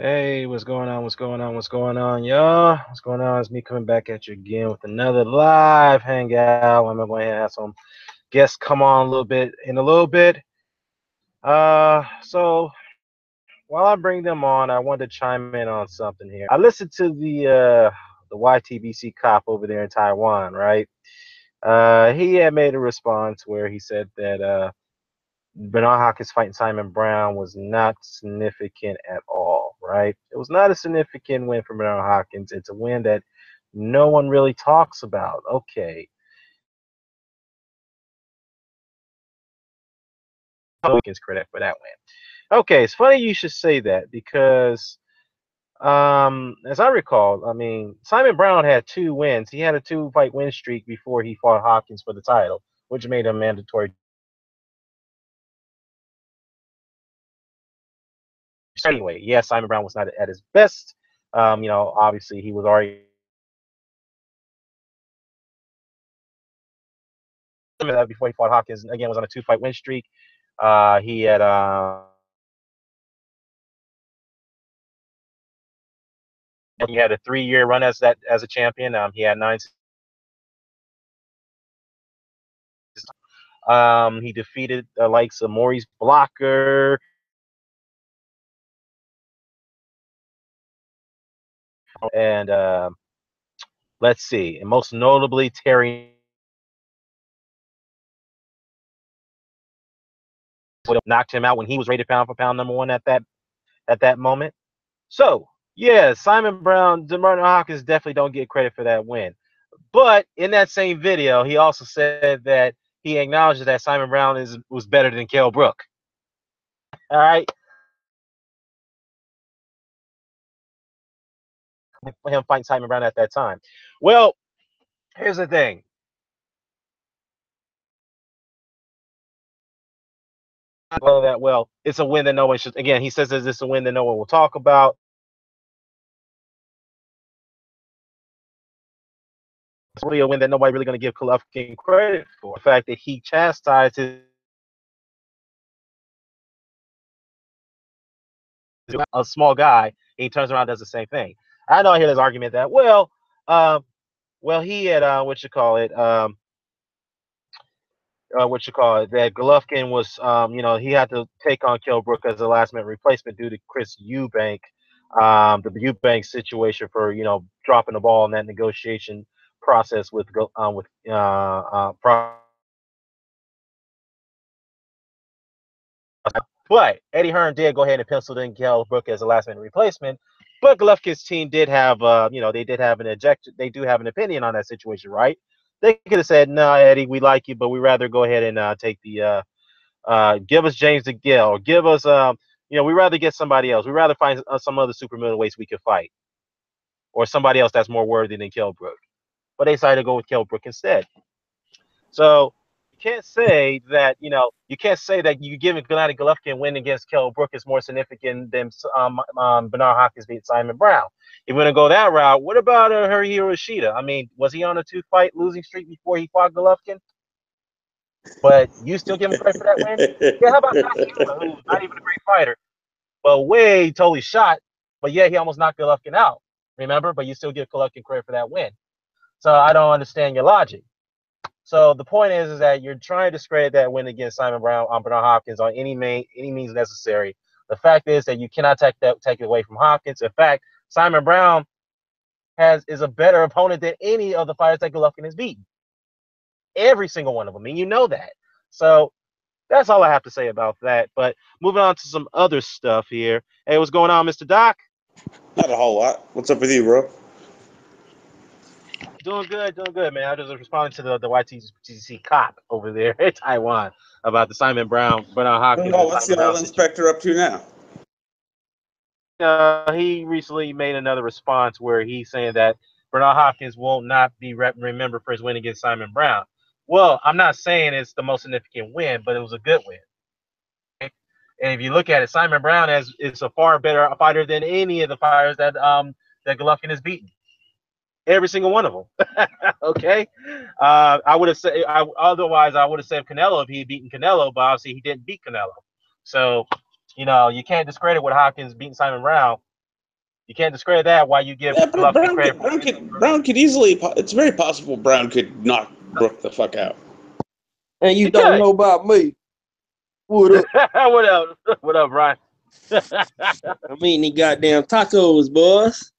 Hey, what's going on? What's going on? What's going on, y'all? What's going on? It's me coming back at you again with another live hangout. I'm going to have some guests come on a little bit in a little bit. So while I bring them on, I wanted to chime in on something here. I listened to the YTBC cop over there in Taiwan, right? He had made a response where he said that Bernard Hopkins fighting Simon Brown was not significant at all, right? It was not a significant win for Bernard Hopkins. It's a win that no one really talks about. Okay. Hopkins credit for that win. Okay, it's funny you should say that because as I recall, I mean, Simon Brown had two wins. He had a two-fight win streak before he fought Hopkins for the title, which made him mandatory. Anyway, yes, Simon Brown was not at his best. Obviously he was already before he fought Hopkins. Again, was on a two-fight win streak. He had he had a 3-year run as a champion. He had 9. He defeated the likes of Maurice Blocker and let's see, and most notably Terry knocked him out when he was rated pound for pound number one at that moment. So yeah, Simon Brown, DeMartin Hawkins definitely don't get credit for that win. But in that same video, he also said that he acknowledges that Simon Brown was better than Kell Brook. All right, for him fighting Simon Brown at that time. Well, here's the thing. Well, it's a win that no one should. Again, he says that it's a win that no one will talk about. It's really a win that nobody really going to give Golovkin credit for. The fact that he chastised a small guy, and he turns around and does the same thing. I know I hear this argument that he had what you call it, that Golovkin was, he had to take on Kell Brook as a last minute replacement due to Chris Eubank, the Eubank situation for dropping the ball in that negotiation process with but Eddie Hearn did go ahead and pencil in Kell Brook as a last minute replacement. But Golovkin's team did have, they did have an ejection. They do have an opinion on that situation, right? They could have said, "No, Eddie, we like you, but we rather go ahead and take the give us James DeGale, or give us, we rather get somebody else. We rather find some other super middleweights we could fight, or somebody else that's more worthy than Kell Brook." But they decided to go with Kell Brook instead. So you can't say that you giving Gennady Golovkin win against Kell Brook is more significant than Bernard Hopkins beat Simon Brown. If we're gonna go that route, what about Hirohito Ishida? I mean, was he on a 2-fight losing streak before he fought Golovkin? But you still give him credit for that win? Yeah, how about Nakayama, who's not even a great fighter, but way totally shot, but yeah, he almost knocked Golovkin out. Remember? But you still give Golovkin credit for that win. So I don't understand your logic. So the point is that you're trying to discredit that win against Simon Brown on Bernard Hopkins on any means necessary. The fact is that you cannot take it away from Hopkins. In fact, Simon Brown is a better opponent than any of the fighters that Golovkin has beaten. Every single one of them, and you know that. So that's all I have to say about that. But moving on to some other stuff here. Hey, what's going on, Mr. Doc? Not a whole lot. What's up with you, bro? Doing good, man. I just responding to the YTCC cop over there in Taiwan about the Simon Brown, Bernard Hopkins, and Oh, what's Simon the Brown old situation. inspector up to now? He recently made another response where he's saying that Bernard Hopkins will not be remembered for his win against Simon Brown. Well, I'm not saying it's the most significant win, but it was a good win. Okay? And if you look at it, Simon Brown is a far better fighter than any of the fighters that Golovkin has beaten. Every single one of them. Okay, I would have said otherwise. I would have said Canelo if he had beaten Canelo, but obviously he didn't beat Canelo. So, you can't discredit what Hopkins beating Simon Brown. You can't discredit that while you give Yeah, Golovkin credit for Brown could easily. It's very possible Brown could knock Brook the fuck out. And you He don't could. know about me. What up? What up? What up, Brian? I'm eating the goddamn tacos, boys.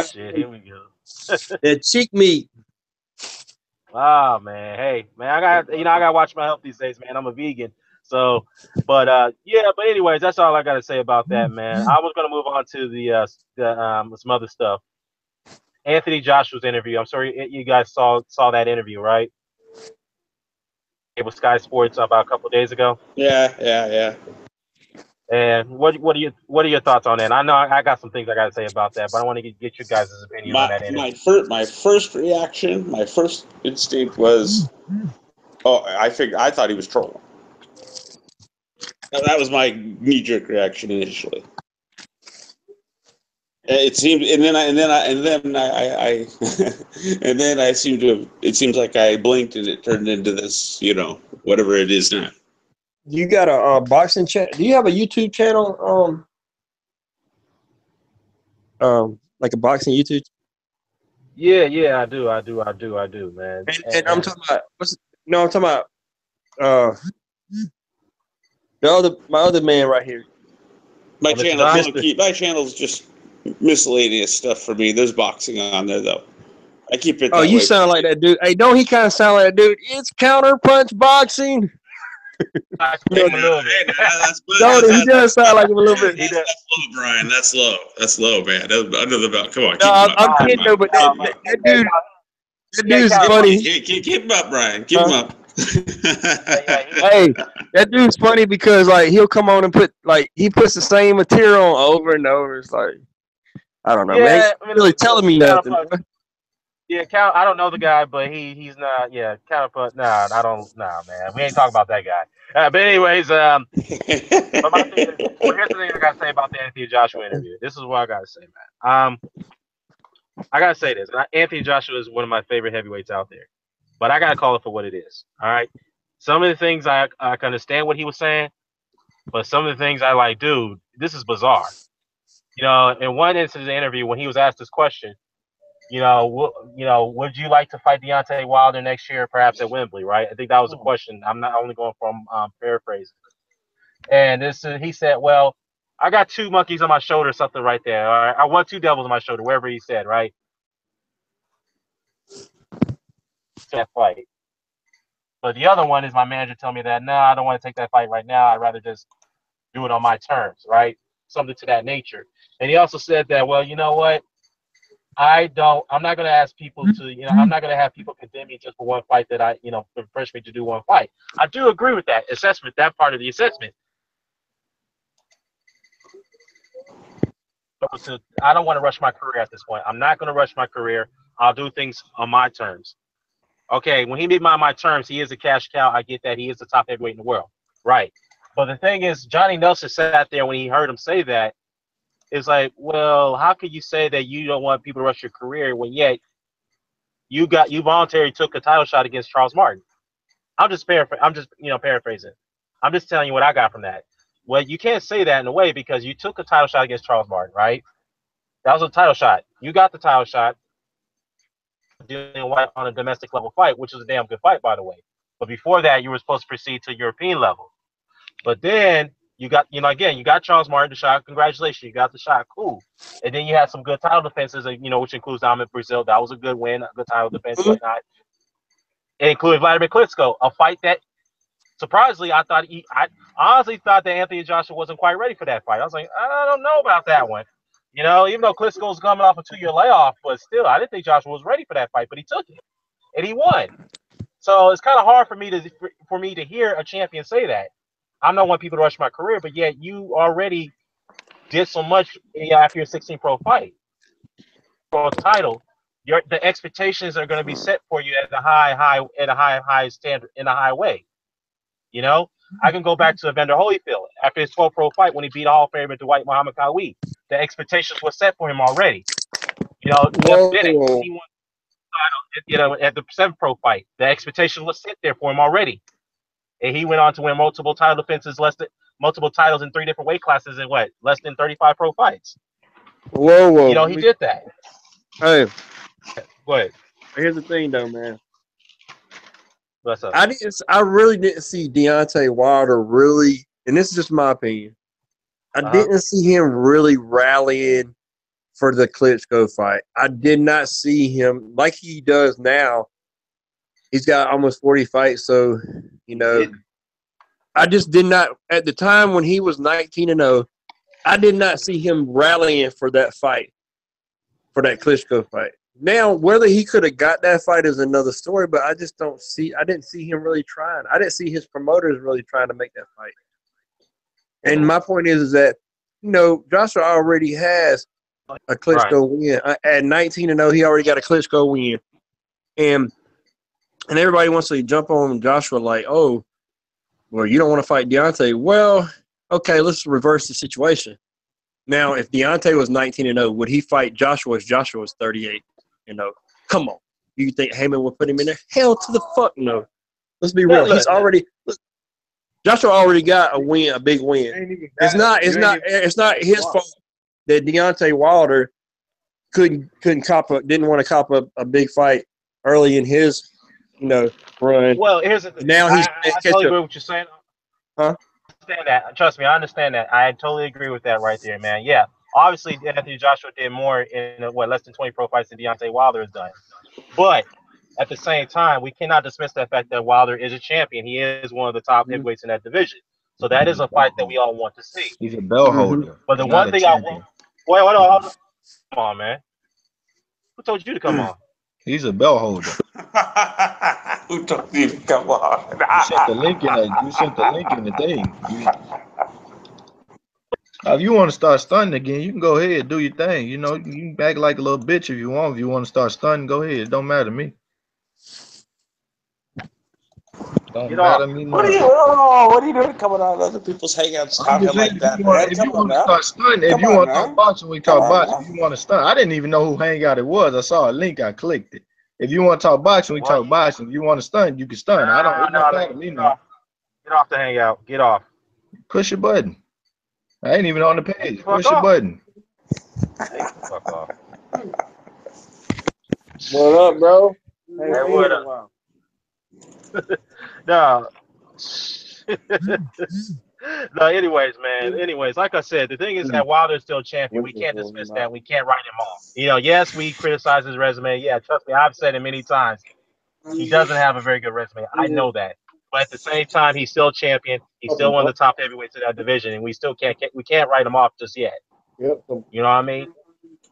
Shit. Here we go. That cheek meat. Oh man, hey man, I gotta watch my health these days, man. I'm a vegan, so yeah. But anyways, that's all I gotta say about that, man. I was gonna move on to some other stuff. Anthony Joshua's interview. I'm sorry you guys saw that interview, right? It was Sky Sports about a couple of days ago. Yeah. And what are your thoughts on that? I know I got some things I gotta say about that, but I want to get your guys' opinion on that interview. My first reaction, my first instinct was, I thought he was trolling. That was my knee jerk reaction initially. It seemed, and then I and then I seemed to. It seems like I blinked and it turned into this, whatever it is now. You got a boxing channel? Do you have a YouTube channel? Like a boxing YouTube? Yeah, I do, man. And I'm talking about I'm talking about my other man right here. My channel's just miscellaneous stuff for me. There's boxing on there though. I keep it. Oh, you sound like that dude. Hey, don't he kind of sound like that dude? It's counter punch boxing. He does sound like him a little bit. That's low, Brian. That's low, man. That's under the belt. Come on, keep him up. I'm kidding though, but that dude's funny. Keep him up, Brian. Keep him up. Hey, that dude's funny because like he'll come on and he puts the same material on over and over. It's like I don't know, man. He's really telling me nothing. Yeah, I don't know the guy, but he's not. Yeah, counterpunch. Nah, I don't. Nah, man, we ain't talking about that guy. But anyways, but here's the thing I gotta say about the Anthony Joshua interview. This is what I gotta say, man. I gotta say this. Anthony Joshua is one of my favorite heavyweights out there, but I gotta call it for what it is. All right. Some of the things I can understand what he was saying, but some of the things I like, dude, this is bizarre. In one instance of the interview when he was asked this question. Would you like to fight Deontay Wilder next year, perhaps at Wembley? Right? I think that was the question. I'm not only going from paraphrasing. And he said, "Well, I got two monkeys on my shoulder, something right there. All right? I want two devils on my shoulder, wherever he said, right? That fight. But the other one is my manager telling me that no, I don't want to take that fight right now. I'd rather just do it on my terms, right? Something to that nature. And he also said that, well, you know what? I'm not going to ask people to, I'm not going to have people condemn me just for one fight that push me to do one fight. I do agree with that assessment, that part of the assessment. I don't want to rush my career at this point. I'm not going to rush my career. I'll do things on my terms. Okay, when he made my terms, he is a cash cow. I get that. He is the top heavyweight in the world. Right. But the thing is, Johnny Nelson sat there when he heard him say that. It's like, well, how could you say that you don't want people to rush your career when yet you voluntarily took a title shot against Charles Martin? I'm just paraphrasing. I'm just telling you what I got from that. Well, you can't say that in a way because you took a title shot against Charles Martin, right? That was a title shot. You got the title shot on a domestic level fight, which was a damn good fight, by the way. But before that, you were supposed to proceed to European level. But then you got, you got Charles Martin the shot. Congratulations, you got the shot. Cool. And then you had some good title defenses, which includes Diamond Brazil. That was a good win, a good title defense, whatnot. It included Vladimir Klitschko, a fight that surprisingly I honestly thought that Anthony Joshua wasn't quite ready for that fight. I was like, I don't know about that one. Even though Klitschko's coming off a 2-year layoff, but still, I didn't think Joshua was ready for that fight, but he took it and he won. So it's kind of hard for me to hear a champion say that. I don't want people to rush my career, but yet you already did so much after your 16 pro fight for a title. The expectations are going to be set for you at a high standard in a high way. I can go back to Evander Holyfield after his 12 pro fight when he beat Hall of Famer Dwight Muhammad Qawi. The expectations were set for him already. He won at the 7 pro fight. The expectation was set there for him already. And he went on to win multiple title defenses, multiple titles in 3 different weight classes in less than 35 pro fights. Whoa. You know, he did that. Hey, Go ahead. here's the thing, though, man. What's up? I really didn't see Deontay Wilder really, and this is just my opinion. I didn't see him really rallying for the Klitschko fight. I did not see him like he does now. He's got almost 40 fights, so I just did not at the time when he was 19-0. I did not see him rallying for that fight, for that Klitschko fight. Now, whether he could have got that fight is another story, but I just don't see. I didn't see him really trying. I didn't see his promoters really trying to make that fight. And my point is that Joshua already has a Klitschko win at 19-0. He already got a Klitschko win, and everybody wants to jump on Joshua like, oh, well, you don't want to fight Deontay. Well, okay, let's reverse the situation. Now, if Deontay was 19-0, would he fight Joshua if Joshua was 38? Come on. You think Heyman would put him in there? Hell to the fuck no. Let's be real. He's already Joshua already got a win, a big win. It's not his fault that Deontay Wilder didn't want to cop a big fight early in his run. Well, here's the thing. Now I totally agree with what you're saying. Huh? I understand that. Trust me, I understand that. I totally agree with that right there, man. Yeah. Obviously, Anthony Joshua did more in less than 20 pro fights than Deontay Wilder has done. But at the same time, we cannot dismiss the fact that Wilder is a champion. He is one of the top heavyweights in that division. So that is a fight that we all want to see. He's a bell holder. But the one thing I want, wait, hold on. Come on, man. Who told you to come on? He's a bell holder. Who told you to come on? You sent the link in the thing. If you want to start stunning again, you can go ahead, do your thing. You can act like a little bitch if you want. If you want to start stunning, go ahead. It don't matter to me. Don't matter to me. What are you doing coming on other people's hangouts talking like that? If you want to start stunning, if you want to talk boxing, we talk boxing. If you want to stunt, I didn't even know who hangout it was. I saw a link, I clicked it. If you want to talk boxing, we talk boxing. If you want to stun, you can stun. I don't matter to me now. Get off the hangout. Get off. Push your button. I ain't even on the page. Push your button. Fuck off. What up, bro? Hey, what up? No. No, anyways, man. Anyways, like I said, the thing is that Wilder's still champion. We can't dismiss that. We can't write him off. Yes, we criticize his resume. Yeah, trust me, I've said it many times. He doesn't have a very good resume. I know that. But at the same time, he's still champion. He's still one of the top heavyweights in that division, and we still can't write him off just yet. You know what I mean?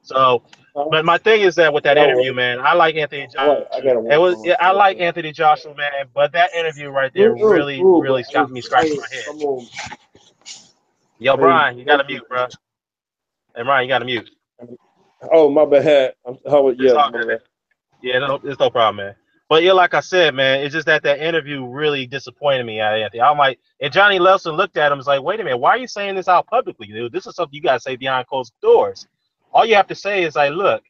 So, but my thing is that with that interview, man, I like Anthony Joshua. I like Anthony Joshua, man. But that interview right there really got me scratching my head. Yo, Brian, you got to mute, bro. Hey, Brian, you got to mute. Oh, my bad. Yeah, no, it's no problem, man. But yeah, like I said, man, it's just that interview really disappointed me, Anthony. I'm like, and Johnny Nelson looked at him and was like, wait a minute, why are you saying this out publicly, dude? This is something you got to say behind closed doors. All you have to say is like, look,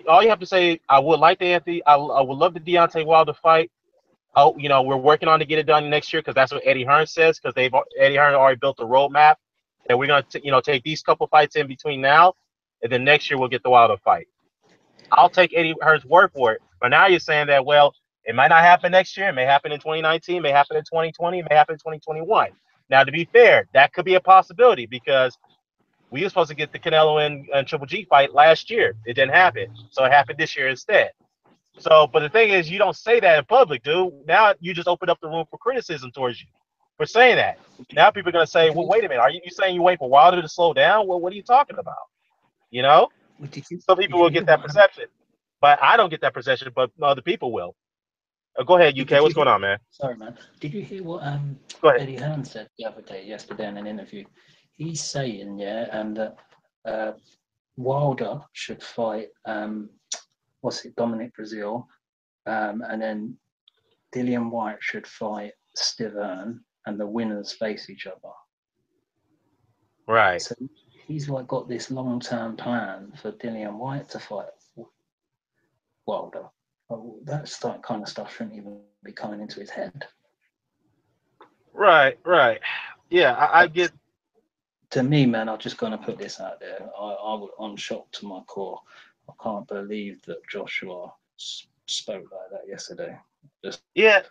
all you have to say, I would like the Anthony, I would love the Deontay Wilder fight. Oh, we're working on to get it done next year because that's what Eddie Hearn says, because Eddie Hearn already built a roadmap, and we're going to take these couple fights in between now, and then next year we'll get the Wilder fight. I'll take Eddie Hearn's word for it. But now you're saying that, well, it might not happen next year. It may happen in 2019. It may happen in 2020. It may happen in 2021. Now, to be fair, that could be a possibility because we were supposed to get the Canelo and Triple G fight last year. It didn't happen. So it happened this year instead. So, but the thing is, you don't say that in public, dude. Now you just open up the room for criticism towards you for saying that. Now people are going to say, well, wait a minute. Are you saying you wait for Wilder to slow down? Well, what are you talking about? Some people will get that perception, but I don't get that perception, but other people will. Go ahead, UK. What's going on, man? Sorry, man. Did you hear what Eddie Hearn said the other day, yesterday in an interview? He's saying, that Wilder should fight, Dominic Brazil, and then Dillian White should fight Stiverne, and the winners face each other. Right. So he's got this long-term plan for Dillian White to fight Wilder. That kind of stuff shouldn't even be coming into his head. Right. Yeah, I get. to me, man, I'm just going to put this out there. I'm shocked to my core. I can't believe that Joshua spoke like that yesterday. Yeah.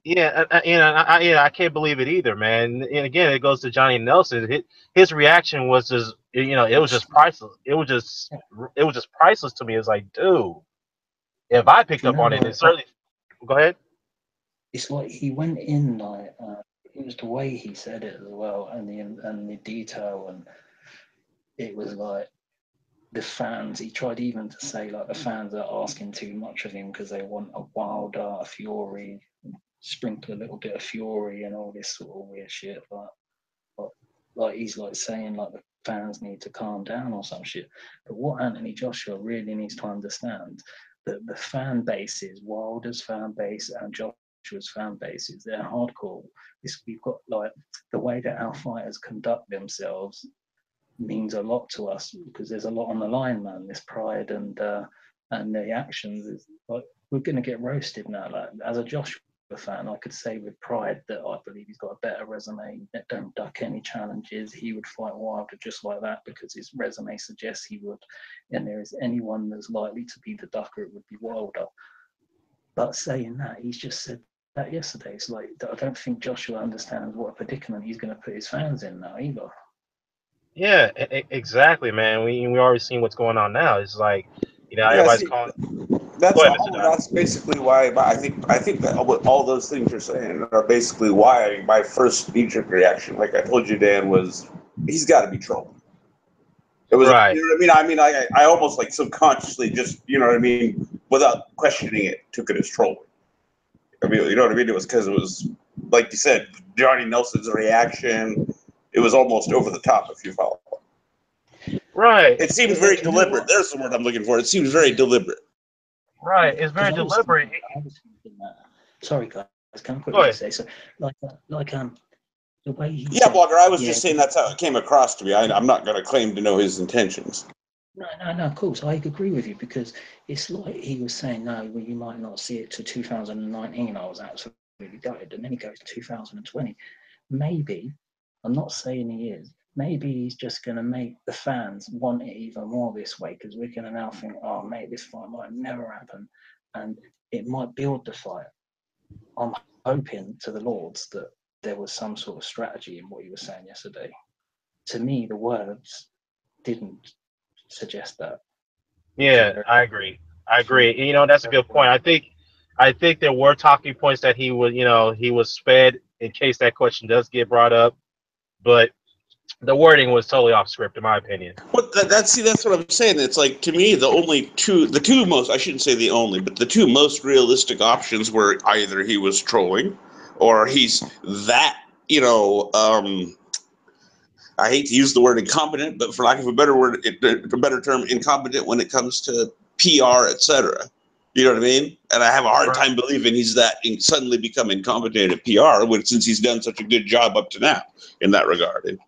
Yeah, I can't believe it either, man. And again, it goes to Johnny Nelson. His reaction was just, it was just priceless. It was just priceless to me. It's like, dude, if I picked up on it, it's certainly. Go ahead. It's like he went in like it was the way he said it as well, and the detail, and it was like the fans. He tried even to say like the fans are asking too much of him because they want a Wilder, a Fury, sprinkle a little bit of Fury and all this sort of weird shit. Like he's like saying like the fans need to calm down or some shit. But what Anthony Joshua really needs to understand, that the fan bases, Wilder's fan base and Joshua's fan bases, they're hardcore. We've got like the way that our fighters conduct themselves means a lot to us because there's a lot on the line, man. This pride and the actions is like we're gonna get roasted now. Like as a Joshua fan, I could say with pride that I believe he's got a better resume, that don't duck any challenges. He would fight Wilder just like that because his resume suggests he would. And there is anyone that's likely to be the ducker, it would be Wilder. But saying that, he's just said that yesterday. It's like I don't think Joshua understands what a predicament he's going to put his fans in now either. Yeah, exactly, man. We already seen what's going on now. It's like, everybody's calling. That's basically why I think that all those things you're saying are basically why my first knee-jerk reaction, like I told you, Dan, was he's got to be trolling. It was, right. You know what I mean? I almost like subconsciously just, you know what I mean, without questioning it, took it as trolling. I mean, you know what I mean? It was because it was, like you said, Johnny Nelson's reaction. It was almost over the top, if you follow. Right. It seemed very deliberate. There's the word I'm looking for. It seems very deliberate. Right. It's very deliberate. Sorry, guys. Can I quickly say so? Like the way he. Yeah, Blogger. I was just saying that's how it came across to me. I'm not going to claim to know his intentions. No. Of course, I agree with you because it's like he was saying, no, well, you might not see it to 2019. I was absolutely gutted, and then he goes to 2020. Maybe, I'm not saying he is. Maybe he's just going to make the fans want it even more this way because we're going to now think, oh, mate, this fight might never happen, and it might build the fight. I'm hoping to the Lords that there was some sort of strategy in what he was saying yesterday. To me, the words didn't suggest that. Yeah, I agree. That's a good point. I think there were talking points that he was fed in case that question does get brought up, but the wording was totally off script, in my opinion. Well, that's what I'm saying. It's like, to me, the two most, I shouldn't say the only, but the two most realistic options were either he was trolling or he's that, I hate to use the word incompetent, but for lack of a better term, incompetent when it comes to PR, etc. You know what I mean? And I have a hard time believing he's suddenly become incompetent at PR since he's done such a good job up to now in that regard.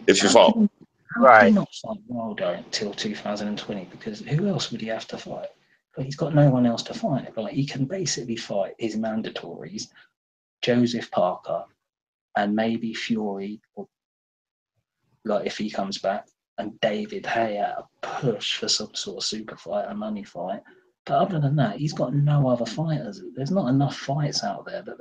If you follow. How can he not fight Wilder until 2020? Because who else would he have to fight? But he's got no one else to fight. Like he can basically fight his mandatories, Joseph Parker, and maybe Fury, or like if he comes back, and David Hay at a push for some sort of super fight, a money fight. But other than that, he's got no other fighters. There's not enough fights out there. That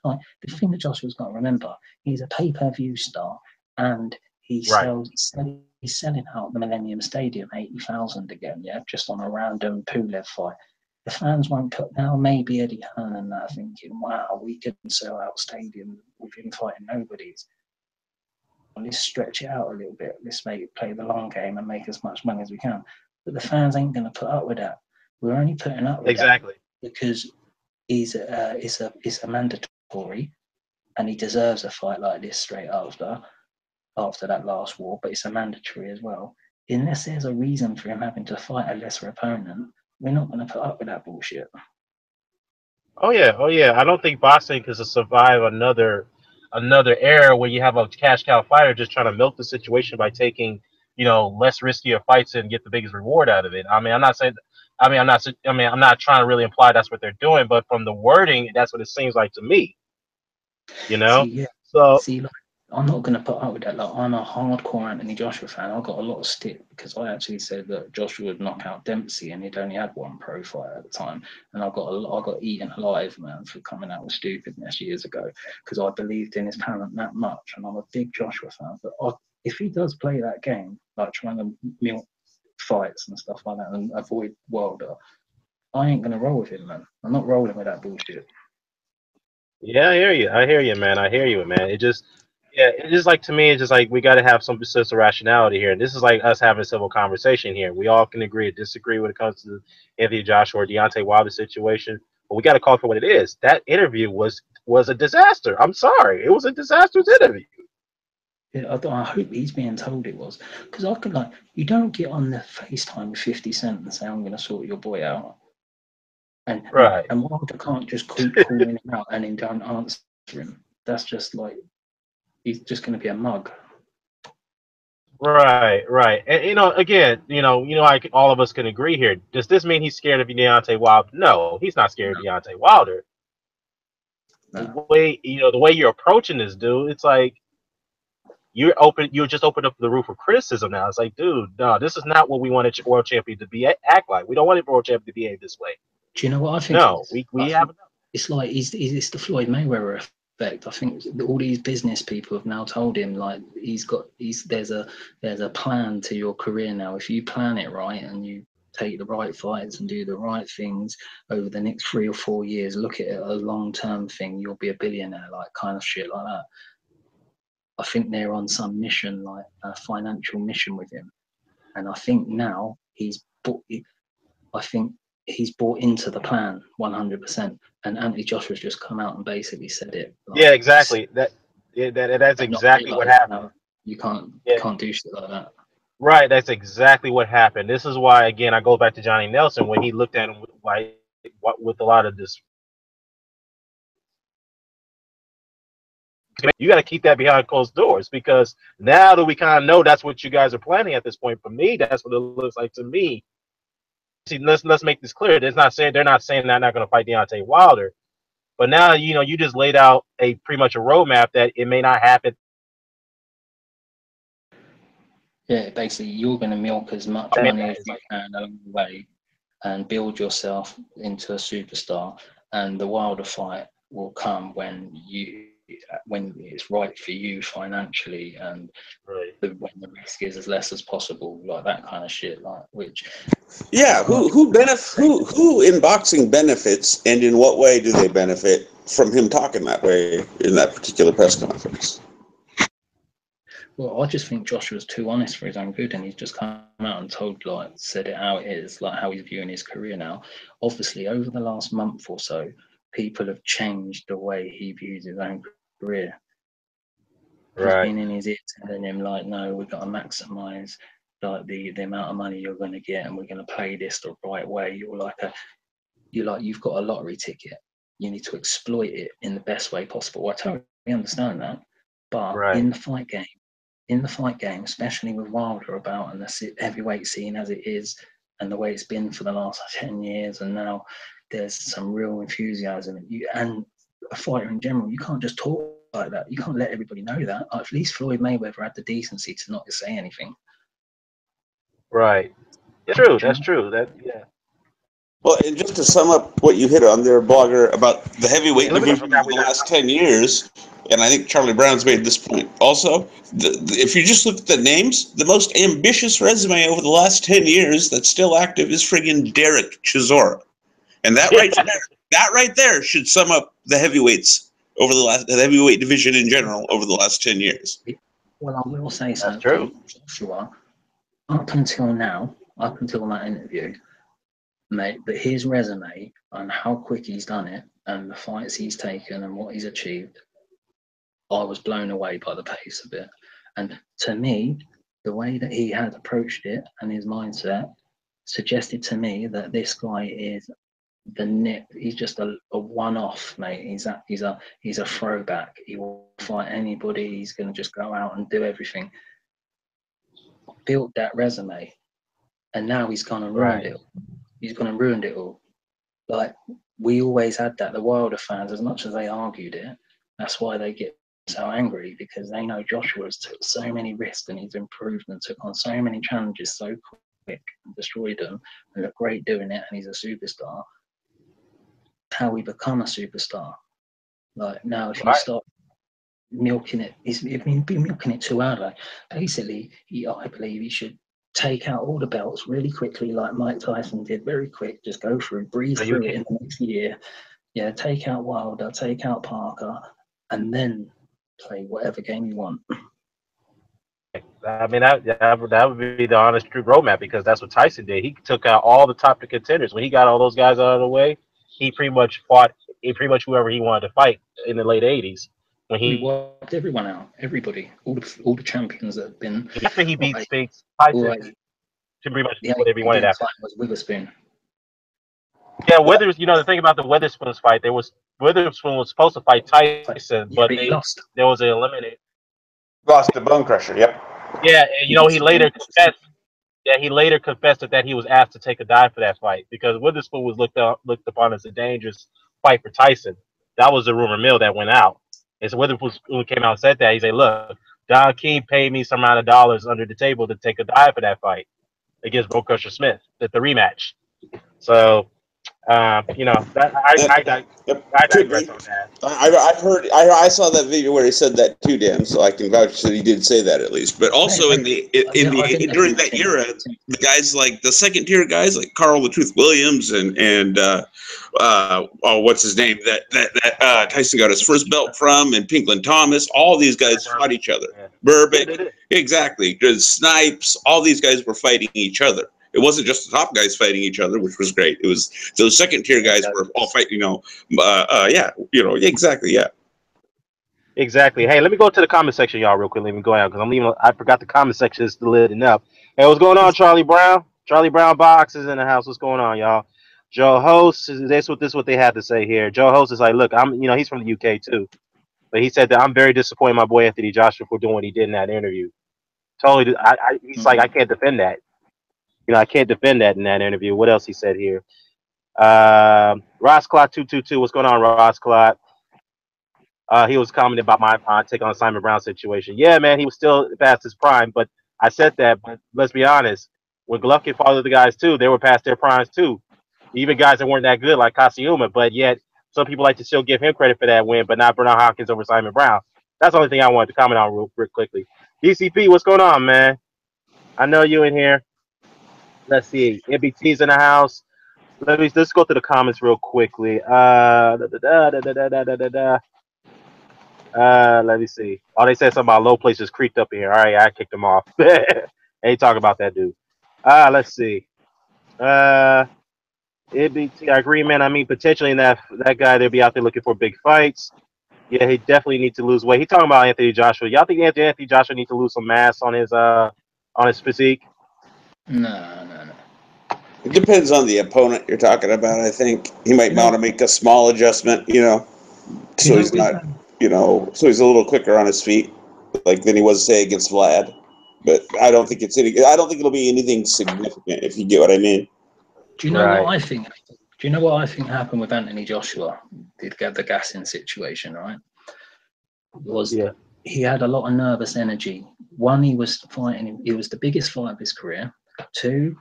the thing that Joshua's got to remember, he's a pay-per-view star. And he's selling out the Millennium Stadium 80,000 again, just on a random Pulev fight. The fans won't put now. Maybe Eddie Hearn and that thinking, wow, we can sell out stadium with him fighting nobodies. Let's stretch it out a little bit. Let's play the long game and make as much money as we can. But the fans ain't going to put up with that. We're only putting up with that because it's a mandatory, and he deserves a fight like this straight after that last war, but it's a mandatory as well. Unless there's a reason for him having to fight a lesser opponent, we're not going to put up with that bullshit. Oh yeah. I don't think boxing can survive another era where you have a cash cow fighter just trying to milk the situation by taking less riskier fights and get the biggest reward out of it. I'm not trying to really imply that's what they're doing, but from the wording, that's what it seems like to me. I'm not going to put up with that. Like, I'm a hardcore Anthony Joshua fan. I got a lot of stick because I actually said that Joshua would knock out Dempsey, and he'd only had one pro fight at the time. And I got eaten alive, man, for coming out with stupidness years ago because I believed in his talent that much. And I'm a big Joshua fan. But if he does play that game, like trying to milk fights and stuff like that and avoid Wilder, I ain't going to roll with him, man. I'm not rolling with that bullshit. Yeah, I hear you. I hear you, man. I hear you, man. It's just like to me, it's just like we got to have some sense of rationality here. And this is like us having a civil conversation here. We all can agree or disagree when it comes to Anthony Joshua or Deontay Wilder situation, but we got to call it for what it is. That interview was a disaster. I'm sorry, it was a disastrous interview. Yeah, I hope he's being told it was because I could you don't get on the FaceTime with 50 Cent and say I'm going to sort your boy out. Right. And Wilder can't just keep calling him out and then don't answer him. That's just like he's just going to be a mug. Right, right. And again, like all of us can agree here. Does this mean he's scared of Deontay Wilder? No, he's not scared of Deontay Wilder. No. The way you're approaching this dude, it's like you're just open up the roof of criticism now. It's like, dude, no, this is not what we want a world champion to be act like. We don't want a world champion to behave this way. Do you know what I think? No, we have enough. It's like it's the Floyd Mayweather effect. I think all these business people have now told him like there's a plan to your career now. If you plan it right and you take the right fights and do the right things over the next 3 or 4 years, look at it as a long-term thing, you'll be a billionaire, like kind of shit like that. I think they're on some mission, like a financial mission with him. And I think now he's bought into the plan 100%. And Anthony Joshua's just come out and basically said it. Like, yeah, exactly. That's exactly what happened. No, you can't do shit like that. Right, that's exactly what happened. This is why, again, I go back to Johnny Nelson when he looked at him with a lot of this. You got to keep that behind closed doors because now that we kind of know that's what you guys are planning at this point, for me, that's what it looks like to me. See, let's make this clear. They're not saying they're not going to fight Deontay Wilder, but now you just laid out pretty much a roadmap that it may not happen. Yeah, basically, you're going to milk as much money as you can along the way and build yourself into a superstar. And the Wilder fight will come when it's right for you financially and when the risk is as less as possible, like that kind of shit. Like who in boxing benefits, and in what way do they benefit from him talking that way in that particular press conference? Well, I just think Joshua's too honest for his own good, and he's just come out and said it how it is, like how he's viewing his career now. Obviously, over the last month or so, people have changed the way he views his own career. Right. He's been in his ear telling him, like, no, we've got to maximise like the amount of money you're going to get, and we're going to play this the right way. You've got a lottery ticket. You need to exploit it in the best way possible. I totally understand that, but in the fight game, especially with Wilder about and the heavyweight scene as it is, and the way it's been for the last 10 years, and now there's some real enthusiasm. And a fighter in general, you can't just talk like that. You can't let everybody know that. At least Floyd Mayweather had the decency to not say anything. Right. It's true. That's true. Well, and just to sum up what you hit on there, Blogger, about the heavyweight division over the last 10 years, and I think Charlie Brown's made this point also, if you just look at the names, the most ambitious resume over the last 10 years that's still active is friggin' Derek Chisora. And that right there should sum up the heavyweights over the heavyweight division in general over the last 10 years. Well, I will say something, Joshua. Up until that interview, mate, but his resume and how quick he's done it and the fights he's taken and what he's achieved, I was blown away by the pace of it. And to me, the way that he had approached it and his mindset suggested to me that this guy is he's just a one-off, mate. He's a throwback. He will fight anybody. He's going to just go out and do everything. Built that resume, and now he's gone and ruined it. He's gone and ruined it all. Like we always had that. The Wilder fans, as much as they argued it, that's why they get so angry because they know Joshua's took so many risks and he's improved and took on so many challenges so quick and destroyed them and looked great doing it, and he's a superstar. How we become a superstar. Like now, if you start milking it, he's been milking it too early. Basically, I believe he should take out all the belts really quickly, like Mike Tyson did, very quick. Just go through, breeze through it in the next year. Yeah, take out Wilder, take out Parker, and then play whatever game you want. I mean, that would be the honest true roadmap, because that's what Tyson did. He took out all the top contenders. When he got all those guys out of the way, he pretty much fought whoever he wanted to fight in the late '80s. When he wiped everyone out, everybody, all the champions that have been. After he beat Spinks, Tyson pretty much did whatever he wanted after. Was Witherspoon. Yeah, the thing about the Witherspoon fight, Witherspoon was supposed to fight Tyson, but he lost. There was an eliminate. Lost to Bone Crusher. Yep. Yeah, he later confessed. Yeah, he later confessed that he was asked to take a dive for that fight because Witherspoon was looked upon as a dangerous fight for Tyson. That was the rumor mill that went out. And so Witherspoon came out and said that. He said, "Look, Don King paid me some amount of dollars under the table to take a dive for that fight against Bone Crusher Smith, the rematch." So. I digress on that. I saw that video where he said that too, Dan. So I can vouch that he did say that at least. But also during that era, the guys like the second tier guys like Carl the Truth Williams and what's his name that Tyson got his first belt from, and Pinklin Thomas. All these guys fought each other. Yeah. Burbick, exactly. Snipes. All these guys were fighting each other. It wasn't just the top guys fighting each other, which was great. It was those second tier guys were all fighting. Exactly. Yeah. Exactly. Hey, let me go to the comment section, y'all, real quick. Let me go out because I forgot the comment section is lit up. Hey, what's going on, Charlie Brown? Charlie Brown Box is in the house. What's going on, y'all? Joe Host, this is what they had to say here. Joe Host is like, look, he's from the UK too, but he said that I'm very disappointed in my boy Anthony Joshua for doing what he did in that interview. Totally, he's like, I can't defend that. I can't defend that in that interview. What else he said here? Ross Clot 222. What's going on, Ross Clot? He was commenting about my take on the Simon Brown situation. Yeah, man, he was still past his prime, but I said that. But let's be honest, when Golovkin followed the guys too, they were past their primes too. Even guys that weren't that good, like Kasiuma, but yet some people like to still give him credit for that win, but not Bernard Hopkins over Simon Brown. That's the only thing I wanted to comment on real quickly. DCP, what's going on, man? I know you in here. Let's see. MBT's in the house. Let's go to the comments real quickly. Let me see. Oh, they said something about low places creeped up in here. All right, I kicked them off. Ain't talking about that dude. Let's see. MBT, I agree, man. I mean, potentially in that guy, they'll be out there looking for big fights. Yeah, he definitely needs to lose weight. He talking about Anthony Joshua. Y'all think Anthony Joshua needs to lose some mass on his physique? No. It depends on the opponent you're talking about. I think he might want to make a small adjustment, so he's not, so he's a little quicker on his feet, like than he was, say, against Vlad. But I don't think it'll be anything significant, if you get what I mean. Do you know what I think? Do you know what I think happened with Anthony Joshua? Did get the gassing situation, right? He had a lot of nervous energy. One, he was fighting. It was the biggest fight of his career. Two,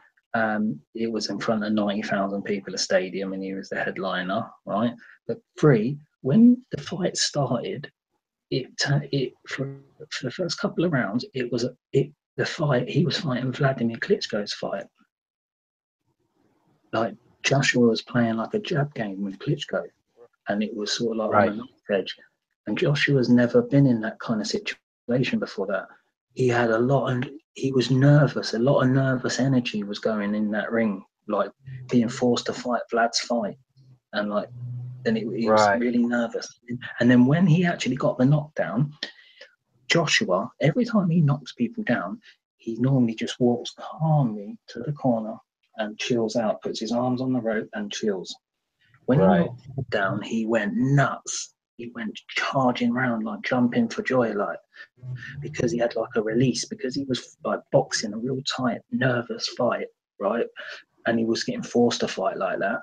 it was in front of 90,000 people, a stadium, and he was the headliner, right? But three, when the fight started, it for the first couple of rounds, the fight he was fighting Vladimir Klitschko's fight. Like Joshua was playing like a jab game with Klitschko, and it was sort of like on the knife edge. And Joshua's never been in that kind of situation before that. He had he was nervous. A lot of nervous energy was going in that ring, like being forced to fight Vlad's fight, and he was really nervous. And then when he actually got the knockdown, Joshua, every time he knocks people down, he normally just walks calmly to the corner and chills out, puts his arms on the rope and chills. When he knocked him down, he went nuts. He went charging around, like jumping for joy, like, because he had like a release, because he was like boxing a real tight, nervous fight, right? And he was getting forced to fight like that.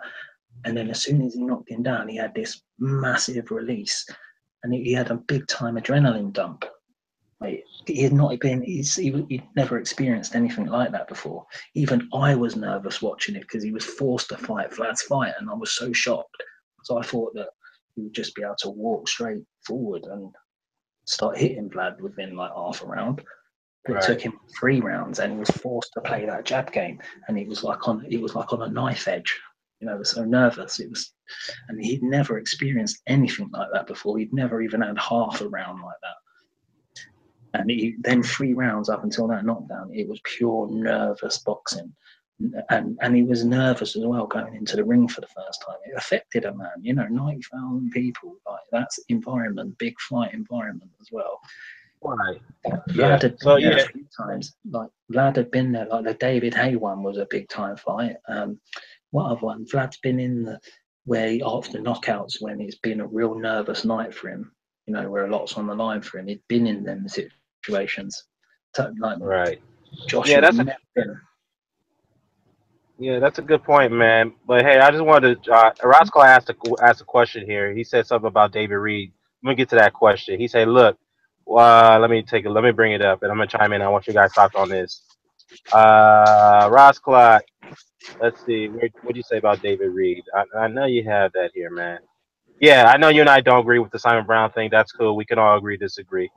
And then as soon as he knocked him down, he had this massive release. and he had a big time adrenaline dump. Like, he had not been, he'd never experienced anything like that before. Even I was nervous watching it because he was forced to fight Vlad's fight, and I was so shocked. So I thought that he would just be able to walk straight forward and start hitting Vlad within like half a round. But it took him 3 rounds, and he was forced to play that jab game, and he was like on a knife edge. You know, he was so nervous. And he'd never experienced anything like that before. He'd never even had half a round like that. And then 3 rounds up until that knockdown, it was pure nervous boxing. And he was nervous as well going into the ring for the first time. It affected a man, 90,000 people. Like, that's environment, big fight environment as well. Right. Vlad had been there a few times. Like, Vlad had been there. Like, the David Hay one was a big time fight. What other one? Vlad's been in where after knockouts, when it's been a real nervous night for him, where a lot's on the line for him. He'd been in them situations. Right. Josh Yeah, that's a good point, man. But hey, I just wanted to. Roscoe asked a question here. He said something about David Reed. I'm gonna get to that question. He said, "Look, let me bring it up, and I'm gonna chime in. I want you guys to talk on this." Roscoe, let's see. What do you say about David Reed? I know you have that here, man. Yeah, I know you and I don't agree with the Simon Brown thing. That's cool. We can all agree, disagree.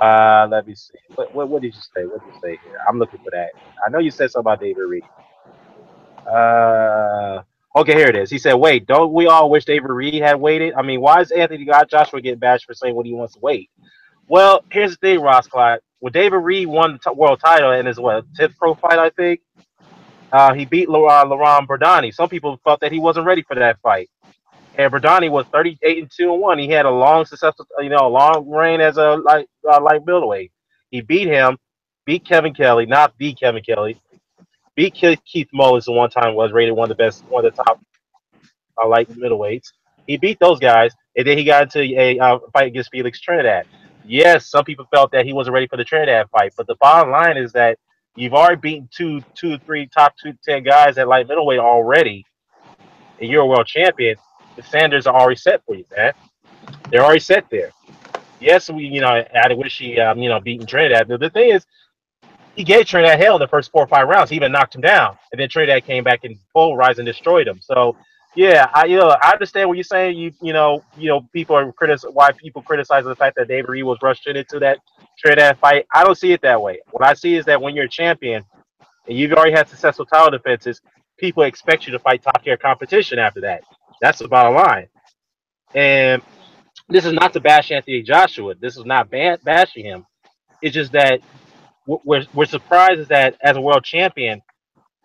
Let me see. What did you say? What did you say here? I'm looking for that. I know you said something about David Reed. Okay, here it is. He said, "Wait, don't we all wish David Reed had waited? I mean, why is Anthony Joshua get bashed for saying what he wants to wait?" Well, here's the thing, Ross Clyde. When David Reed won the world title in his 10th pro fight, I think, he beat Laurent Berdani. Some people felt that he wasn't ready for that fight. And Berdani was 38-2-1. He had a long, successful, long reign as a light middleweight. He beat him, beat Kevin Kelly, not beat Kevin Kelly, beat Keith Mullins. At one time was rated one of the top light middleweights. He beat those guys, and then he got into a fight against Felix Trinidad. Yes, some people felt that he wasn't ready for the Trinidad fight, but the bottom line is that you've already beaten two, 3 top 10 guys at light middleweight already, and you're a world champion. The standards are already set for you, man. They're already set there. Yes, I wish he, beaten Trinidad. The thing is, he gave Trinidad hell in the first 4 or 5 rounds. He even knocked him down, and then Trinidad came back and polarized and destroyed him. So, yeah, I understand what you're saying. People are why people criticize the fact that David Reed was rushed into that Trinidad fight. I don't see it that way. What I see is that when you're a champion and you've already had successful title defenses, people expect you to fight top tier competition after that. That's the bottom line. And this is not to bash Anthony Joshua. This is not bashing him. It's just that we're surprised that as a world champion,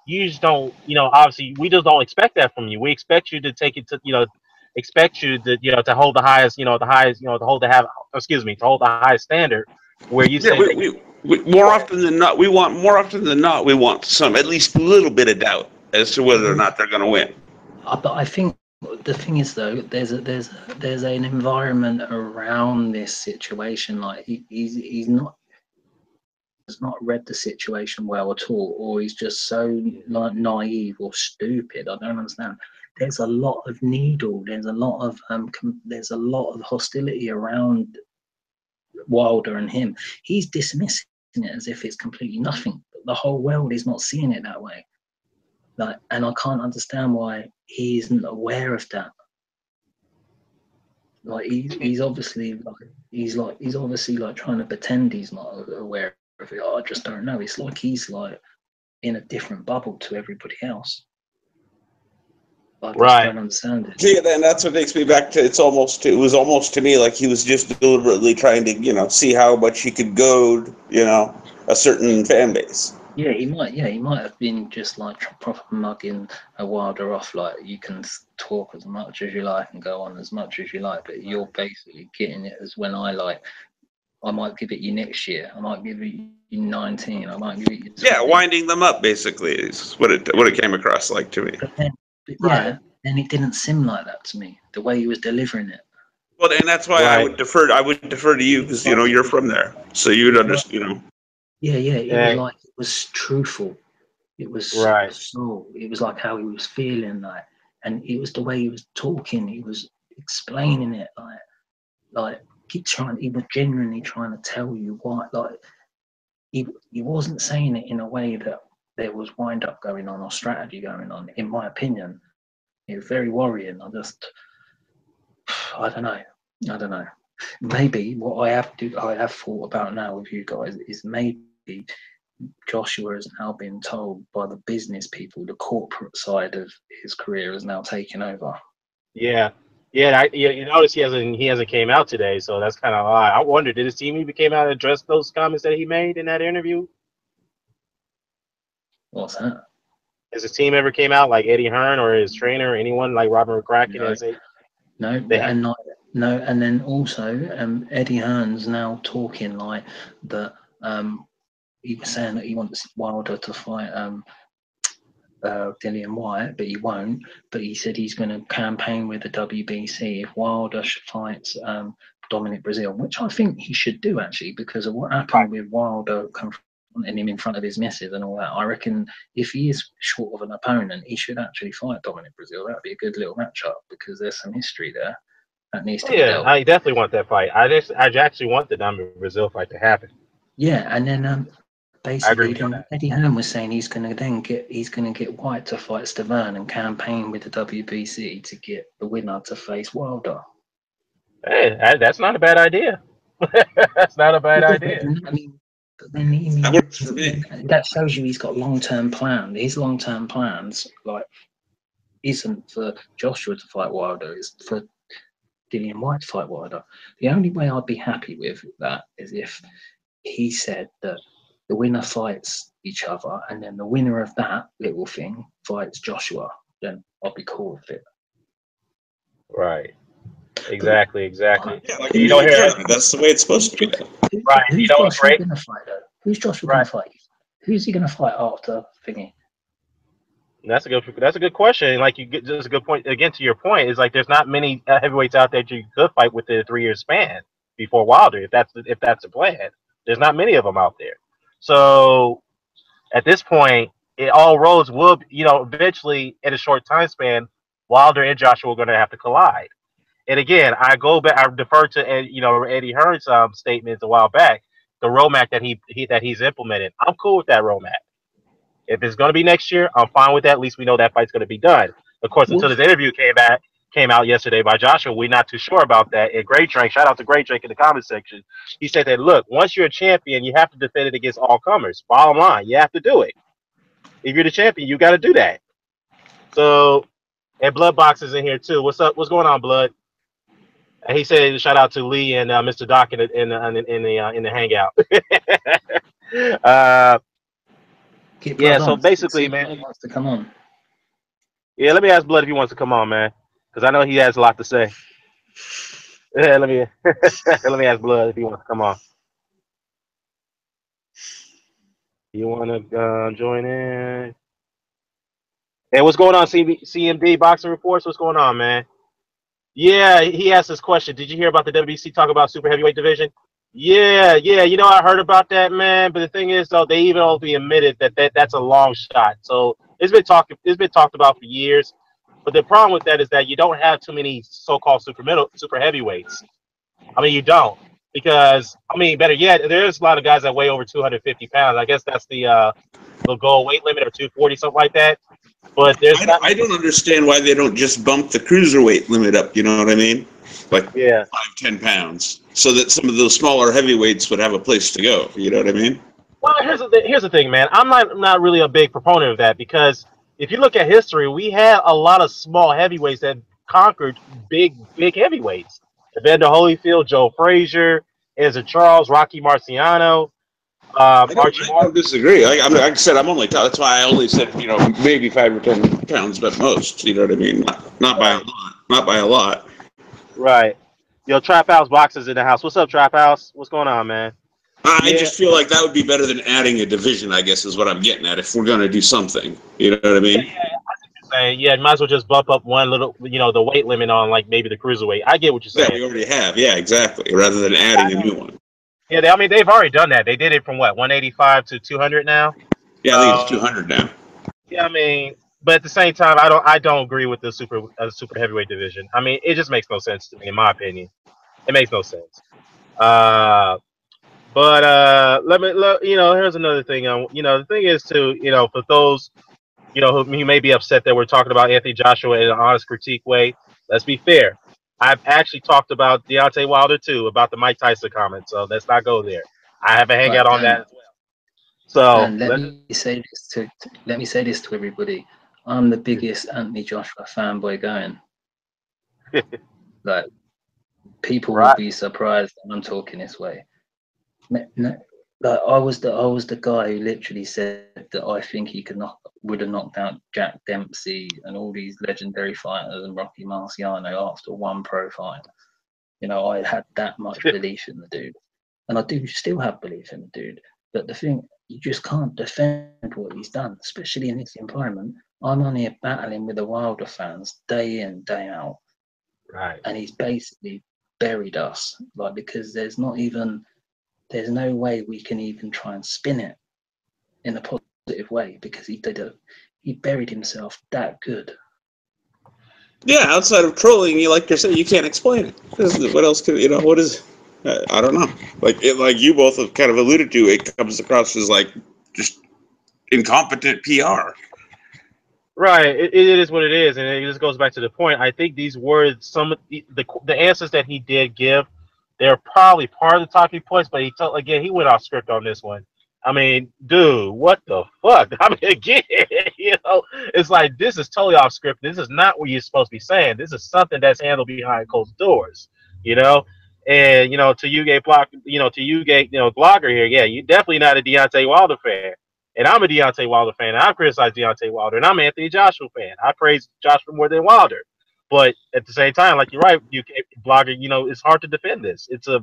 you just don't, obviously we just don't expect that from you. We expect you to take it to, expect you to, to hold the highest, to hold the highest standard where you say we more often than not, we want some, at least a little bit of doubt as to whether or not they're going to win. But I think the thing is, though, there's an environment around this situation. Like he's not read the situation well at all, or he's just so naive or stupid. I don't understand. There's a lot of needle. There's a lot of hostility around Wilder and him. He's dismissing it as if it's completely nothing. But the whole world is not seeing it that way. And I can't understand why he isn't aware of that. Like he's obviously trying to pretend he's not aware of it. I just don't know. It's like he's like in a different bubble to everybody else. I just don't understand it. Yeah, and that's what takes me back to it was almost to me like he was just deliberately trying to, see how much he could goad, a certain fan base. Yeah, he might have been just like proper mugging a Wilder off, like you can talk as much as you like and go on as much as you like, but you're basically getting it as when I might give it you next year, I might give it you 19, I might give it you 20. Yeah, winding them up basically is what it came across like to me. But then it didn't seem like that to me, the way he was delivering it. Well, and that's why I would defer to you because you're from there, so you'd understand. Yeah, it was like it was truthful. It was it was like how he was feeling, and it was the way he was talking. He was explaining it like he was genuinely trying to tell you why. Like he wasn't saying it in a way that there was wind up going on or strategy going on. In my opinion, it was very worrying. I don't know. Maybe what I have thought about now with you guys is maybe Joshua has now been told by the business people, the corporate side of his career is now taken over. Yeah. Yeah, you notice he hasn't came out today, so that's kind of odd. I wonder, did his team even came out and address those comments that he made in that interview? What's that? Has his team ever came out, like Eddie Hearn or his trainer or anyone like Robert McCracken and say No, and then also Eddie Hearn's now talking like that. He was saying that he wants Wilder to fight Dillian Whyte, but he won't. But he said he's going to campaign with the WBC if Wilder fights Dominic Brazil, which I think he should do actually, because of what happened with Wilder confronting him in front of his missus and all that. I reckon if he is short of an opponent, he should actually fight Dominic Brazil. That'd be a good little matchup because there's some history there that needs to be dealt. I definitely want that fight. I actually want the Dominic Brazil fight to happen. Yeah, and then basically, Eddie Hearn was saying he's going to get White to fight Stavern and campaign with the WBC to get the winner to face Wilder. Hey, that's not a bad idea. That's not a bad idea. I mean, but then That works for me. that shows you he's got long-term plan. His long-term plans, like, isn't for Joshua to fight Wilder. It's for Dillian Whyte to fight Wilder. The only way I'd be happy with that is if he said that the winner fights each other, and then the winner of that little thing fights Joshua. Then I'll be cool with it. Right. Exactly. Yeah, like you don't hear that. That's the way it's supposed to be. Right. Who's Joshua going to fight though? Who's Joshua going to fight? Who's he going to fight after thingy? That's a good question. Like just a good point. Again, to your point, is like there's not many heavyweights out there you could fight within a 3-year span before Wilder. If that's the plan, there's not many of them out there. So at this point, all roads will, eventually in a short time span, Wilder and Joshua are going to have to collide. And again, I defer to Eddie Hearn's statements a while back, the roadmap that he's implemented. I'm cool with that roadmap. If it's going to be next year, I'm fine with that. At least we know that fight's going to be done. Of course, until this interview came out yesterday by Joshua, we're not too sure about that. And Great Drink, shout out to Great Drink in the comment section. He said that, look, once you're a champion, you have to defend it against all comers. Bottom line, you have to do it. If you're the champion, you got to do that. So, and Blood Box is in here too. What's up? What's going on, Blood? And he said, shout out to Lee and Mr. Doc in the hangout. So basically, man, He wants to come on. Yeah, let me ask Blood if he wants to come on, man, because I know he has a lot to say. Yeah, let me ask Blood if he wants to come on. You want to join in? Hey, what's going on, CMD Boxing Reports? What's going on, man? Yeah, he asked this question. Did you hear about the WBC talk about super heavyweight division? Yeah. I heard about that, man. But the thing is, though, they even only admitted that's a long shot. So it's been talked about for years. But the problem with that is that you don't have too many so-called super heavyweights. I mean, you don't, because better yet, there's a lot of guys that weigh over 250 pounds. I guess that's the goal weight limit, or 240, something like that. But I don't understand why they don't just bump the cruiserweight limit up. You know what I mean? Like 5-10 pounds, so that some of those smaller heavyweights would have a place to go. You know what I mean? Well, here's the thing, man. I'm not really a big proponent of that, because if you look at history, we had a lot of small heavyweights that conquered big heavyweights. Evander Holyfield, Joe Frazier, Ezra Charles, Rocky Marciano. I don't disagree. Like I said, I'm only that's why I only said maybe 5 or 10 pounds, but most. You know what I mean? Not by a lot. Not by a lot. Right. Yo, Trap House Boxers in the house. What's up, Trap House? What's going on, man? I just feel like that would be better than adding a division, I guess, is what I'm getting at, if we're going to do something. You know what I mean? Yeah, you might as well just bump up one little, the weight limit on, like, maybe the cruiserweight. I get what you're saying. Yeah, we already have. Yeah, exactly. Rather than adding a new one. Yeah, they've already done that. They did it from, 185 to 200 now? Yeah, I think it's 200 now. Yeah, but at the same time, I don't agree with the super heavyweight division. It just makes no sense to me, in my opinion. It makes no sense. But here's another thing. The thing is too, for those, who may be upset that we're talking about Anthony Joshua in an honest critique way. Let's be fair. I've actually talked about Deontay Wilder too, about the Mike Tyson comment. So let's not go there. I have a hangout Right, on that Dan. as well. So Dan, let me say this to everybody. I'm the biggest Anthony Joshua fanboy going. Like, people will right, be surprised that I'm talking this way. Like, I was the guy who literally said that I think he would have knocked out Jack Dempsey and all these legendary fighters and Rocky Marciano after one pro fight. I had that much belief in the dude, and I do still have belief in the dude. But the thing, you just can't defend what he's done, especially in this environment. I'm on here battling with the Wilder fans day in, day out, right. and he's basically buried us, because there's no way we can even try and spin it in a positive way, because he buried himself that good. Yeah, outside of trolling, like you're saying, you can't explain it. What else could what is? I don't know. Like you both have kind of alluded to, it comes across as like just incompetent PR. Right, it is what it is, and it just goes back to the point. I think these words, some of the answers that he did give, they're probably part of the talking points. But he went off script on this one. I mean, dude, what the fuck? I mean, again, it's like this is totally off script. This is not what you're supposed to be saying. This is something that's handled behind closed doors, you know. And to you, gay block, to you, gay, blogger here, yeah, you're definitely not a Deontay Wilder fan. And I'm a Deontay Wilder fan. I've criticized Deontay Wilder, and I'm an Anthony Joshua fan. I praise Joshua more than Wilder. But at the same time, like you're right, you blogger, it's hard to defend this. It's no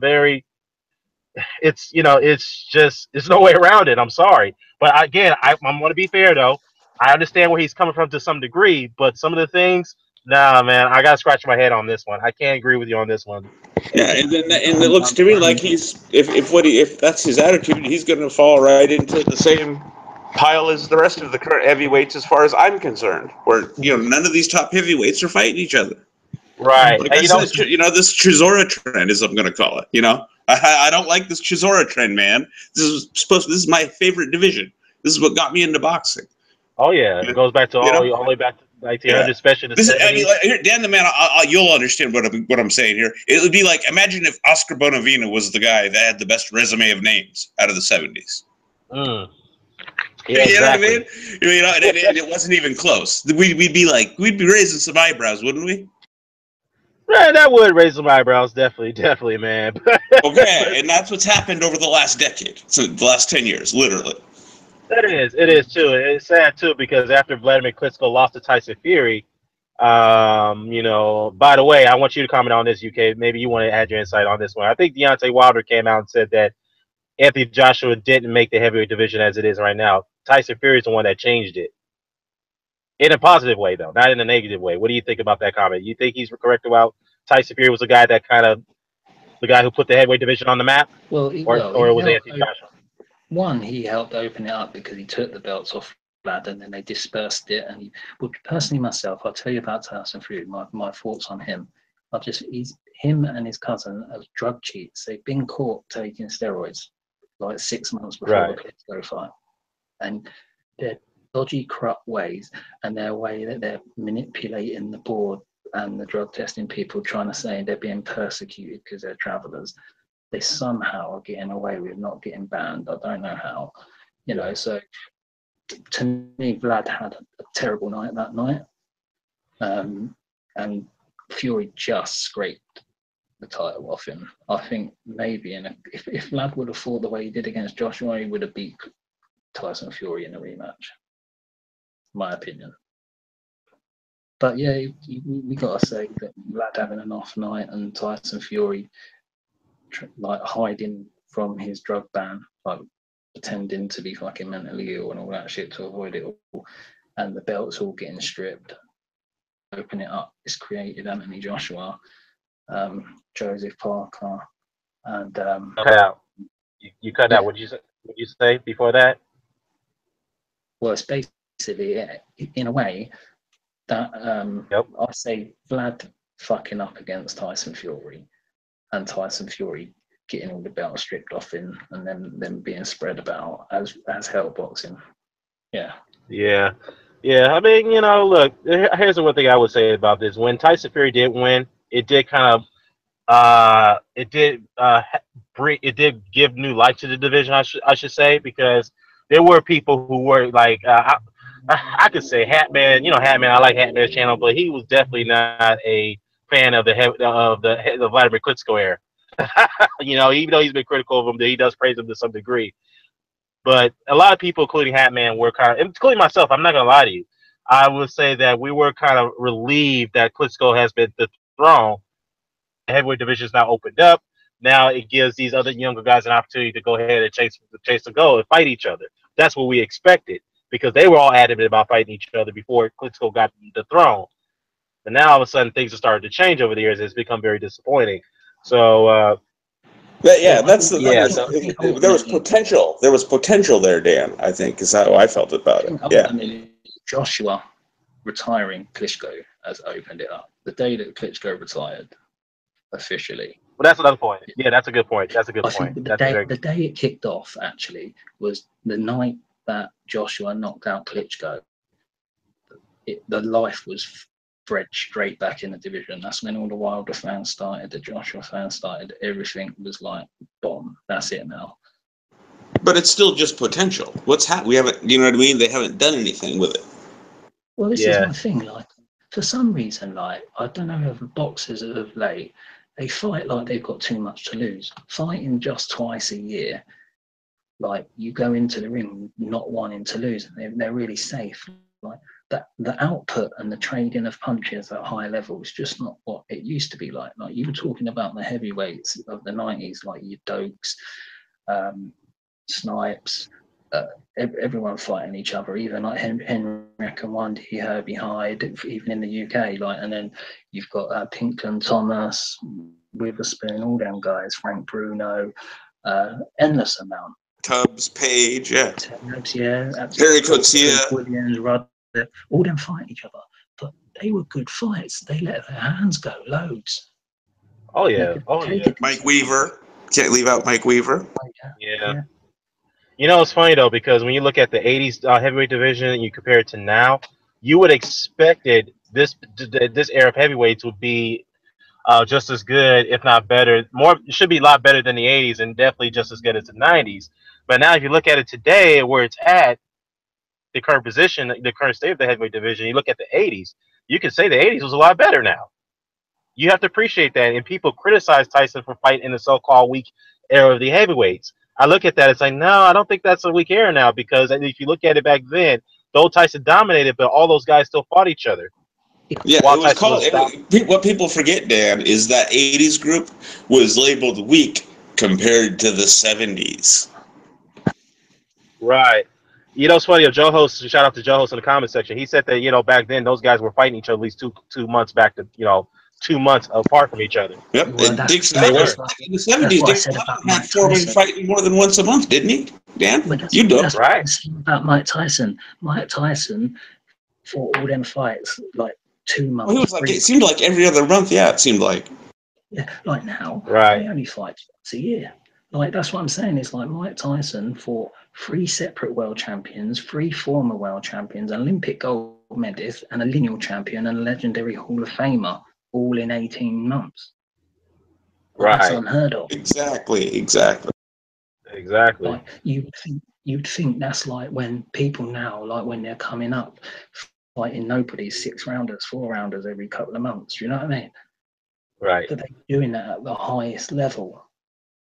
way around it. I'm sorry, but again, I'm going to be fair though. I understand where he's coming from to some degree, but some of the things, nah, man, I got to scratch my head on this one. I can't agree with you on this one. Yeah, and it looks to me like if that's his attitude, he's going to fall right into the same pile as the rest of the current heavyweights, as far as I'm concerned. Where none of these top heavyweights are fighting each other. Right. Like And I said, this Chisora trend is I'm going to call it. I don't like this Chisora trend, man. This is my favorite division. This is what got me into boxing. Oh yeah, it goes back to all the way back to 1900, especially the 70s. Here, Dan the man, you'll understand what I'm saying here. It would be like, imagine if Oscar Bonavena was the guy that had the best resume of names out of the 70s. Mm. Yeah, you know what I mean? It wasn't even close. We'd be raising some eyebrows, wouldn't we? Right, that would raise some eyebrows, definitely, man. Okay, and that's what's happened over the last decade, so the last 10 years, literally. It is too. It's sad too because after Vladimir Klitschko lost to Tyson Fury, by the way, I want you to comment on this, UK. Maybe you want to add your insight on this one. I think Deontay Wilder came out and said that Anthony Joshua didn't make the heavyweight division as it is right now. Tyson Fury is the one that changed it. In a positive way, though, not in a negative way. What do you think about that comment? You think he's correct about Tyson Fury was the guy who put the heavyweight division on the map? Or it was Anthony Joshua? One, he helped open it up because he took the belts off Vlad and then they dispersed it. And personally myself, I'll tell you about Tyson Fury, my thoughts on him. Him and his cousin are drug cheats. They've been caught taking steroids like 6 months before the Klitschko fight. And they're dodgy, corrupt ways, and their way that they're manipulating the board and the drug testing people, trying to say they're being persecuted because they're travelers. They somehow are getting away with not getting banned. I don't know how, So to me, Vlad had a terrible night that night, and Fury just scraped the title off him. I think maybe if Vlad would have fought the way he did against Joshua, he would have beat Tyson Fury in a rematch. My opinion. But yeah, we got to say that Vlad having an off night and Tyson Fury hiding from his drug ban, pretending to be fucking mentally ill and all that shit to avoid it all, and the belts all getting stripped, open it up. It's created Anthony Joshua, Joseph Parker, and cut out. You cut out. What did you say before that? Well, it's basically in a way that I say Vlad fucking up against Tyson Fury and Tyson Fury getting all the belts stripped off him, and then them being spread about as hell boxing. Yeah. Yeah. Yeah. I mean, look, here's the one thing I would say about this. When Tyson Fury did win, it did kind of it did give new life to the division. I should say, because there were people who were like I could say Hatman. Hatman. I like Hatman's channel, but he was definitely not a fan of the Vladimir Klitschko era. Even though he's been critical of him, he does praise him to some degree. But a lot of people, including Hatman, were including myself. I'm not gonna lie to you. I would say that we were kind of relieved that Klitschko has been dethroned. The heavyweight division is now opened up. Now it gives these other younger guys an opportunity to go ahead and chase the goal and fight each other. That's what we expected, because they were all adamant about fighting each other before Klitschko got dethroned. But now all of a sudden things have started to change over the years. It's become very disappointing. So yeah, that's the yeah. So there was potential. There was potential there, Dan. I think is how I felt about it. Yeah. Joshua retiring Klitschko has opened it up. The day that Klitschko retired officially. Well, that's another point. Yeah, that's a good point. That's a good I point. think The the day it kicked off actually was the night that Joshua knocked out Klitschko. The life was bred straight back in the division. That's when all the Wilder fans started, the Joshua fans started. Everything was like, bomb. That's it now. But it's still just potential. What's happened? We haven't. You know what I mean? They haven't done anything with it. Well, this is my thing. Like, for some reason, like, I don't know if boxers of late, they fight like they've got too much to lose. Fighting just twice a year, like, you go into the ring not wanting to lose, and they're really safe. Like, that the output and the trading of punches at high level is just not what it used to be like. Like, you were talking about the heavyweights of the 90s, like your Dokes, Snipes, everyone fighting each other, even like Henrik and Wendy, Herbie Hyde, even in the UK. Like, and then you've got Pinklon Thomas, Witherspoon, all them guys, Frank Bruno, endless amount. Tubbs, Page, yeah. Tubbs, yeah. Harry Coetzee, Williams, Rudd, all them fighting each other. But they were good fights. They let their hands go loads. Oh yeah. Mike Weaver. Can't leave out Mike Weaver. Yeah. It's funny though, because when you look at the '80s heavyweight division and you compare it to now, you would expected this era of heavyweights would be just as good, if not better. It should be a lot better than the '80s, and definitely just as good as the '90s. But now, if you look at it today, where it's at, the current position, the current state of the heavyweight division, you look at the '80s, you can say the '80s was a lot better now. You have to appreciate that. And people criticize Tyson for fighting in the so-called weak era of the heavyweights. I look at that, it's like, no, I don't think that's a weak era now, because if you look at it back then, though Tyson dominated, but all those guys still fought each other. Yeah, it was called. What people forget, Dan, is that '80s group was labeled weak compared to the '70s. Right. It's funny. Joe Host, shout out to Joe Host in the comment section. He said that back then those guys were fighting each other at least two months back to 2 months apart from each other. Yep. Well, and Dick Snyder in the '70s, Dick Snyder had Foreman fighting more than once a month, didn't he? Dan, you know. That's right. About Mike Tyson. Mike Tyson fought all them fights like 2 months. Well, he was like, it seemed like every other month. Yeah, it seemed like. Yeah, like now, right. They only fight once a year. Like, that's what I'm saying. It's like Mike Tyson fought 3 separate world champions, 3 former world champions, an Olympic gold medalist, and a lineal champion, and a legendary Hall of Famer, all in 18 months. Right. That's unheard of. Exactly. Like, you'd think that's like when people now, like when they're coming up, fighting nobodies, 6-rounders, 4-rounders every couple of months. Do you know what I mean? Right. But they're doing that at the highest level.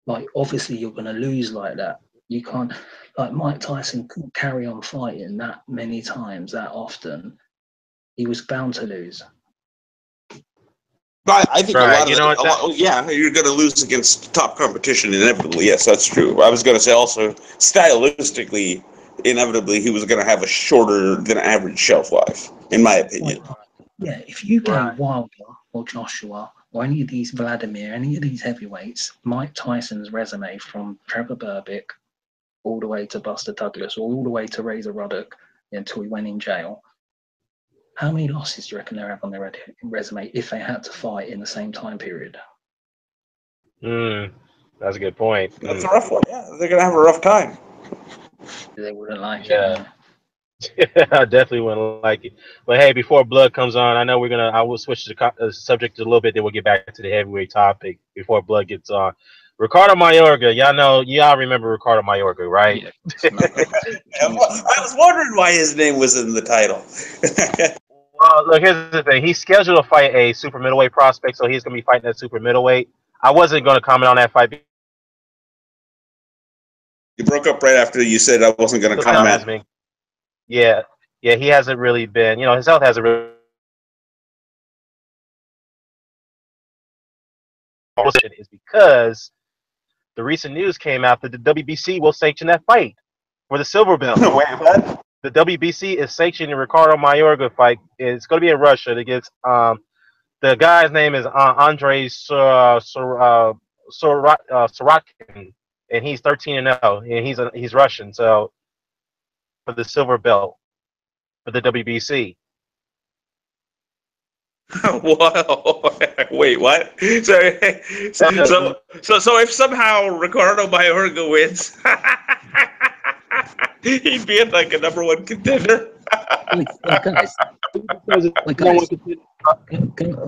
Like, obviously, you're going to lose like that. You can't, like, Mike Tyson couldn't carry on fighting that many times, that often. He was bound to lose. But I think you're going to lose against top competition inevitably. Yes, that's true. I was going to say also, stylistically, inevitably, he was going to have a shorter than average shelf life, in my opinion. Yeah, if you gave Wilder or Joshua or any of these Vladimir, any of these heavyweights, Mike Tyson's resume from Trevor Berbick all the way to Buster Douglas, or all the way to Razor Ruddock until he went in jail, how many losses do you reckon they have on their resume if they had to fight in the same time period? That's a good point. That's a rough one. Yeah, they're gonna have a rough time. They wouldn't like Yeah. it. I definitely wouldn't like it. But hey, before Blood comes on, I know I will switch the subject a little bit, then we'll get back to the heavyweight topic before Blood gets on. Ricardo Mayorga, y'all remember Ricardo Mayorga, right? Yeah. I was wondering why his name was in the title. Well, look, here's the thing. He's scheduled to fight a super middleweight prospect, so he's going to be fighting at super middleweight. I wasn't going to comment on that fight. You broke up right after you said I wasn't going to comment. Yeah, he hasn't really been. His health hasn't really. Is because the recent news came out that the WBC will sanction that fight for the silver belt. Wait, what? The WBC is sanctioning the Ricardo Mayorga fight. It's going to be in Russia against the guy's name is Andrei Sorokin, and he's 13-0, and he's Russian. So for the silver belt for the WBC. Wow! Wait, what? So if somehow Ricardo Mayorga wins, he'd be like a #1 contender.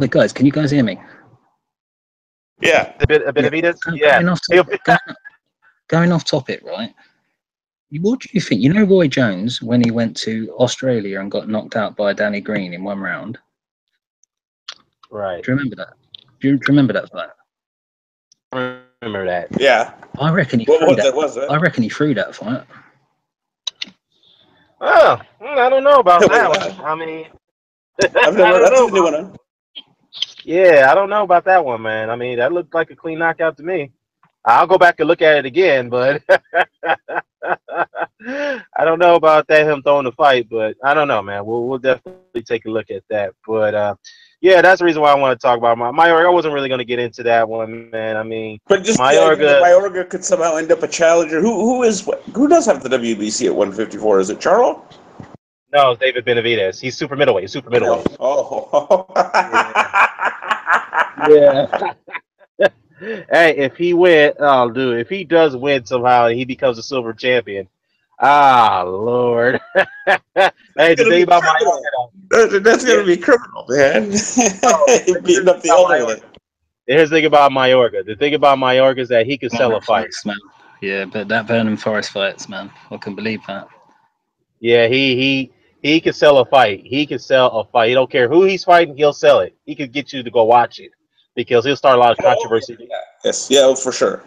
Guys, can you guys hear me? Yeah. A bit of Benavidez? Yeah. Going off topic, right? What do you think? You know Roy Jones, when he went to Australia and got knocked out by Danny Green in one round? Right. Do you remember that? Do you remember that fight? I remember that. Yeah. I reckon he threw that. I reckon he threw that fight. Oh, I don't know about that one. I mean, I've never. That's a new one. Yeah, I don't know about that one, man. I mean, that looked like a clean knockout to me. I'll go back and look at it again, but I don't know about that him throwing the fight. But I don't know, man. We'll definitely take a look at that. But yeah, that's the reason why I want to talk about Mayorga. I wasn't really going to get into that one, man. I mean, but just Mayorga could somehow end up a challenger. Who does have the WBC at 154? Is it Charlo? No, it's David Benavidez. He's super middleweight. Super middleweight. Oh. Yeah. Hey, if he does win somehow and he becomes a silver champion, Lord. Hey, the thing about Mayorga, that's gonna be criminal, man. Beating up the older one. Here's the thing about Mayorga. The thing about Mayorga is that he can sell a fight. Man. Yeah, but that Burnham Forest fights, man. I can believe that. Yeah, he can sell a fight. He can sell a fight. He don't care who he's fighting, he'll sell it. He could get you to go watch it because he'll start a lot of controversy. Yes, yeah, for sure.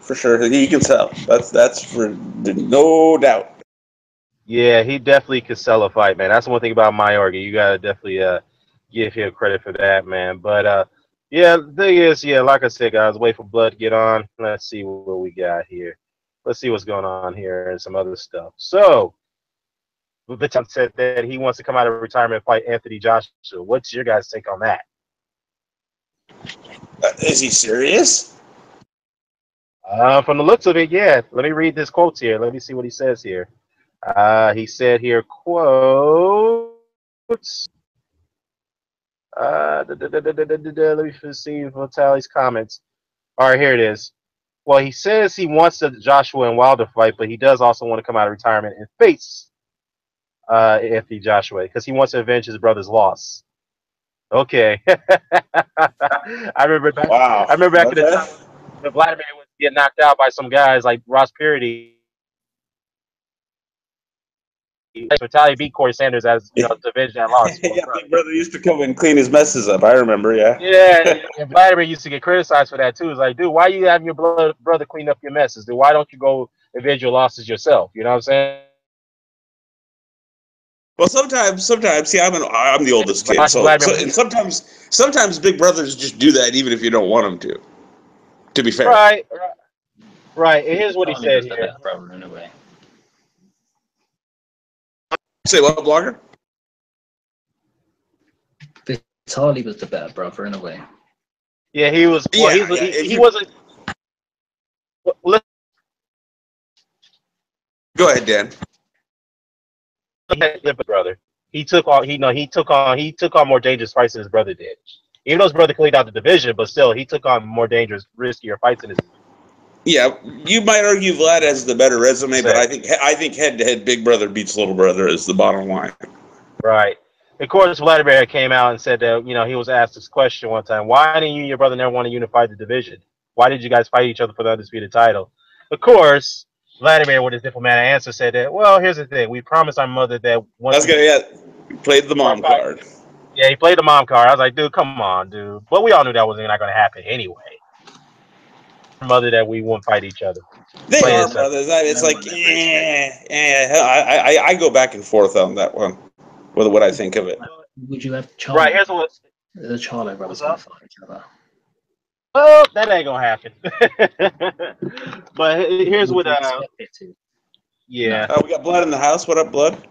He can sell. That's for no doubt. Yeah, he definitely could sell a fight, man. That's one thing about Mayorga. You gotta definitely give him credit for that, man. But yeah, the thing is, like I said, guys, wait for Blood to get on. Let's see what we got here. Let's see what's going on here and some other stuff. So, Vitan said that he wants to come out of retirement and fight Anthony Joshua. What's your guys' take on that? Is he serious? From the looks of it, yeah. Let me read this quote here. Let me see what he says here. He said here, quotes. Let me see Vitali's comments. All right, here it is. Well, he says he wants the Joshua and Wilder fight, but he does also want to come out of retirement and face Anthony Joshua because he wants to avenge his brother's loss. Okay. I remember back in the time when Vladimir was getting knocked out by some guys like Ross Purity. Vitaly beat Corey Sanders as to avenge that loss. Yeah, Big Brother used to come and clean his messes up. I remember, yeah. Yeah, and Vladimir used to get criticized for that too. It's like, dude, why you having your brother clean up your messes? Dude, why don't you go avenge your losses yourself? You know what I'm saying? Well, sometimes, see, I'm the oldest kid, and sometimes big brothers just do that, even if you don't want them to. To be fair, right. And here's what he said here. Brother, in a way. Say what, Blogger? Vitali was the better brother in a way. Yeah, he was. Well, he wasn't. Well, go ahead, Dan. Brother. He took on more dangerous fights than his brother did. Even though his brother cleaned out the division, but still he took on more dangerous, riskier fights than his Yeah, you might argue Vlad has the better resume, but I think head-to-head, Big Brother beats Little Brother is the bottom line. Right. Of course, Vladimir came out and said that he was asked this question one time: why didn't you and your brother never want to unify the division? Why did you guys fight each other for the undisputed title? Of course, Vladimir, with his diplomatic answer, said that, well, here's the thing: we promised our mother that once he played the mom card. Yeah, he played the mom card. I was like, dude, come on, dude. But we all knew that wasn't not going to happen anyway. Mother, that we wouldn't fight each other. They are brothers. It's like, I go back and forth on that one with what I think of it. Would you have Charlie? Right, here's what the Charlie brothers going to fight each other? Well, that ain't gonna happen. But here's what. Yeah. We got Blood in the house. What up, Blood?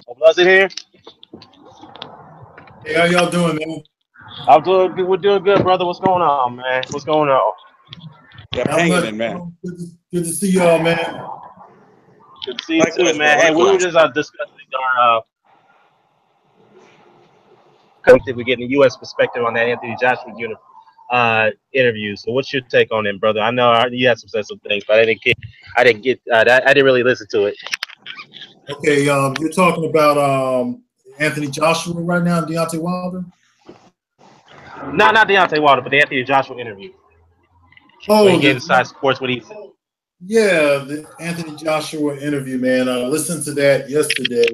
Oh, Blood's in here. Hey, how y'all doing, man? I'm doing good. We're doing good, brother. What's going on, man? What's going on? Yeah, hanging in, man. Good to see y'all, man. Good to see you too, man. Hey, we were just discussing our we're getting a U.S. perspective on that Anthony Joshua interview. So, what's your take on him, brother? I know you had some sensitive things, but I didn't get. I didn't really listen to it. Okay, you're talking about Anthony Joshua right now, and Deontay Wilder. No, not Deontay Wilder, but the Anthony Joshua interview. Oh, he gave Inside Sports what he said. Yeah, the Anthony Joshua interview, man. I listened to that yesterday,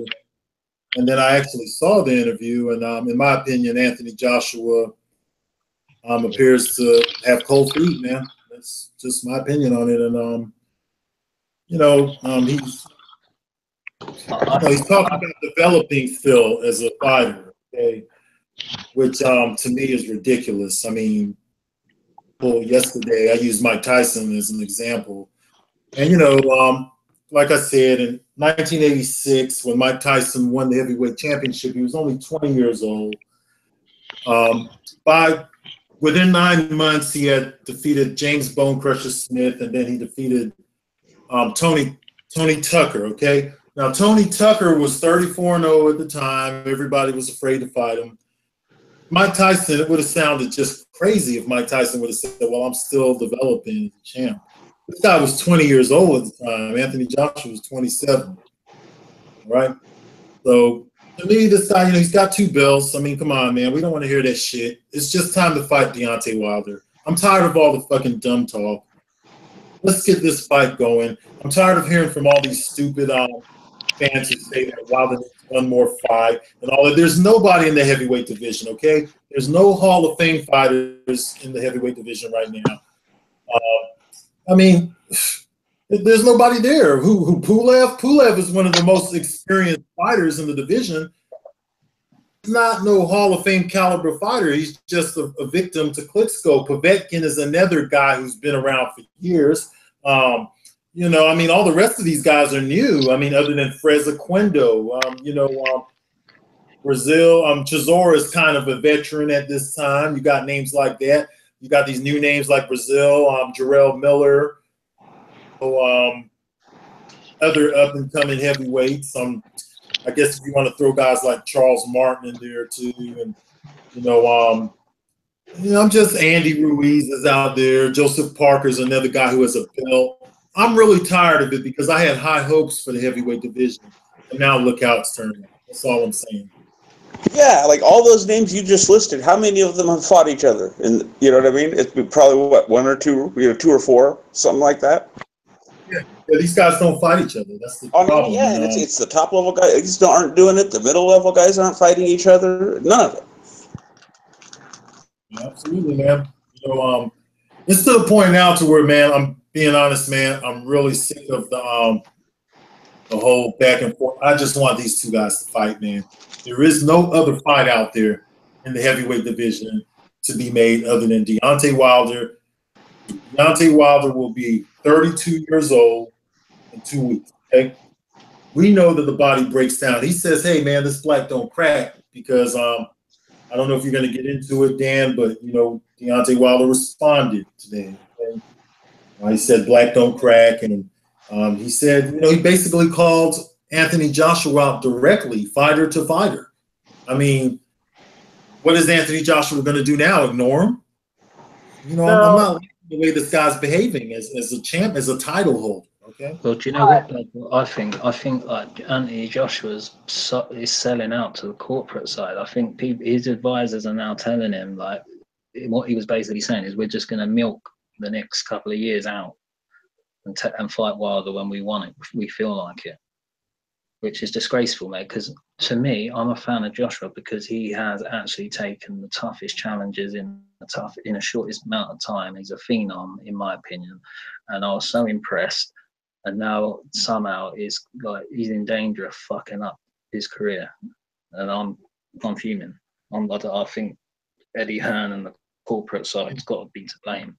and then I actually saw the interview. And in my opinion, Anthony Joshua appears to have cold feet, man. That's just my opinion on it. And he's talking about developing Phil as a fighter, okay, which to me is ridiculous. I mean, yesterday I used Mike Tyson as an example, and like I said, in 1986, when Mike Tyson won the heavyweight championship, he was only 20 years old. Within 9 months, he had defeated James Bone Crusher Smith, and then he defeated Tony Tucker. Okay, now Tony Tucker was 34-0 at the time. Everybody was afraid to fight him. Mike Tyson, it would have sounded just crazy if Mike Tyson would have said, well, I'm still developing as a champ. This guy was 20 years old at the time. Anthony Joshua was 27, right? So, to me, this guy, he's got 2 belts. I mean, come on, man. We don't want to hear that shit. It's just time to fight Deontay Wilder. I'm tired of all the fucking dumb talk. Let's get this fight going. I'm tired of hearing from all these stupid fans who say that Wilder needs one more fight and all that. There's nobody in the heavyweight division, okay? There's no Hall of Fame fighters in the heavyweight division right now. I mean, there's nobody there. Who Pulev? Pulev is one of the most experienced fighters in the division. He's not no Hall of Fame caliber fighter. He's just a victim to Klitschko. Povetkin is another guy who's been around for years. I mean, all the rest of these guys are new. I mean, other than Freza Quendo, Brazil, Chisora is kind of a veteran at this time. You got names like that. You got these new names like Brazil, Jarrell Miller, other up-and-coming heavyweights. I guess if you want to throw guys like Charles Martin in there too, and I'm just Andy Ruiz is out there. Joseph Parker's another guy who has a belt. I'm really tired of it because I had high hopes for the heavyweight division, and now look how it's turning out. That's all I'm saying. Yeah, like all those names you just listed, how many of them have fought each other? And you know what I mean? It's probably what, 1 or 2, 2 or 4, something like that. Yeah, these guys don't fight each other. That's the problem. Yeah, and it's the top level guys aren't doing it. The middle level guys aren't fighting each other. None of it. Yeah, absolutely, man. It's to the point now to where, man, I'm being honest, man, I'm really sick of the whole back and forth. I just want these 2 guys to fight, man. There is no other fight out there in the heavyweight division to be made other than Deontay Wilder. Deontay Wilder will be 32 years old in 2 weeks, okay? We know that the body breaks down. He says, hey, man, this black don't crack because I don't know if you're going to get into it, Dan, but, Deontay Wilder responded today. Okay? He said black don't crack, and he said, he basically called Anthony Joshua out directly, fighter to fighter. I mean, what is Anthony Joshua going to do now? Ignore him? I'm not the way this guy's behaving as a champ, as a title holder. Okay. Well, do you know what? Like, I think like Anthony Joshua's is selling out to the corporate side. I think his advisors are now telling him like what he was basically saying is we're just going to milk the next couple of years out and fight Wilder when we want it, if we feel like it, which is disgraceful, mate. Because to me, I'm a fan of Joshua because he has actually taken the toughest challenges in a shortest amount of time. He's a phenom, in my opinion, and I was so impressed. And now somehow he's in danger of fucking up his career, and I'm fuming. I think Eddie Hearn and the corporate side's got to be to blame.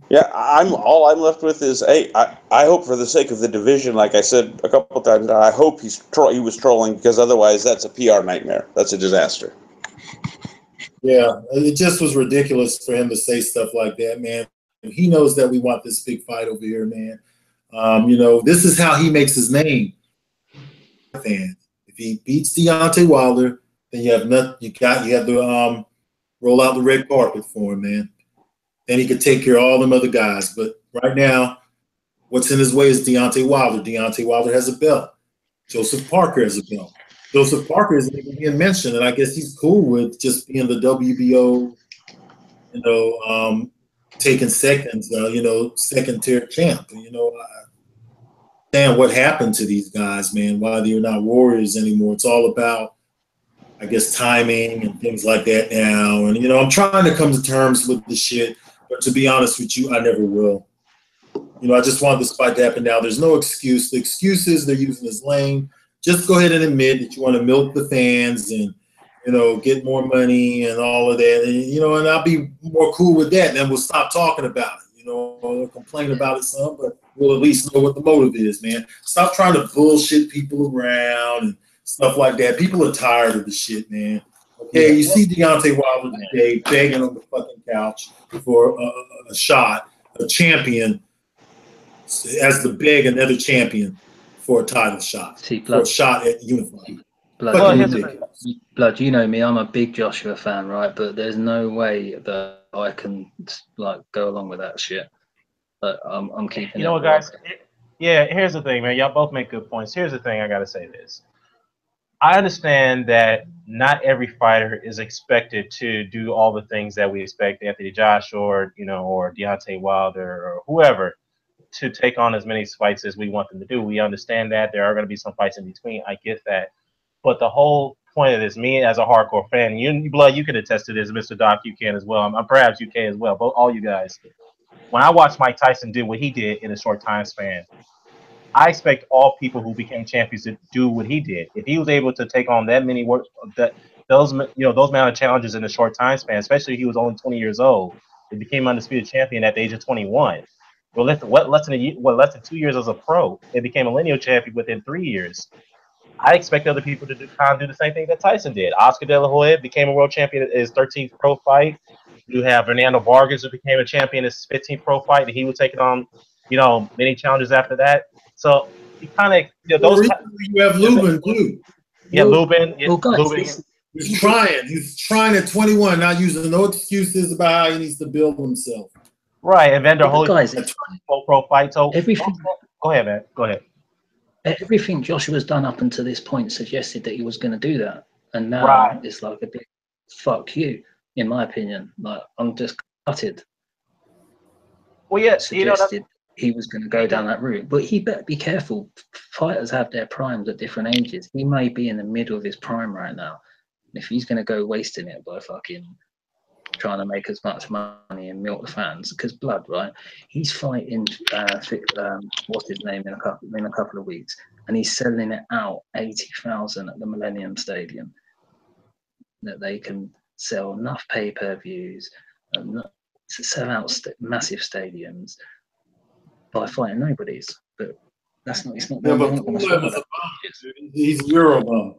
Yeah, all I'm left with is I hope for the sake of the division, like I said a couple times, I hope he was trolling, because otherwise that's a PR nightmare. That's a disaster. Yeah, it just was ridiculous for him to say stuff like that, man. He knows that we want this big fight over here, man. This is how he makes his name. If he beats Deontay Wilder, then you have nothing. You have to roll out the red carpet for him, man. Then he could take care of all them other guys. But right now, what's in his way is Deontay Wilder. Deontay Wilder has a belt. Joseph Parker has a belt. Joseph Parker isn't even being mentioned, and I guess he's cool with just being the WBO, taking seconds, second tier champ. Understand what happened to these guys, man, why they're not warriors anymore. It's all about, I guess, timing and things like that now. And, I'm trying to come to terms with the shit, but to be honest with you, I never will. I just want this fight to happen now. There's no excuse. The excuses they're using is lame. Just go ahead and admit that you want to milk the fans and, get more money and all of that. And I'll be more cool with that. And then we'll stop talking about it. We'll complain about it some, but we'll at least know what the motive is, man. Stop trying to bullshit people around and stuff like that. People are tired of the shit, man. Okay, you see Deontay Wilder today begging on the fucking couch for a shot, a champion as the beg another champion for a title shot, for a shot at Unified. Blood, you know me, I'm a big Joshua fan, right? But there's no way that I can go along with that shit. But I'm keeping. You know what, guys? Here's the thing, man. Y'all both make good points. Here's the thing. I gotta say this. I understand that not every fighter is expected to do all the things that we expect Anthony Joshua or Deontay Wilder or whoever to take on as many fights as we want them to do. We understand that there are going to be some fights in between. I get that. But the whole point of this, me as a hardcore fan, Blood, you can attest to this, Mr. Doc, you can as well. Perhaps you can as well, but all you guys. When I watched Mike Tyson do what he did in a short time span, I expect all people who became champions to do what he did. If he was able to take on that many those amount of challenges in a short time span, especially if he was only 20 years old, he became undisputed champion at the age of 21. Well, less than 2 years as a pro, and became a lineal champion within 3 years. I expect other people to do the same thing that Tyson did. Oscar De La Hoya became a world champion at his 13th pro fight. You have Fernando Vargas, who became a champion at his 15th pro fight, and he was taking on, many challenges after that. So he kind of, those. You have Lubin too. Yeah, Lubin. Lubin. He's trying at 21, not using no excuses about how he needs to build himself. Right, and Vander Holy pro fight. So everything. Go ahead, man. Go ahead. Everything Joshua's done up until this point suggested that he was going to do that, and now it's like a big fuck you, in my opinion. Like, I'm just gutted. Well, yeah, suggested he was going to go down that route, but he better be careful. Fighters have their primes at different ages. He may be in the middle of his prime right now. If he's going to go wasting it by fucking trying to make as much money and milk the fans, because Blood, right? He's fighting what's his name in a couple of weeks, and he's selling it out 80,000 at the Millennium Stadium. That they can sell enough pay-per-views and to sell out massive stadiums by fighting nobodies. But that's not. It's not. Yeah, but he's Eurobum.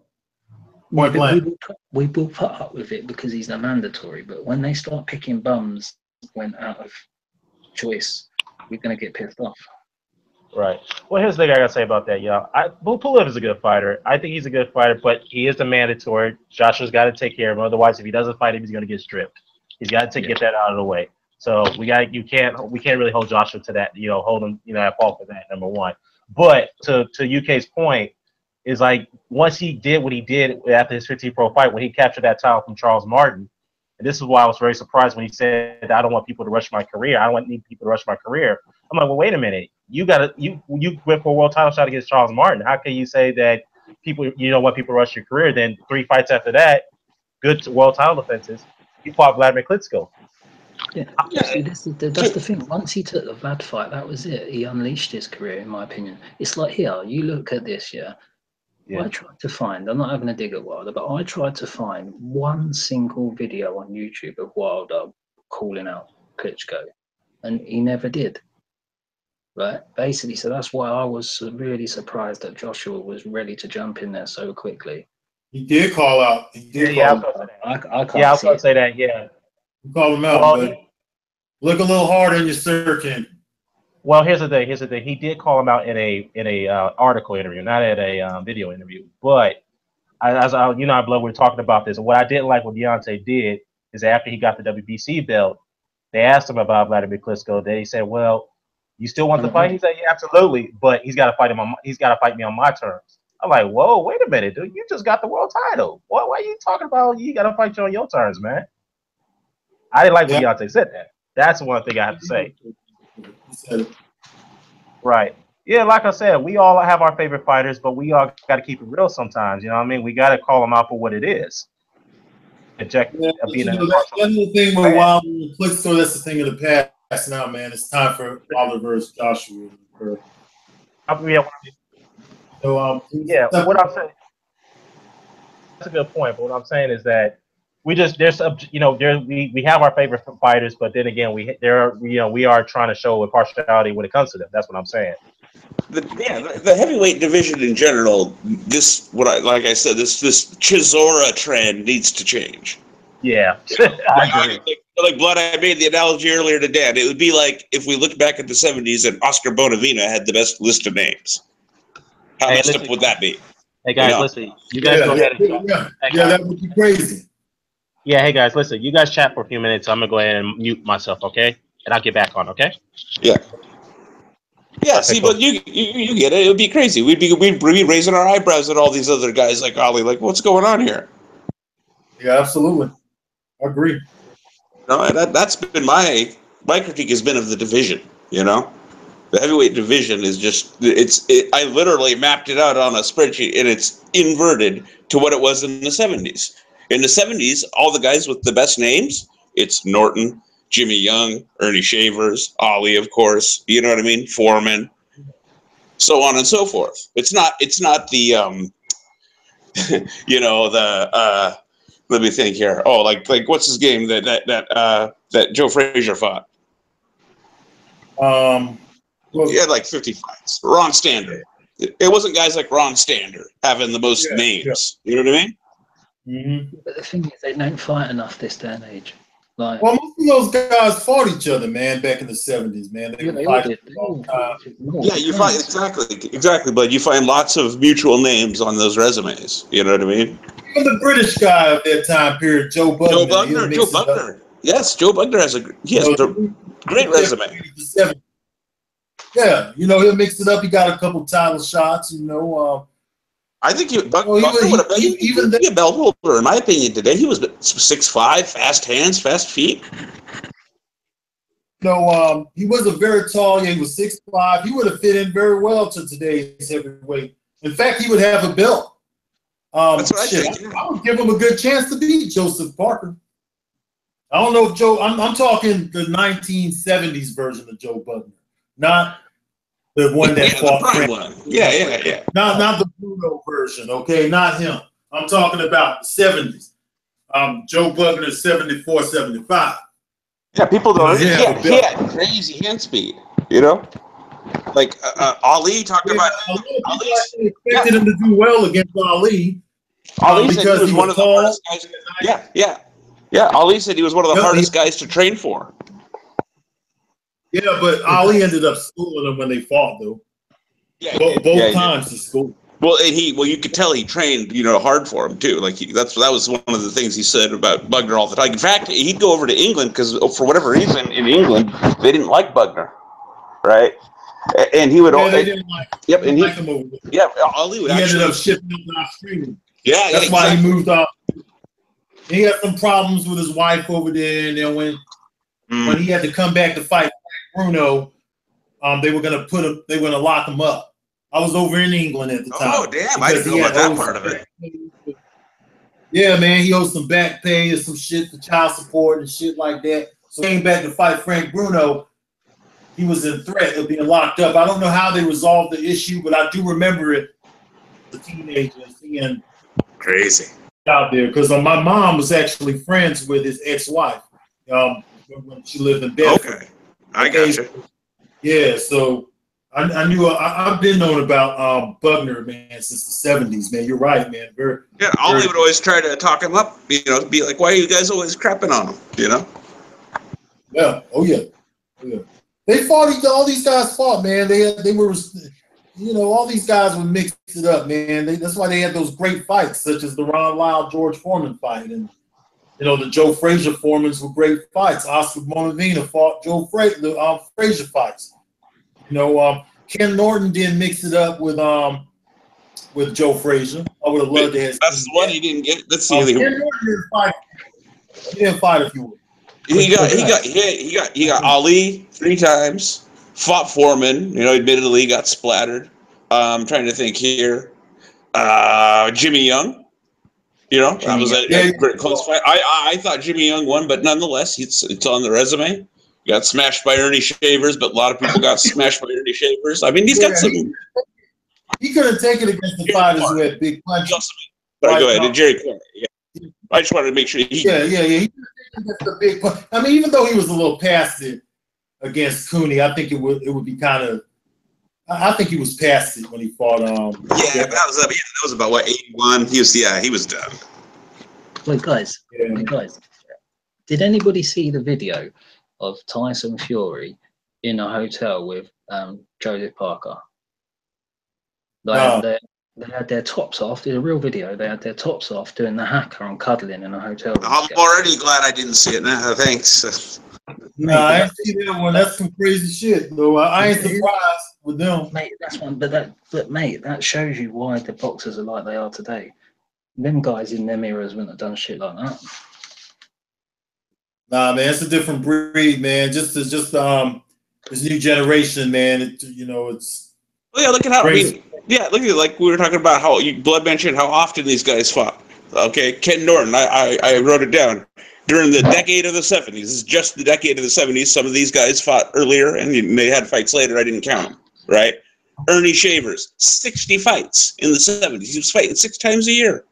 We will put up with it because he's a mandatory, but when they start picking bums when out of choice, we're going to get pissed off. Right. Well, here's the thing I got to say about that, y'all. Pulev is a good fighter. I think he's a good fighter, but he is the mandatory. Joshua's got to take care of him. Otherwise, if he doesn't fight him, he's going to get stripped. He's got to get that out of the way. So we can't really hold Joshua to that, hold him, at fault for that, number one. But to UK's point, is like once he did what he did after his 15 pro fight, when he captured that title from Charles Martin, and this is why I was very surprised when he said, I don't want people to rush my career. I don't need people to rush my career. I'm like, well, wait a minute. You went for a world title shot against Charles Martin. How can you say that you don't want people to rush your career? Then 3 fights after that, good world title defenses, he fought Vladimir Klitschko. Yeah, see, that's the thing. Once he took the Vlad fight, that was it. He unleashed his career, in my opinion. It's like, here, you look at this, yeah. I tried to find, I'm not having a dig at Wilder, but I tried to find one single video on YouTube of Wilder calling out Klitschko, and he never did. Right? Basically, so that's why I was really surprised that Joshua was ready to jump in there so quickly. He did call out. I can't say that, yeah. You call him out, but look a little hard on your search. Well, here's the thing. He did call him out in a article interview, not at a video interview. But we were talking about this. What I didn't like what Deontay did is after he got the WBC belt, they asked him about Vladimir Klitschko. They said, "Well, you still want the fight?" He said, "Yeah, absolutely, but he's got to fight him. He's got to fight me on my terms." I'm like, "Whoa, wait a minute, dude! You just got the world title. Why are you talking about you got to fight you on your terms, man?" I didn't like when Deontay said that. That's one thing I have to say. Right. Yeah, like I said, we all have our favorite fighters, but we all got to keep it real sometimes. You know what I mean? We got to call them out for what it is. That's the thing with Wilder and Klitschko. That's the thing of the past now, man. It's time for Wilder versus Joshua. What I'm saying. That's a good point. But what I'm saying is that we have our favorite fighters, but then again, we are trying to show impartiality when it comes to them. That's what I'm saying. The heavyweight division in general, this Chisora trend needs to change. Yeah, I agree. Like Blood, I made the analogy earlier to Dan. It would be like if we looked back at the 70s and Oscar Bonavina had the best list of names. How messed up would that be? Hey guys, listen. You guys go ahead. That would be crazy. Yeah, hey guys, listen. You guys chat for a few minutes. I'm gonna go ahead and mute myself, okay? And I'll get back on, okay? Yeah. Yeah. See, but you get it. It would be crazy. We'd be raising our eyebrows at all these other guys like Ali. Like, what's going on here? Yeah, absolutely. I agree. No, that's been my critique has been of the division. The heavyweight division is just I literally mapped it out on a spreadsheet, and it's inverted to what it was in the 70s. In the 70s, all the guys with the best names, it's Norton, Jimmy Young, Ernie Shavers, Ali, of course, you know what I mean? Foreman, so on and so forth. It's not the, let me think here. Oh, like what's his game that Joe Frazier fought? He had like 50 fights. Ron Stander. It wasn't guys like Ron Stander having the most names. Yeah. You know what I mean? Mm-hmm. But the thing is, they don't fight enough this day and age. Well, most of those guys fought each other, man, back in the 70s, man. They fight all the time. Yeah, you find exactly, but you find lots of mutual names on those resumes. You know what I mean? Even the British guy of that time period, Joe Bugner. Joe Bugner. Yes, Joe Bugner has a great resume. Yeah, he'll mix it up. He got a couple title shots, I think Bugner would have even be a belt holder, in my opinion, today. He was 6'5", fast hands, fast feet. He wasn't very tall. Yeah, he was 6'5". He would have fit in very well to today's heavyweight. In fact, he would have a belt. That's what I think. I would give him a good chance to beat Joseph Parker. I don't know if Joe. I'm talking the 1970s version of Joe Bugner, not the one that fought. The prime one. Yeah. Not the Bruno version. Okay, not him. I'm talking about the 70s. Joe Bugner, 74, 75. Yeah, people don't. He had crazy hand speed. Like Ali talked about. Ali expected him to do well against Ali. Ali said he was one of the hardest guys. Yeah. Ali said he was one of the hardest guys to train for. Yeah, but Ali ended up schooling him when they fought, though. Yeah, both times he schooled. Well, and you could tell he trained, hard for him too. Like that was one of the things he said about Bugner all the time. In fact, he'd go over to England because for whatever reason in England they didn't like Bugner, right? And he would. Yeah, they didn't like. Yep, and like him over there. Yeah, Ali would he actually ended up shipping him to Australia. Yeah, that's why he moved off. He had some problems with his wife over there, and then when he had to come back to fight Bruno, they were gonna they were gonna lock him up. I was over in England at the time. Oh, damn. I didn't know about that part of it. Yeah, man. He owed some back pay and some shit for child support and shit like that. So he came back to fight Frank Bruno. He was in threat of being locked up. I don't know how they resolved the issue, but I do remember it as a teenager seeing crazy out there. Because my mom was actually friends with his ex-wife when she lived in Bedford. Okay. I got you. Yeah, so I knew I've been known about Bugner, man, since the 70s, man. You're right, man. Ollie would always try to talk him up, be like, why are you guys always crapping on him, Yeah. Oh yeah. They fought. All these guys fought, man. They were, all these guys would mix it up, man. That's why they had those great fights, such as the Ron Lyle George Foreman fight, and the Joe Frazier Foremans were great fights. Oscar Bonavena fought the Frazier fights. Ken Norton didn't mix it up with Joe Frazier. I would have loved to have. That's the one he didn't get. Let's see. Ken Norton didn't fight. He didn't fight if you would. He got Ali 3 times. Fought Foreman. Admittedly got splattered. I'm trying to think here. Jimmy Young. That was a great close fight. I thought Jimmy Young won, but nonetheless, it's on the resume. Got smashed by Ernie Shavers, but a lot of people got smashed by Ernie Shavers. I mean, he's got some. He couldn't take it against the fighters who had big punches. Go ahead, and Jerry Corner. Yeah, I just wanted to make sure he. Yeah. He couldn't take it against the big punch. I mean, even though he was a little past it against Cooney, I think it would be kind of. I think he was past it when he fought. That was about what 81. He was done. Wait, guys, did anybody see the video of Tyson Fury in a hotel with Joseph Parker? They had their tops off. It's a real video. They had their tops off doing the hacker and cuddling in a hotel room. I'm already glad I didn't see it now. Thanks. No, I ain't see that one. That's some crazy shit, though. I ain't surprised with them. Mate, that's one. But mate, that shows you why the boxers are like they are today. Them guys in them eras wouldn't have done shit like that. Nah, man, it's a different breed, man. Just this new generation, man. It's. Well, yeah, look at how. Crazy. Look at like we were talking about how Blood mentioned how often these guys fought. Okay, Ken Norton. I wrote it down during the decade of the 70s. This is just the decade of the 70s. Some of these guys fought earlier, and they had fights later. I didn't count them. Right? Ernie Shavers, 60 fights in the 70s. He was fighting 6 times a year.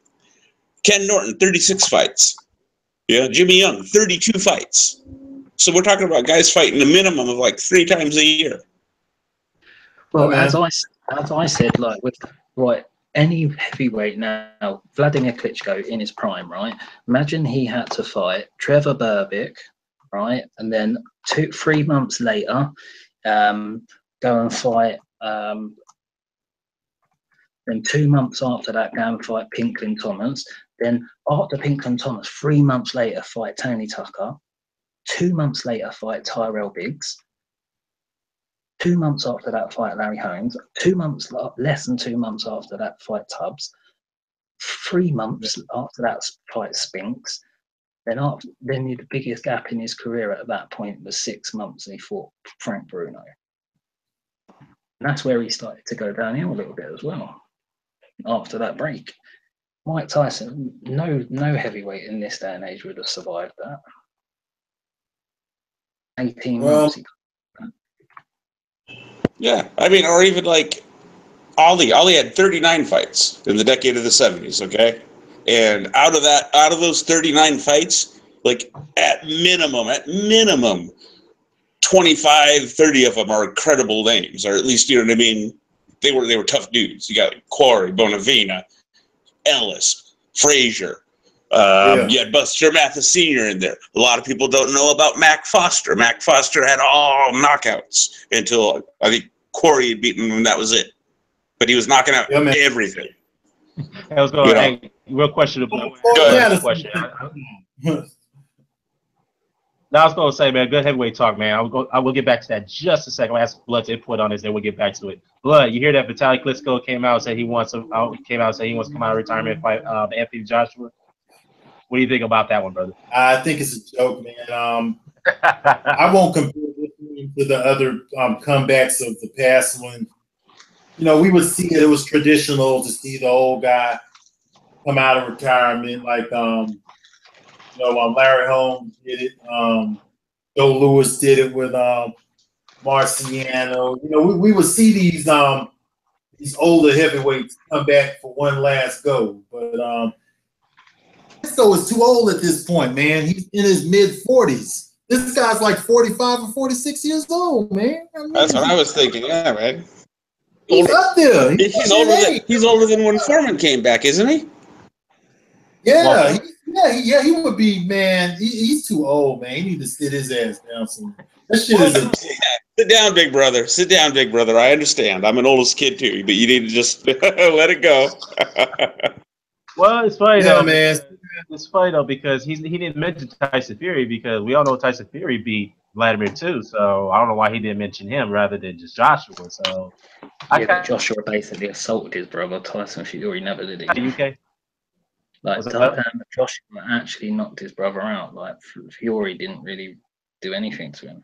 Ken Norton, 36 fights. Yeah, Jimmy Young, 32 fights. So we're talking about guys fighting a minimum of like 3 times a year. Well, as I said, like with any heavyweight now, Vladimir Klitschko in his prime, right? Imagine he had to fight Trevor Berbick, right, and then 3 months later, go and fight. Then 2 months after that, go and fight Pinklin Thomas. Then after Pinklin Thomas, 3 months later, fight Tony Tucker. 2 months later, fight Tyrell Biggs. 2 months after that, fight Larry Holmes. 2 months, less than 2 months after that, fight Tubbs. 3 months after that, fight Spinks. Then the biggest gap in his career at that point was 6 months, and he fought Frank Bruno. And that's where he started to go downhill a little bit as well. After that break, Mike Tyson, no heavyweight in this day and age would have survived that. 18 months. Yeah, I mean, or even like Ali. Ali had 39 fights in the decade of the 70s. Okay, and out of those 39 fights, like at minimum, 25, 30 of them are credible names, or at least, you know what I mean? They were tough dudes. You got Quarry, Bonavena, Ellis, Frazier. You had Buster Mathis Sr. in there. A lot of people don't know about Mac Foster. Mac Foster had all knockouts until I think Quarry had beaten him, and that was it. but he was knocking out everything. I was going, hey, real questionable. Question. Now I was going to say, man, good heavyweight talk, man. I will get back to that just a second. I'll ask Blood's input on this, then we'll get back to it. Blood, you hear that Vitaly Klitschko came out and said he wants to come out and come out of retirement and fight Anthony Joshua? What do you think about that one, brother? I think it's a joke, man. I won't compare this one to the other comebacks of the past one. You know, we would see it. It was traditional to see the old guy come out of retirement, like Larry Holmes did it. Joe Louis did it with Marciano. You know, we would see these older heavyweights come back for one last go, but Klitschko is too old at this point, man. He's in his mid-40s. This guy's like 45 or 46 years old, man. I mean, that's what I was thinking. Yeah, man. He's up there. He's older than when Foreman came back, isn't he? Yeah, he would be, man. He's too old, man. He need to sit his ass down somewhere. That shit is sit down, big brother. Sit down, big brother. I understand. I'm an oldest kid too, but you need to just let it go. Well, it's funny though, man. It's funny though because he didn't mention Tyson Fury because we all know Tyson Fury beat Vladimir too. So I don't know why he didn't mention him rather than just Joshua. So but Joshua basically assaulted his brother. Tyson Fury never did it. UK. Like Joshua actually knocked his brother out. Like Fury didn't really do anything to him.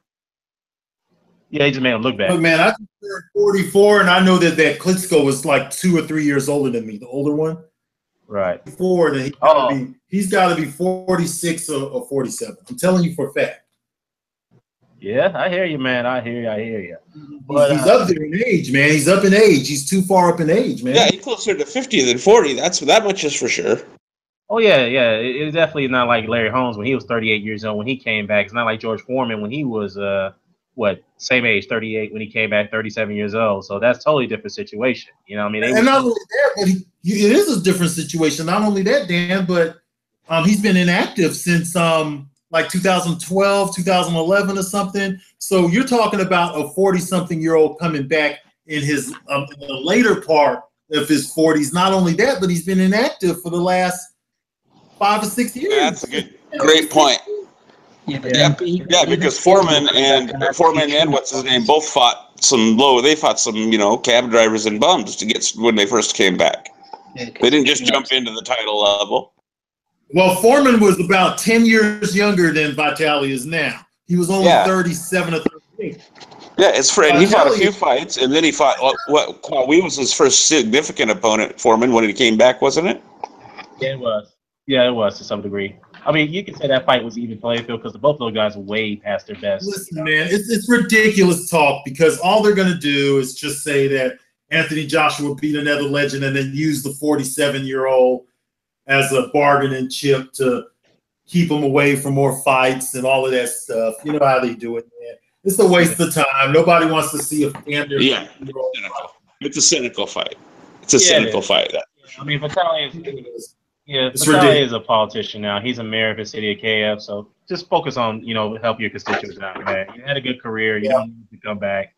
Yeah, he just made him look bad. Look, man, I turned 44, and I know that Klitschko was like 2 or 3 years older than me, the older one. Right. 4, then he's got to be 46 or 47. I'm telling you for a fact. Yeah, I hear you, man. I hear you. But he's up there in age, man. He's up in age. He's too far up in age, man. Yeah, he's closer to 50 than 40. That much is for sure. Oh yeah. It's definitely not like Larry Holmes when he was 38 years old when he came back. It's not like George Foreman when he was same age, 38 when he came back, 37 years old. So that's totally different situation. You know what I mean? And not only that, but it is a different situation. Not only that, Dan, but he's been inactive since like 2012, 2011 or something. So you're talking about a 40-something-year-old coming back in his in the later part of his 40s. Not only that, but he's been inactive for the last 5 or 6 years. Yeah, that's a great point. Yeah, because Foreman and what's his name both fought some cab drivers and bums to get when they first came back. They didn't just jump into the title level. Well, Foreman was about 10 years younger than Vitaly is now. He was only 37 or 38. Yeah, it's Fred. He fought a few fights, and then he fought what Kawhi was his first significant opponent, Foreman, when he came back, wasn't it? Yeah, it was. Yeah, it was to some degree. I mean, you can say that fight was even playing field because both of those guys were way past their best. Listen, man, it's ridiculous talk because all they're going to do is just say that Anthony Joshua beat another legend and then use the 47-year-old as a bargaining chip to keep him away from more fights and all of that stuff. You know how they do it, man. It's a waste of time. Nobody wants to see a family. Yeah, it's a cynical fight. It's a cynical fight. I mean, Vitaly is a politician now. He's a mayor of the city of KF, so just focus on, help your constituents out, man. You had a good career. You don't need to come back.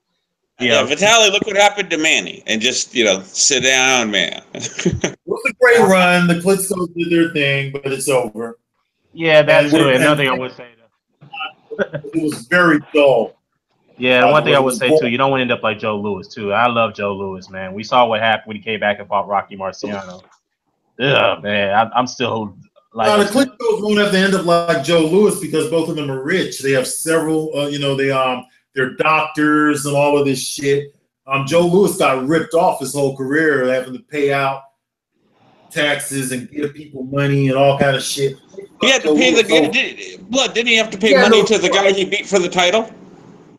Vitaly, look what happened to Manny. And just, sit down, man. It was a great run. The Klitschko's did their thing, but it's over. Yeah, that's true. Another thing I would say. It was very dull. Yeah, the one thing I would say, too, you don't want to end up like Joe Louis, too. I love Joe Louis, man. We saw what happened when he came back and fought Rocky Marciano. Yeah, man, I'm still like. The Klitschko's won't have to end up like Joe Louis because both of them are rich. They have several, they're doctors and all of this shit. Joe Louis got ripped off his whole career, having to pay out taxes and give people money and all kind of shit. He had to pay the guy. Didn't he have to pay money to the guy he beat for the title?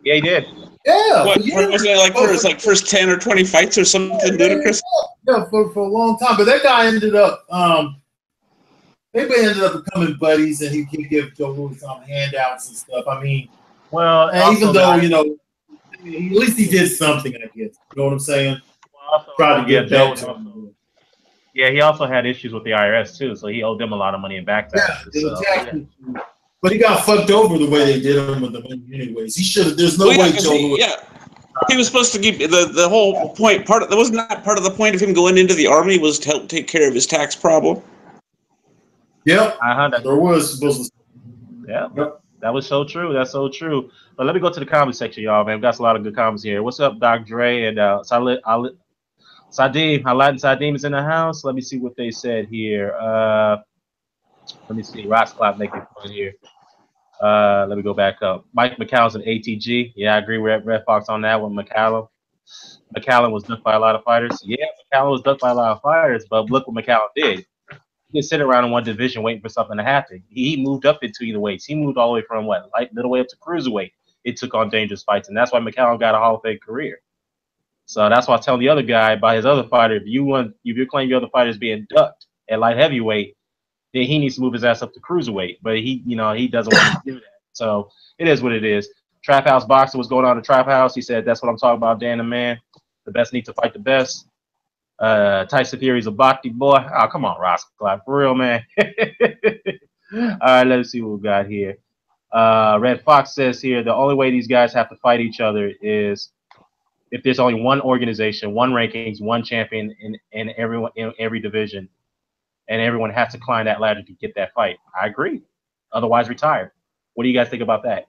Yeah, he did. Yeah. Wasn't it like for his first 10 or 20 fights or something ludicrous? Yeah, for a long time. But that guy ended up, they ended up becoming buddies, and he could give Joe Louis some handouts and stuff. I mean, well, even though at least he did something, I guess. You know what I'm saying? Tried to get back to him. Yeah, he also had issues with the IRS too, so he owed them a lot of money in back taxes. But he got fucked over the way they did him with the money anyways. He should have. There's no way Joe Louis. Yeah. He was supposed to give the whole point. That wasn't that part of the point of him going into the army was to help take care of his tax problem. Yep, that there was supposed to. Yep. That was so true. That's so true. But let me go to the comment section, y'all, man. We got a lot of good comments here. What's up, Doc Dre and Sadim? Aladdin Sadim is in the house. Let me see what they said here. Let me see. Ross Clap making fun here. Let me go back up. Mike McCallum's an ATG. Yeah, I agree with Red Fox on that one. McCallum was ducked by a lot of fighters. Yeah, McCallum was ducked by a lot of fighters, but look what McCallum did. He didn't sit around in one division waiting for something to happen. He moved up into either weights. He moved all the way from light middle way up to cruiserweight. It took on dangerous fights, and that's why McCallum got a Hall of Fame career. So that's why I tell the other guy about his other fighter, if you're claiming your other fighter is being ducked at light heavyweight, then he needs to move his ass up to cruiserweight. But he doesn't want to do that. So it is what it is. Trap House Boxer was going on to Trap House. He said, that's what I'm talking about, Dan the man. The best need to fight the best. Tyson Fury's a Bhakti boy. Oh, come on, Ross Clark. For real, man. All right, let's see what we got here. Red Fox says here, the only way these guys have to fight each other is if there's only one organization, one rankings, one champion in every division, and everyone has to climb that ladder to get that fight. I agree. Otherwise, retire. What do you guys think about that?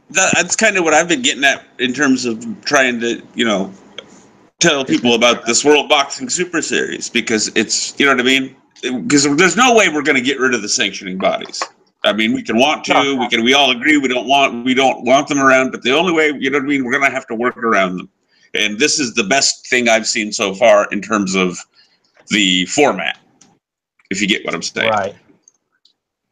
That's kind of what I've been getting at in terms of trying to, tell people about this World Boxing Super Series, because it's, you know what I mean? Because there's no way we're going to get rid of the sanctioning bodies. I mean, we can want to, we all agree we don't want them around, but the only way, you know what I mean, we're going to have to work around them. And this is the best thing I've seen so far in terms of the format, if you get what I'm saying.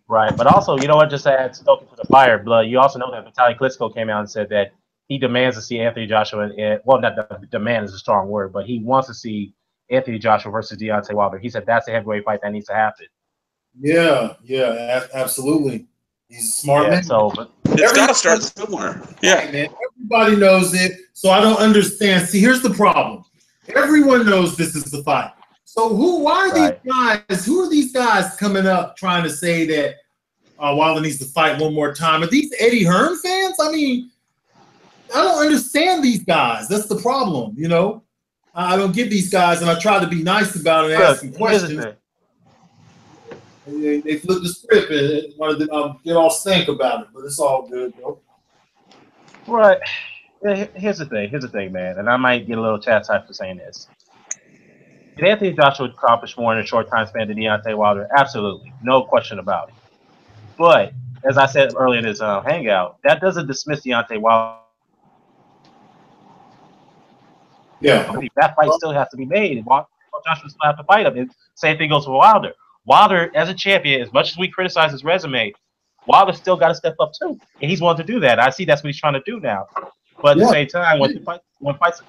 Right. But also, you know what, just to add stoking to the fire, Blood, you also know that Vitaly Klitschko came out and said that he demands to see Anthony Joshua, not demand is a strong word, but he wants to see Anthony Joshua versus Deontay Wilder. He said that's a heavyweight fight that needs to happen. Yeah, absolutely. He's a smart man. So, it's got to start somewhere. Yeah, man. Everybody knows it. So I don't understand. See, here's the problem. Everyone knows this is the fight. So who are these guys? Who are these guys coming up trying to say that Wilder needs to fight one more time? Are these Eddie Hearn fans? I mean, I don't understand these guys. That's the problem, I don't get these guys, and I try to be nice about it and ask them questions. They flip the script and wanted to get all stank about it, but it's all good, bro. Right. Here's the thing, man, and I might get a little chastised for saying this. Did Anthony Joshua accomplish more in a short time span than Deontay Wilder? Absolutely. No question about it. But, as I said earlier in this hangout, that doesn't dismiss Deontay Wilder. Yeah. That fight still has to be made. And Joshua still have to fight him. And same thing goes for Wilder. Wilder, as a champion, as much as we criticize his resume, Wilder still got to step up too. And he's willing to do that. I see that's what he's trying to do now. But at the same time, when fights,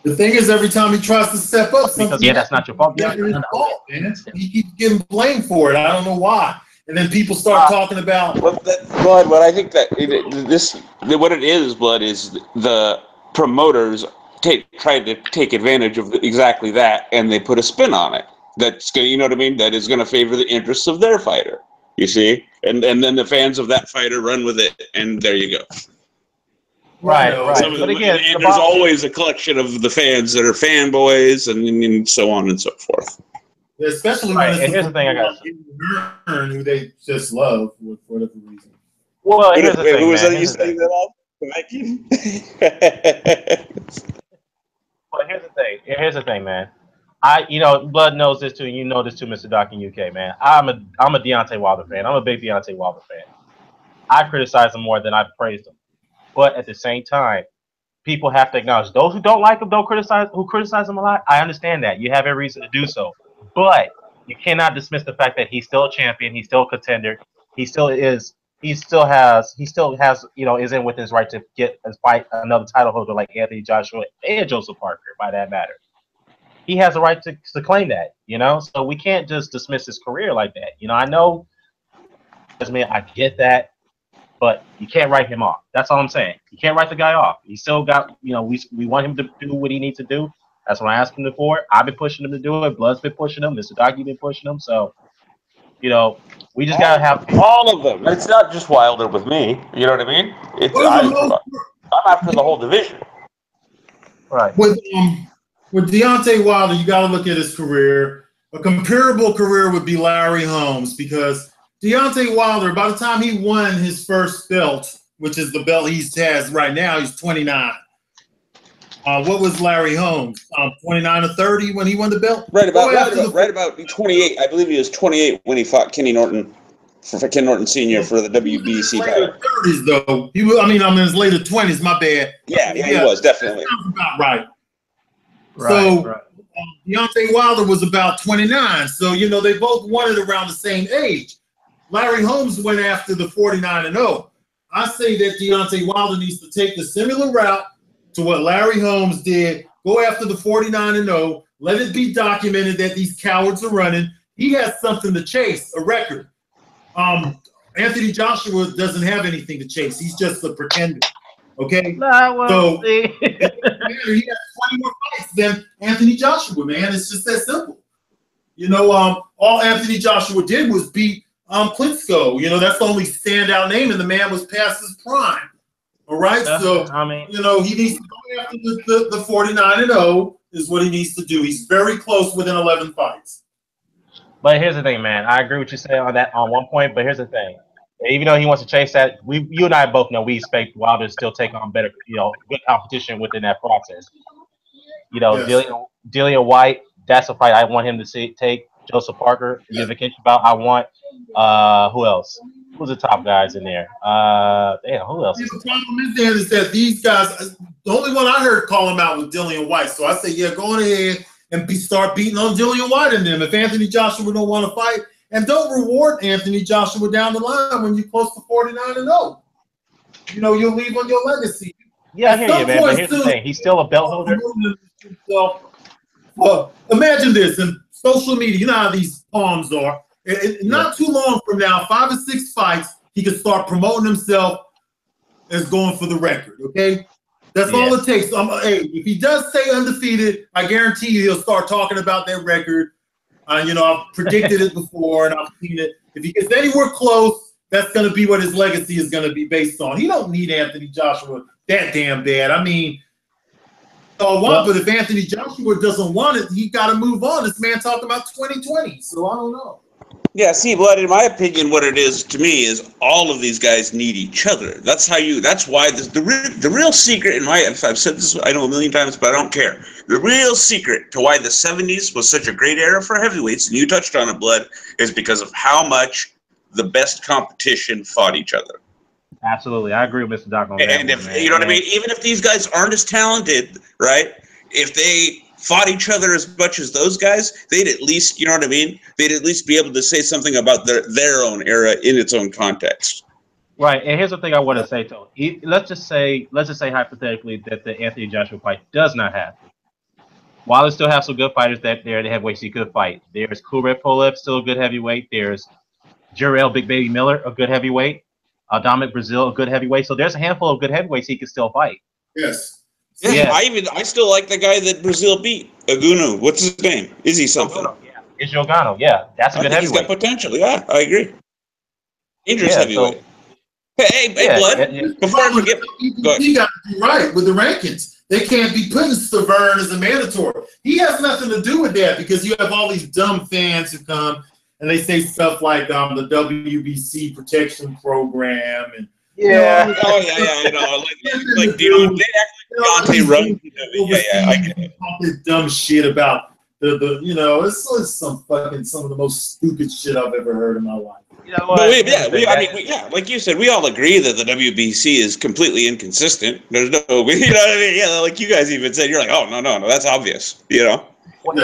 the thing is, every time he tries to step up, that's not your fault. His fault, man. He keeps getting blamed for it. I don't know why. And then people start talking about. Blood, what I think that what it is, Blood, is the promoters try to take advantage of exactly that, and they put a spin on it. That's going, you know what I mean? That is going to favor the interests of their fighter. You see, and then the fans of that fighter run with it, and there you go. Right. But again, there's always a collection of the fans that are fanboys, and so on and so forth. Yeah, especially when it's here's the thing I got who they just love for whatever reason. Well, here's the thing, who was that you saying that off? Well, here's the thing, man. Blood knows this too, and you know this too, Mr. Doc in UK, man. I'm a Deontay Wilder fan. I'm a big Deontay Wilder fan. I criticize him more than I've praised him. But at the same time, people have to acknowledge those who don't like him, who criticize him a lot. I understand that. You have every reason to do so. But you cannot dismiss the fact that he's still a champion, he's still a contender, he still has, is in within his right to get and fight another title holder like Anthony Joshua and Joseph Parker, by that matter. He has a right to claim that, So we can't just dismiss his career like that. I know, I get that. But you can't write him off. That's all I'm saying. You can't write the guy off. He still got, we want him to do what he needs to do. That's what I asked him for. I've been pushing him to do it. Blood's been pushing him. Mr. Doggie's been pushing him. So, we just got to have all of them. It's not just Wilder with me. You know what I mean? I'm after the whole division. Right. With Deontay Wilder, you got to look at his career. A comparable career would be Larry Holmes, because Deontay Wilder, by the time he won his first belt, which is the belt he has right now, he's 29. What was Larry Holmes? 29 or 30 when he won the belt? Right about 28. I believe he was 28 when he fought Kenny Norton. For Ken Norton Sr. for the WBC title. 30s though. He was, I'm in his later 20s. My bad. Yeah, he was definitely. That sounds about right. So Deontay Wilder was about 29. So they both won it around the same age. Larry Holmes went after the 49-0. I say that Deontay Wilder needs to take the similar route to what Larry Holmes did. Go after the 49-0. Let it be documented that these cowards are running. He has something to chase, a record. Anthony Joshua doesn't have anything to chase. He's just a pretender. Okay? So he has 20 more fights than Anthony Joshua, man. It's just that simple. All Anthony Joshua did was beat Klitschko. That's the only standout name, and the man was past his prime. All right? So, he needs to go after the 49-0 is what he needs to do. He's very close within 11 fights. But here's the thing, man. I agree with you saying on that on one point, but here's the thing. Even though he wants to chase that, you and I both know we expect Wilder to still take on better, good competition within that process. Yes. Dillian White, that's a fight I want him to take. Joseph Parker, the unification bout. I want who else? Who's the top guys in there? Who else? The problem is that these guys, the only one I heard call him out was Dillian White. So I say, yeah, go on ahead and start beating on Dillian White and them. If Anthony Joshua don't want to fight, and don't reward Anthony Joshua down the line when you're close to 49-0. You'll leave on your legacy. Yeah, I hear you, man. But here's the thing: he's still a belt holder. Well, imagine this in social media. You know how these palms are. Not too long from now, 5 or 6 fights, he can start promoting himself as going for the record. Okay. That's all it takes. If he does stay undefeated, I guarantee you he'll start talking about that record. I've predicted it before and I've seen it. If he gets anywhere close, that's going to be what his legacy is going to be based on. He don't need Anthony Joshua that damn bad. But if Anthony Joshua doesn't want it, he got to move on. This man talking about 2020, so I don't know. Yeah, see, Blood, in my opinion, what it is to me is all of these guys need each other. That's why the real secret I've said this, I know a million times, but I don't care. The real secret to why the 70s was such a great era for heavyweights, and you touched on it, Blood, is because of how much the best competition fought each other. Absolutely. I agree with Mr. Doc on that. And if, you know what I mean? Even if these guys aren't as talented, right? If they fought each other as much as those guys, they'd at least, you know what I mean? They'd at least be able to say something about their own era in its own context. Right, and here's the thing I want to say, too. Let's just say hypothetically that the Anthony Joshua fight does not happen. While they still have some good fighters that the heavyweights he could fight. There's Kubrat Pulev, still a good heavyweight. There's Jarrell Big Baby Miller, a good heavyweight. Dominic Brazil, a good heavyweight. So there's a handful of good heavyweights he can still fight. Yes. Yeah. I still like the guy that Brazil beat, Agunu. What's his name? Is he something? It's Yogano. Yeah, that's a good heavyweight. He's got potential. Yeah, I agree. Dangerous heavyweight. Hey, Blood. Before I forget, go ahead. He got to be right with the rankings. They can't be putting Stavern as a mandatory. He has nothing to do with that because you have all these dumb fans who come and they say stuff like the WBC protection program and I know. Like Deontay Rose. I get it. All this dumb shit about it's some of the most stupid shit I've ever heard in my life. Like you said, we all agree that the WBC is completely inconsistent. There's no, you know what I mean? Yeah, like you guys even said, you're like, oh no, that's obvious, But when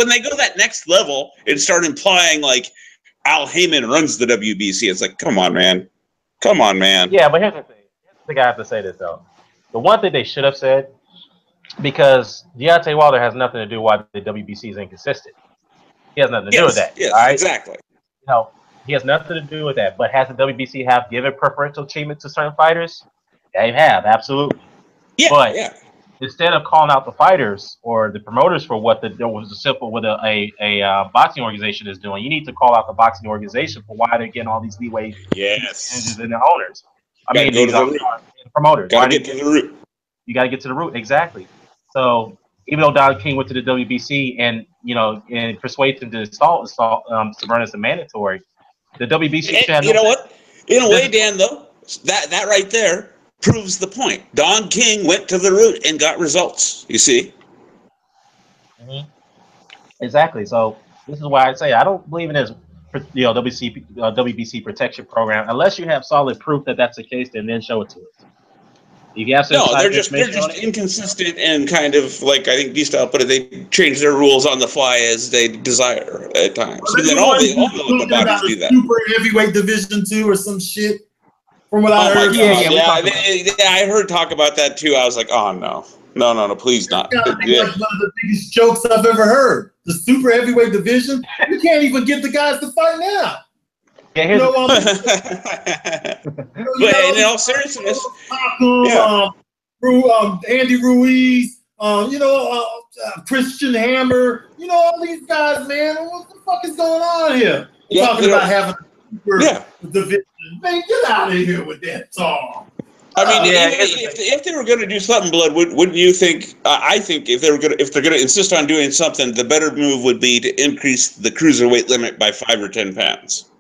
they go that next level and start implying like Al Heyman runs the WBC, it's like, come on, man. Yeah, but here's the thing. I think I have to say this though. The one thing they should have said, because Deontay Wilder has nothing to do why the WBC is inconsistent. He has nothing to do with that. Yes, all right? Exactly. He has nothing to do with that. But has the WBC given preferential treatment to certain fighters? They have, absolutely. Yeah, but instead of calling out the fighters or the promoters for what there was a simple what a boxing organization is doing, you need to call out the boxing organization for why they're getting all these leeway managers and the owners. I mean, these promoters. Got to get to the root. You got to get to the root, exactly. So even though Don King went to the WBC and and persuaded him to install Savern as a mandatory, the WBC. You know what? In a way, Dan, though, that right there proves the point. Don King went to the root and got results. You see? Mm-hmm. Exactly. So this is why I say I don't believe in this, WBC protection program unless you have solid proof that that's the case. Then show it to us. If you have they're just inconsistent and kind of like I think D-Style put it. They change their rules on the fly as they desire at times. But then all the bodies do that. Super heavyweight division 2 or some shit. From what I heard, I heard talk about that too. I was like, oh no, please not. That's one of the biggest jokes I've ever heard. The super heavyweight division, you can't even get the guys to fight now. Yeah, but in all seriousness, Andy Ruiz, Christian Hammer, all these guys, man. What the fuck is going on here? Talking about having a super division. Man, get out of here with that song. I mean, if they were going to do something, Blood, wouldn't you think? I think if they're going to insist on doing something, the better move would be to increase the cruiserweight limit by 5 or 10 pounds.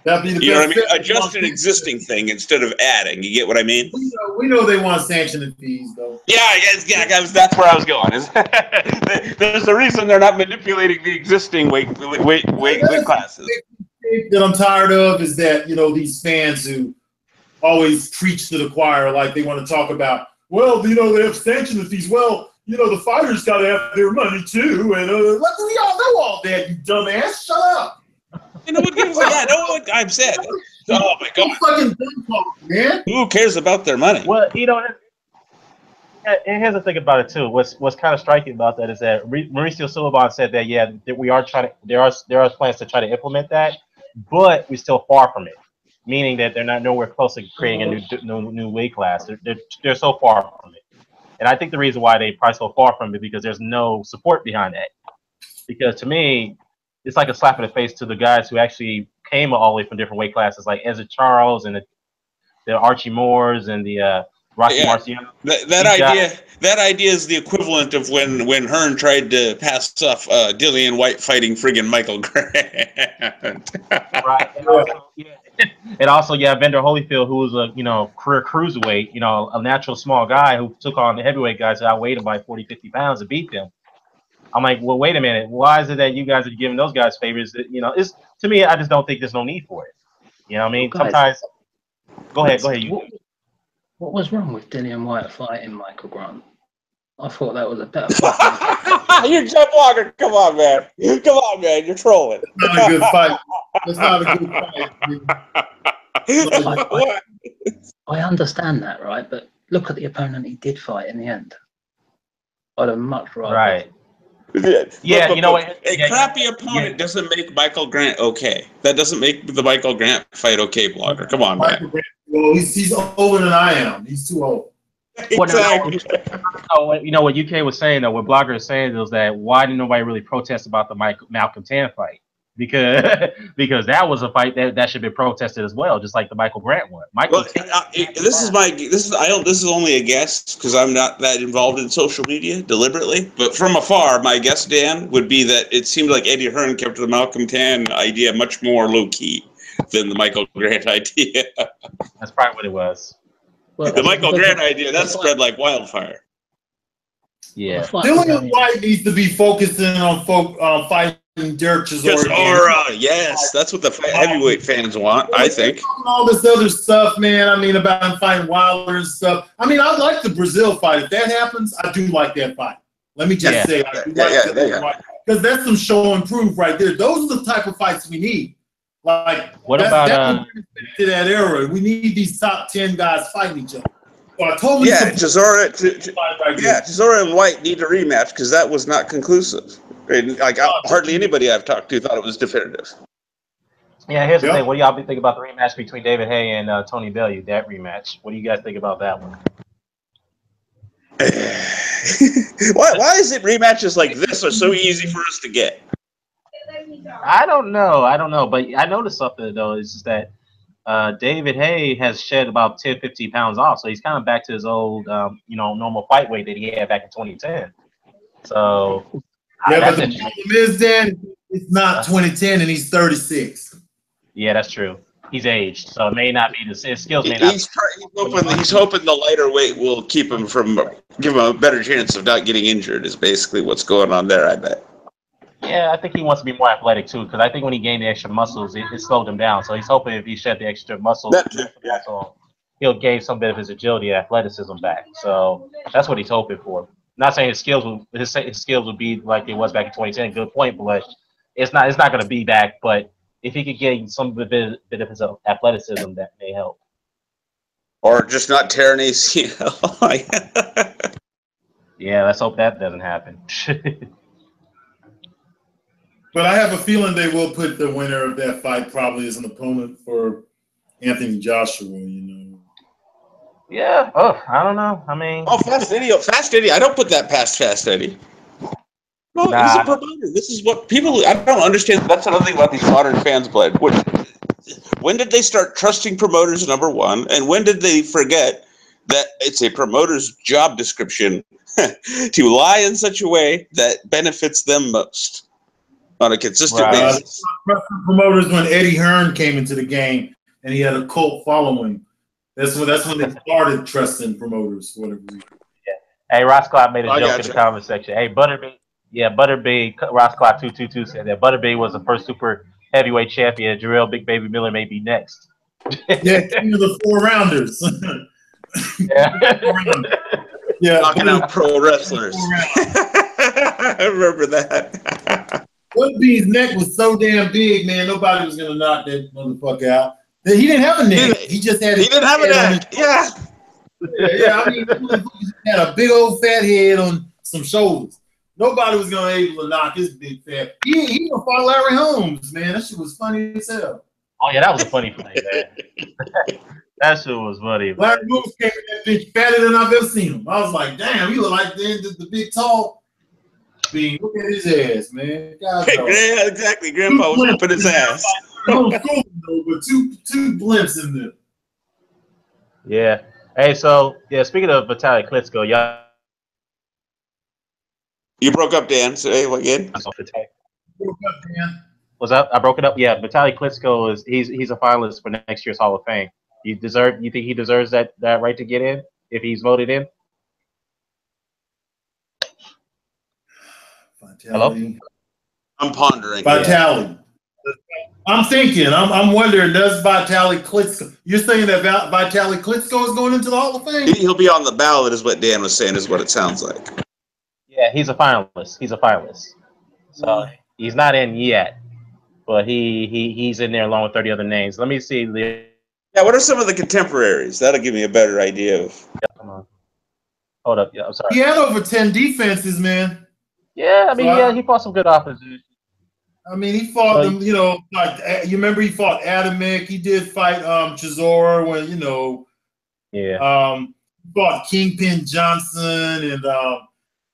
That'd be the you know what I mean? Adjust an existing thing instead of adding. You get what I mean? We know they want sanctioning fees, though. That's where I was going. There's a reason they're not manipulating the existing weight classes. That I'm tired of is that these fans who always preach to the choir like they want to talk about. Well, they have sanctioning fees. Well, the fighters got to have their money too, and we all know all that. You dumbass, shut up. What gives that? Know what I'm saying? Oh my God! Fucking man. Who cares about their money? Well, and here's the thing about it too. What's kind of striking about that is that Mauricio Sullivan said that that we are trying to. There are plans to try to implement that, but we're still far from it. Meaning that they're not nowhere close to creating a new weight class. They're so far from it, and I think the reason why they're probably so far from it because there's no support behind that. Because to me, it's like a slap in the face to the guys who actually came all the way from different weight classes, like Ezra Charles and the Archie Moores and the Rocky Marciano. That idea is the equivalent of when Hearn tried to pass off Dillian White fighting friggin' Michael Grant. Right. And also, Vander Holyfield, who was a career cruiserweight, a natural small guy who took on the heavyweight guys that outweighed him by 40, 50 pounds and beat them. I'm like, well, wait a minute. Why is it that you guys are giving those guys favors? It's to me, I just don't think there's no need for it. You know what I mean? Guys, sometimes. Go ahead. What was wrong with Dillian White fighting Michael Grant? I thought that was a better fight. You're Jeff Walker. Come on, man. You're trolling. It's not a good fight. It's not a good fight. I understand that, right? But look at the opponent he did fight in the end. I'd have much rather. Right. Yeah, a crappy opponent doesn't make Michael Grant okay. That doesn't make the Michael Grant fight okay, Blogger. Come on, man. Well, he's older than I am. He's too old. Exactly. What UK was saying, though, what Blogger is saying is that why didn't nobody really protest about the Malcolm Tan fight? Because that was a fight that should be protested as well, just like the Michael Grant one. This is only a guess because I'm not that involved in social media deliberately. But from afar, my guess, Dan, would be that it seemed like Eddie Hearn kept the Malcolm Tan idea much more low key than the Michael Grant idea. That's probably what it was. Well, the Michael Grant idea that spread like wildfire. Yeah, Dillian White needs to be focusing on fighting Derek Chisora. Yes, that's what the heavyweight fans want, I think. All this other stuff, man. I mean, about him fighting Wilder and stuff. I mean, I like the Brazil fight. If that happens, I do like that fight. Let me just say, I do like that fight. Because that's some show and prove right there. Those are the type of fights we need. Like, what about to that era? We need these top 10 guys fighting each other. So I totally Chisora and White need a rematch because that was not conclusive. And hardly anybody I've talked to thought it was definitive. Yeah, here's the thing. What do y'all think about the rematch between David Haye and Tony Bellew? That rematch. What do you guys think about that one? Why is it rematches like this are so easy for us to get? I don't know, but I noticed something though. Is just that David Hay has shed about 10, 15 pounds off, so he's kind of back to his old, normal fight weight that he had back in 2010. So Yeah, but that's the interesting. problem is, Dan, it's not 2010 and he's 36. Yeah, that's true. He's aged, so it may not be his skills may not. He's hoping the lighter weight will keep him give him a better chance of not getting injured. Is basically what's going on there. I bet. Yeah, I think he wants to be more athletic too, because I think when he gained the extra muscles, it slowed him down. So he's hoping if he shed the extra muscle, he'll gain some bit of his agility and athleticism back. So that's what he's hoping for. Not saying his skills will be like it was back in 2010. Good point, but it's not going to be back. But if he could gain some bit of his athleticism, that may help. Or just not tear an ACL. Yeah, let's hope that doesn't happen. But I have a feeling they will put the winner of that fight probably as an opponent for Anthony Joshua, Yeah. Oh, I don't know. I mean. Oh, Fast Eddie. I don't put that past Fast Eddie. No, he's a promoter. This is what people. I don't understand. That's another thing about these modern fans, Bled. When did they start trusting promoters? Number one, and when did they forget that it's a promoter's job description to lie in such a way that benefits them most? On a consistent basis. Promoters when Eddie Hearn came into the game and he had a cult following. That's when they started trusting promoters for whatever reason. Yeah. Hey, Ross Clark made a joke in the comment section. Hey, Butterbean, Ross Clark 222 said that Butterbean was the first super heavyweight champion. Jarrell Big Baby Miller may be next. Yeah, king of the 4-rounders. Yeah, knocking out pro wrestlers. I remember that. Butterbean's neck was so damn big, man. Nobody was gonna knock that motherfucker out. He didn't have a neck. He just had. He didn't have a neck. Yeah. I mean, he had a big old fat head on some shoulders. Nobody was gonna able to knock his big fat. He gonna fight Larry Holmes, man. That shit was funny as hell. Oh yeah, that was a funny fight, man. That shit was funny. Larry Holmes came in that bitch fatter than I've ever seen him. I was like, damn, he look like the big tall. Look at his ass, man. Yeah, exactly. Grandpa was up in his ass. But two blimps in there. Yeah. Hey, so speaking of Vitaly Klitschko, y'all. You broke up, Dan. Say again. Broke up, Dan. Was that I broke it up? Yeah, Vitaly Klitschko he's a finalist for next year's Hall of Fame. You think he deserves that right to get in if he's voted in? Hello? I'm pondering. Vitaly. I'm thinking. I'm wondering. Does Vitaly Klitschko? You're saying that Vitaly Klitschko is going into the Hall of Fame? He'll be on the ballot, is what Dan was saying. Is what it sounds like. Yeah, he's a finalist. So he's not in yet, but he's in there along with 30 other names. Let me see. Yeah, what are some of the contemporaries? That'll give me a better idea of. Yeah, come on. Hold up. Yeah, I'm sorry. He had over 10 defenses, man. Yeah, I mean, he fought some good opposition. I mean, he fought them, like you remember he fought Adamic. He did fight Chisora when, Yeah. He fought Kingpin Johnson and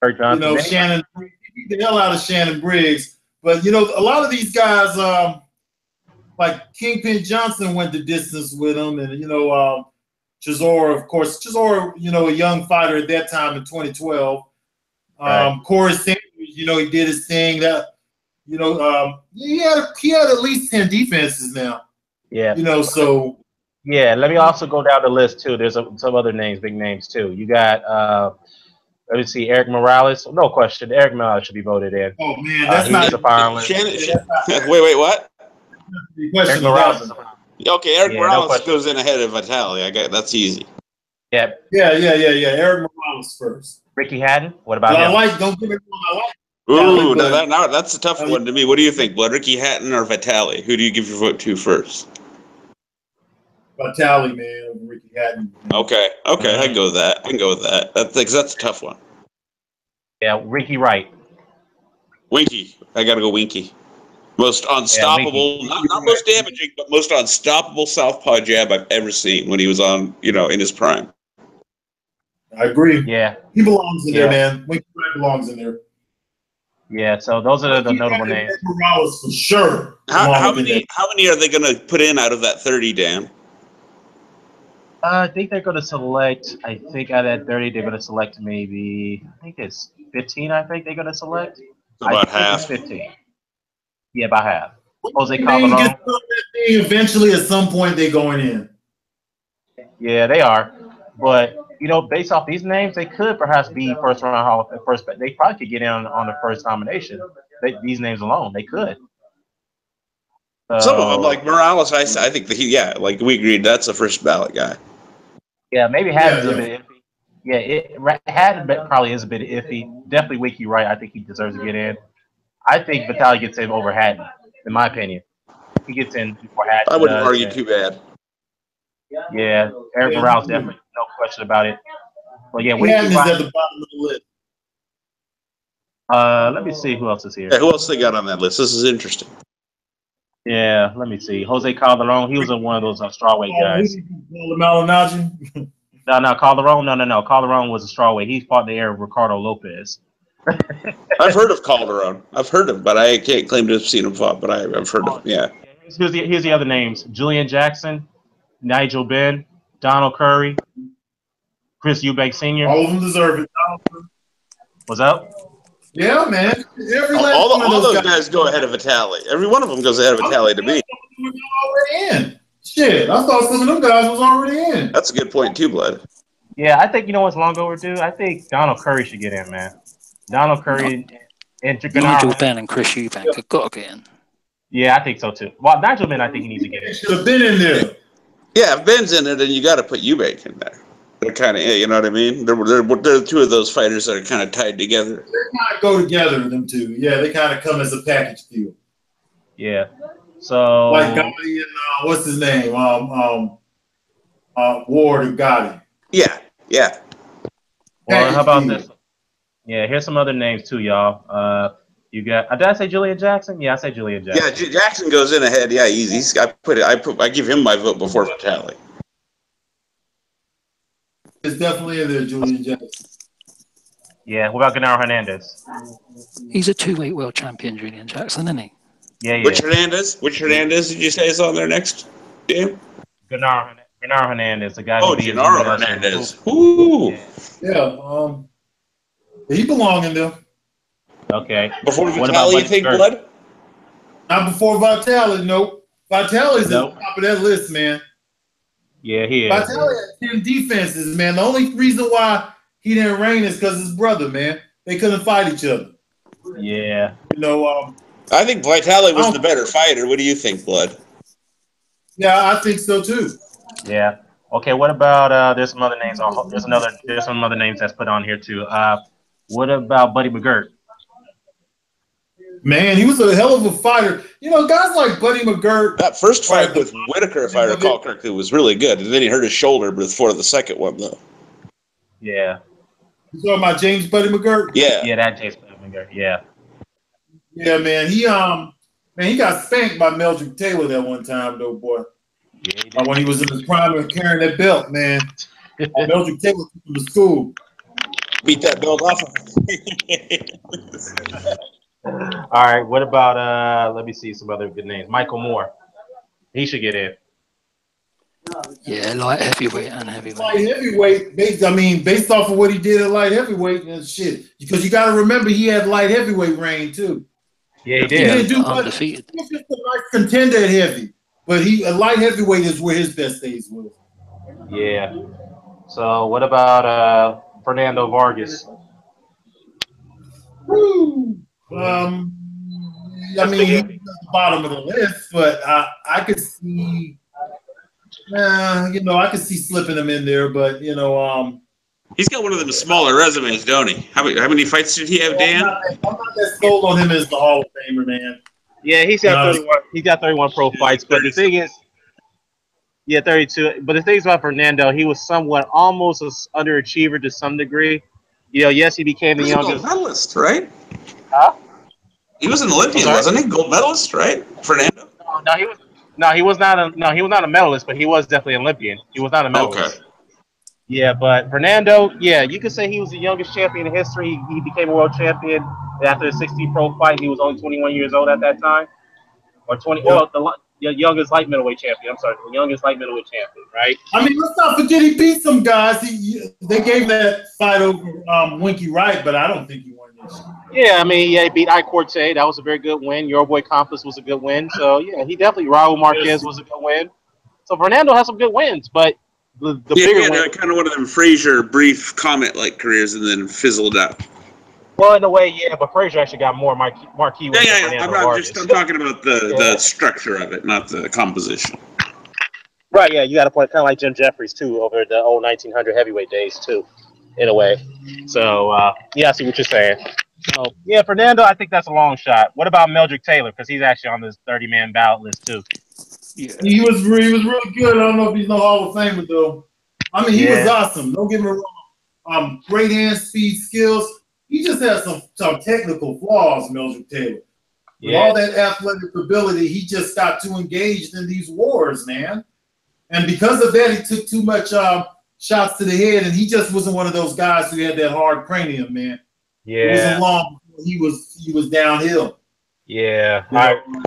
Kurt Johnson. Shannon. He beat the hell out of Shannon Briggs. But a lot of these guys, like Kingpin Johnson went the distance with him, and Chisora, of course, a young fighter at that time in 2012. Corey Sanders, he did his thing. That he had at least 10 defenses now. Yeah. So. Yeah, let me also go down the list too. There's some other big names too. You got let me see, Eric Morales. No question, Eric Morales should be voted in. Oh man, that's not a finalist. Wait, what? Eric Morales is a finalist. Okay, Eric Morales goes in ahead of Vitaly. That's easy. Yeah. Eric Morales first. Ricky Hatton. What about him? Don't give me one I like. Ooh, that's a tough one to me. What do you think, Blood? Ricky Hatton or Vitaly? Who do you give your vote to first? Vitaly, man, Ricky Hatton. Okay, I can go with that. That's a tough one. Yeah, Ricky Wright. Winky. I gotta go Winky. Most unstoppable, not most damaging, but most unstoppable southpaw jab I've ever seen when he was on, in his prime. I agree. Yeah. He belongs in there, man. Winky Wright belongs in there. Yeah, so those are the notable names. Morales for sure. How many are they going to put in out of that 30, Dan? I think they're going to select. I think out of that 30, they're going to select maybe. I think it's 15. I think they're going to select. About I half. think it's 15. Yeah, about half. Jose Calderon. Calderon. Eventually, at some point, they're going in. Yeah, they are. But based off these names, they could perhaps be first round Hall of first. They probably could get in on the first nomination. These names alone, they could. Some of them, like Morales, I think that like we agreed, that's a first ballot guy. Yeah, maybe Haddon's a bit iffy. Yeah, Haddon probably is a bit iffy. Definitely Winky Wright. I think he deserves to get in. I think Vitale gets in over Haddon, in my opinion. He gets in before Haddon. I wouldn't argue too bad. Yeah, Eric Morales definitely, no question about it. But yeah, Winky Wright is at the bottom of the list. Let me see who else is here. Yeah, who else they got on that list? This is interesting. Yeah, let me see. Jose Calderon, he was one of those strawweight guys. No, Calderon. No. Calderon was a strawweight. He fought in the era of Ricardo Lopez. I've heard of Calderon. I've heard him, but I can't claim to have seen him fought. But I've heard of him. Yeah. Here's the other names: Julian Jackson, Nigel Benn, Donald Curry, Chris Eubank Sr. All of them deserve it. What's up? Yeah, man. All those guys go ahead of Vitale. Every one of them goes ahead of Vitale to me. Already in. Shit, I thought some of them guys was already in. That's a good point too, Blood. Yeah, I think what's long overdue. I think Donald Curry should get in, man. Donald Curry and Nigel Benn and Chris Eubank have got to get in. Yeah, I think so too. Well, Nigel Benn, I think he needs to get in. Should have been in there. Yeah, if Ben's in it, then you got to put Eubank in there. They're kind of, you know what I mean? They're two of those fighters that are kind of tied together. They kind of go together, them two. Yeah, they kind of come as a package deal. Yeah. So like Gotti and what's his name? Ward and Gotti. Yeah. Well, how about this? Yeah, here's some other names too, y'all. You got. Did I say Julian Jackson? Yeah, I say Julian Jackson. Yeah, Jackson goes in ahead. Yeah, easy. I give him my vote before Vitale. It's definitely in there, Julian Jackson. Yeah, what about Genaro Hernandez? He's a two-weight world champion, Julian Jackson, isn't he? Yeah. Which Hernandez did you say is on there next? Dan? Genaro Hernandez, the guy. Oh, Genaro Hernandez. Ooh. Yeah. He belong in there. Okay. Before Vitale, you think, Blood? Not before Vitale, nope. Vitale's at the top of that list, man. Yeah, he is. Vitale had 10 defenses, man. The only reason why he didn't reign is because his brother, man. They couldn't fight each other. Yeah. I think Vitale was the better fighter. What do you think, Blood? Yeah, I think so too. Yeah. Okay. What about there's some other names. There's some other names that's put on here too. What about Buddy McGirt? Man, he was a hell of a fighter. Guys like Buddy McGirt. That first fight with Whitaker, if I recall correctly, was really good. And then he hurt his shoulder before the second one, though. Yeah. You talking about James Buddy McGirt? Yeah. Yeah, that James Buddy McGirt. Yeah. Yeah, man. He got spanked by Meldrick Taylor that one time, though, boy. Yeah, when he was in his prime and carrying that belt, man. Meldrick Taylor took him to school. Beat that belt off of him. All right. What about let me see some other good names. Michael Moore. He should get in. Yeah, light heavyweight and heavyweight. Light heavyweight, based off of what he did at light heavyweight and shit. Because you got to remember he had light heavyweight reign too. Yeah, he did. He didn't do undefeated. He was just a nice contender at heavy, but a light heavyweight is where his best days were. Yeah. So what about Fernando Vargas? Woo. He's at the bottom of the list, but I could see. I could see slipping him in there, but he's got one of them smaller resumes, don't he? How many fights did he have, Dan? I'm not that sold on him as the Hall of Famer, man. Yeah, he's got 31. He's got 31 pro fights, but the thing is, 32. But the thing is about Fernando, he was somewhat almost an underachiever to some degree. Yes, he became the youngest gold medalist, right? Huh? He was an Olympian, wasn't he? Gold medalist, right? Fernando. No, he was not a medalist, but he was definitely an Olympian. He was not a medalist. Okay. Yeah, but Fernando, yeah, you could say he was the youngest champion in history. He became a world champion after the 60 pro fight. He was only 21 years old at that time, or 20. Yep. Well, the youngest light middleweight champion. I'm sorry, the youngest light middleweight champion, right? I mean, let's not forget he beat some guys. They gave that fight over Winky Wright, but I don't think he won this. Yeah, I mean, yeah, he beat I Corte. That was a very good win. Your boy Compass was a good win. So yeah, he definitely. Raul Marquez was a good win. So Fernando has some good wins, but the Yeah, he bigger had win. kind of one of them Frazier brief comment-like careers and then fizzled out. Well, in a way, yeah, but Frazier actually got more marquee wins than Fernando Vargas. I'm talking about the Yeah. structure of it, not the composition. Right, yeah, you got to play kind of like Jim Jeffries too over the old 1900 heavyweight days too, in a way. So yeah, I see what you're saying. So yeah, Fernando, I think that's a long shot. What about Meldrick Taylor? Because he's actually on this 30-man ballot list too. Yeah. He was really good. I don't know if he's no Hall of Famer though. I mean, he was awesome. Don't get me wrong. Great hand speed skills. He just has some technical flaws, Meldrick Taylor. With all that athletic ability, he just got too engaged in these wars, man. And because of that, he took too much shots to the head, and he just wasn't one of those guys who had that hard cranium, man. Yeah, it wasn't long before he was downhill. Yeah,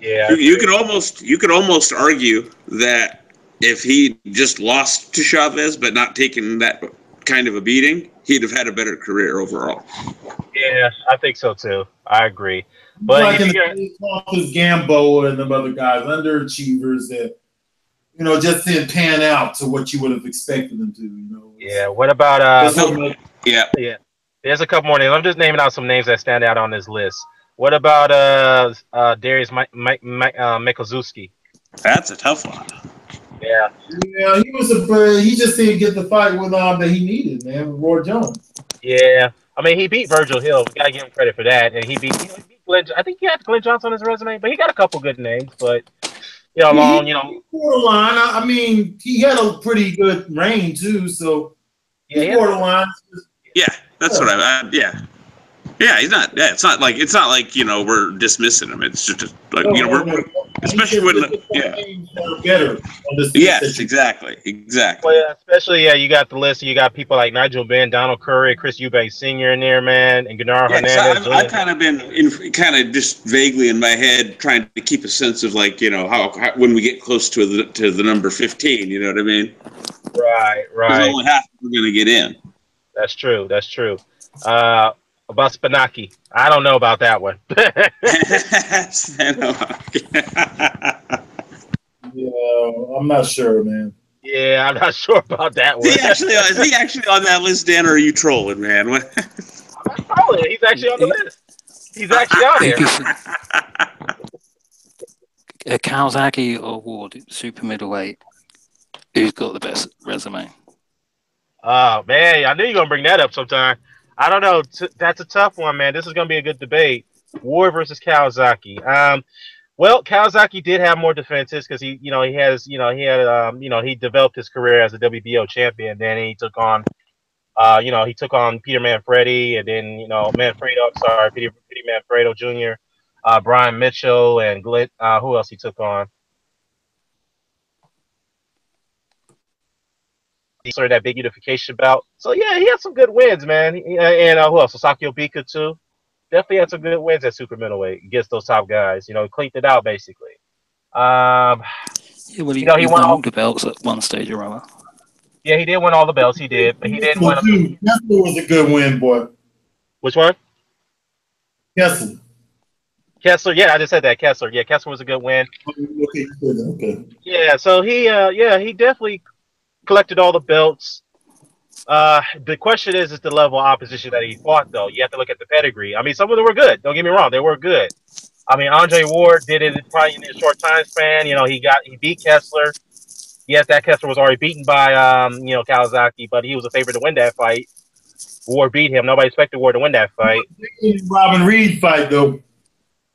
You could almost argue that if he just lost to Chavez, but not taken that kind of a beating, he'd have had a better career overall. Yeah, I think so too. I agree. But like in the Gambo and them other guys, underachievers that just didn't pan out to what you would have expected them to. Yeah. What about Yeah. There's a couple more names. I'm just naming out some names that stand out on this list. What about Darius Mikozuski? That's a tough one. Yeah. Yeah, he just didn't get the fight with that he needed, man, with Roy Jones. Yeah. I mean, he beat Virgil Hill. We gotta give him credit for that. And he beat Glenn. I think he had Glenn Johnson on his resume, but he got a couple good names. But borderline. I mean, he had a pretty good reign too. So he's borderline. Yeah, that's what Yeah, he's not. Yeah, it's not like we're dismissing him. It's just like we're especially when better. Yes, exactly. Well, yeah, especially you got the list. You got people like Nigel Benn, Donald Curry, Chris Eubanks Sr. in there, man, and Gennaro Hernandez. I've kind of been just vaguely in my head trying to keep a sense of how when we get close to the number 15. You know what I mean? Right. There's only half we're going to get in. That's true. About Spanaki, I don't know about that one. Yeah, I'm not sure, man. Yeah, I'm not sure about that one. Is he actually on that list, Dan, or are you trolling, man? I'm trolling. He's actually on the list. He's actually on there. A Kawasaki Award, super middleweight. Who's got the best resume? Oh man, I knew you were gonna bring that up sometime. I don't know. That's a tough one, man. This is gonna be a good debate. Ward versus Kawasaki. Well, Kawasaki did have more defenses because he developed his career as a WBO champion. Then he took on, Peter Manfredi, and then Peter Manfredo Jr., Brian Mitchell, and Glit. Who else he took on? Sort of that big unification bout. So yeah, he had some good wins, man. And who else? Sasaki Obika too. Definitely had some good wins at super middleweight against those top guys. Cleaned it out basically. He won all the belts at one stage or other. Yeah, he did win all the belts. He did, but he didn't win. Kessler was a good win, boy. Which one? Kessler. Yeah, I just said that. Kessler. Yeah, Kessler was a good win. Okay. Yeah, so he definitely collected all the belts. The question is the level of opposition that he fought, though. You have to look at the pedigree. I mean, some of them were good. Don't get me wrong; they were good. I mean, Andre Ward did it probably in a short time span. He beat Kessler. Yes, that Kessler was already beaten by Kawasaki, but he was a favorite to win that fight. Ward beat him. Nobody expected Ward to win that fight. Robin Reed fight, though.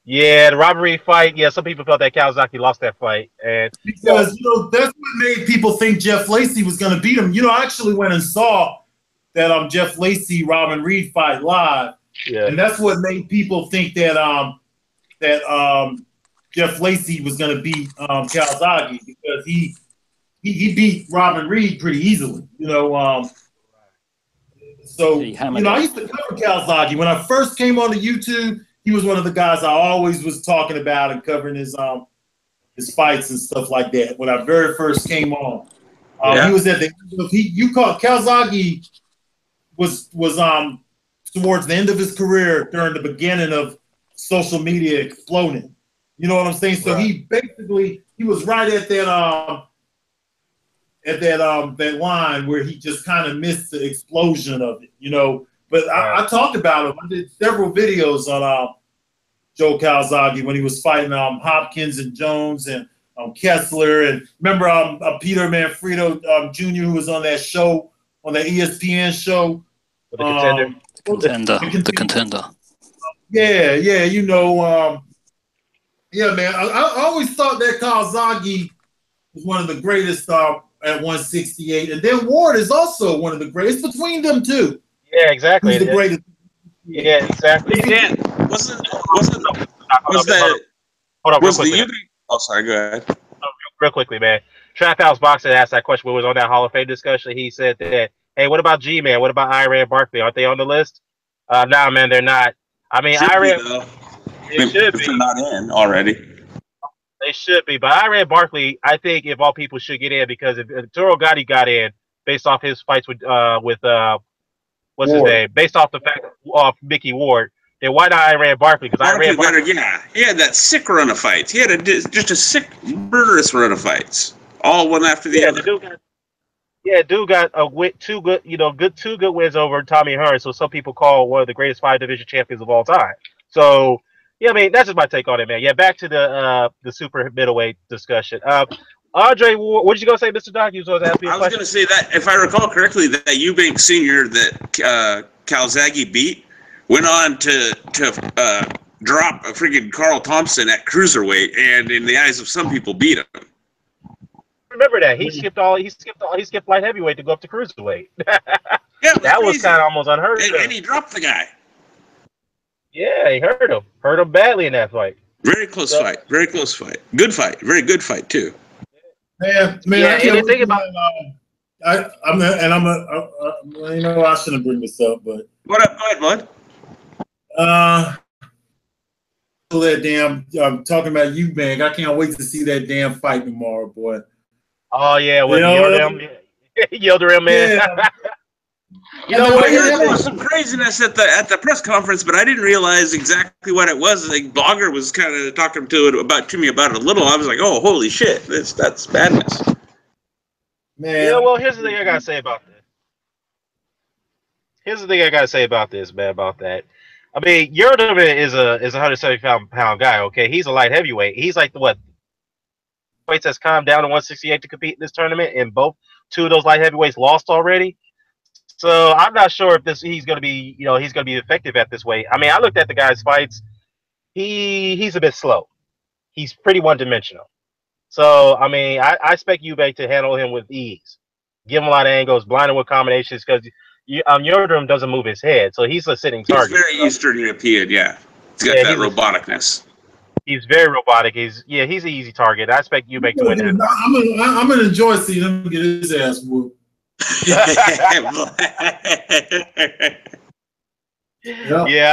Yeah, the Robin Reed fight. Yeah, some people felt that Kawasaki lost that fight, and because that's what made people think Jeff Lacey was going to beat him. I actually went and saw that Jeff Lacey Robin Reed fight live, and that's what made people think that Jeff Lacey was going to beat Kawasaki because he beat Robin Reed pretty easily. So, you know, I used to cover Calzaghe. When I first came on to YouTube, he was one of the guys I always was talking about and covering his fights and stuff like that. When I very first came on, he was at the Calzaghe was towards the end of his career during the beginning of social media exploding. You know what I'm saying? So he was right at that line where he just kind of missed the explosion of it, you know. But I talked about him. I did several videos on Joe Calzaghe when he was fighting Hopkins and Jones and Kessler, and remember Peter Manfredo Jr. who was on that show, on that ESPN show, The Contender. Yeah, you know, yeah, man. I always thought that Calzaghe was one of the greatest at 168, and then Ward is also one of the greatest. Between them two, yeah, exactly. Who's the greatest? Yeah, exactly. Yeah, was the Union? Oh, sorry. Go ahead. Real quickly, man. Trap House Boxer asked that question when we was on that Hall of Fame discussion. He said that, hey, what about G-Man? What about Iran Barkley? Aren't they on the list? Nah, man, they're not. I mean, Iran. They should be. They're not in already. They should be, but Iran Barkley, I think, if all people should get in, because if Toro Gotti got in based off his fights with what's Ward. his name, based off the fact of Mickey Ward, then why not Iran Barkley? Because Iran Barkley, he had that sick run of fights. He had just a sick, murderous run of fights, all one after the other. Dude got two good wins over Tommy Hearns, so some people call one of the greatest 5 division champions of all time. So. Yeah, I mean, that's just my take on it, man. Yeah, back to the super middleweight discussion. Andre Ward, what did you going to say, Mr. Doc? You was going to ask me a question? I was going to say that, if I recall correctly, that Eubank Sr. that Calzaghe beat went on to drop a freaking Carl Thompson at cruiserweight, and in the eyes of some people, beat him. Remember that he skipped light heavyweight to go up to cruiserweight. Yeah, that was kind of almost unheard of. And he dropped the guy. Yeah, he hurt him badly in that fight. Very close fight. Very close fight. Good fight. Very good fight too. Man, yeah, I can't think about. You know, I shouldn't bring this up, but what up, bud? That damn. I'm talking about you, man. I can't wait to see that damn fight tomorrow, boy. Oh yeah, with Yildirim, man. Yeah. You know what? There was some craziness at the press conference, but I didn't realize exactly what it was. Like, Blogger was kind of talking to me about it a little. I was like, "Oh, holy shit! That's badness." Man. Yeah, well, here's the thing I gotta say about this. Man, about that. I mean, Yildirim is a 170-pound guy. Okay, he's a light heavyweight. He's like the weights has calmed down to 168 to compete in this tournament, and two of those light heavyweights lost already. So I'm not sure if he's going to be effective at this weight. I mean, I looked at the guy's fights. He's a bit slow. He's pretty one-dimensional. So I mean, I expect Eubank to handle him with ease, give him a lot of angles, blind him with combinations, because Yildirim doesn't move his head, so he's a sitting target. He's very Eastern European, yeah. He's got that roboticness. He's very robotic. He's an easy target. I expect Eubank to win him. I'm gonna enjoy seeing him get his ass whooped. Yeah,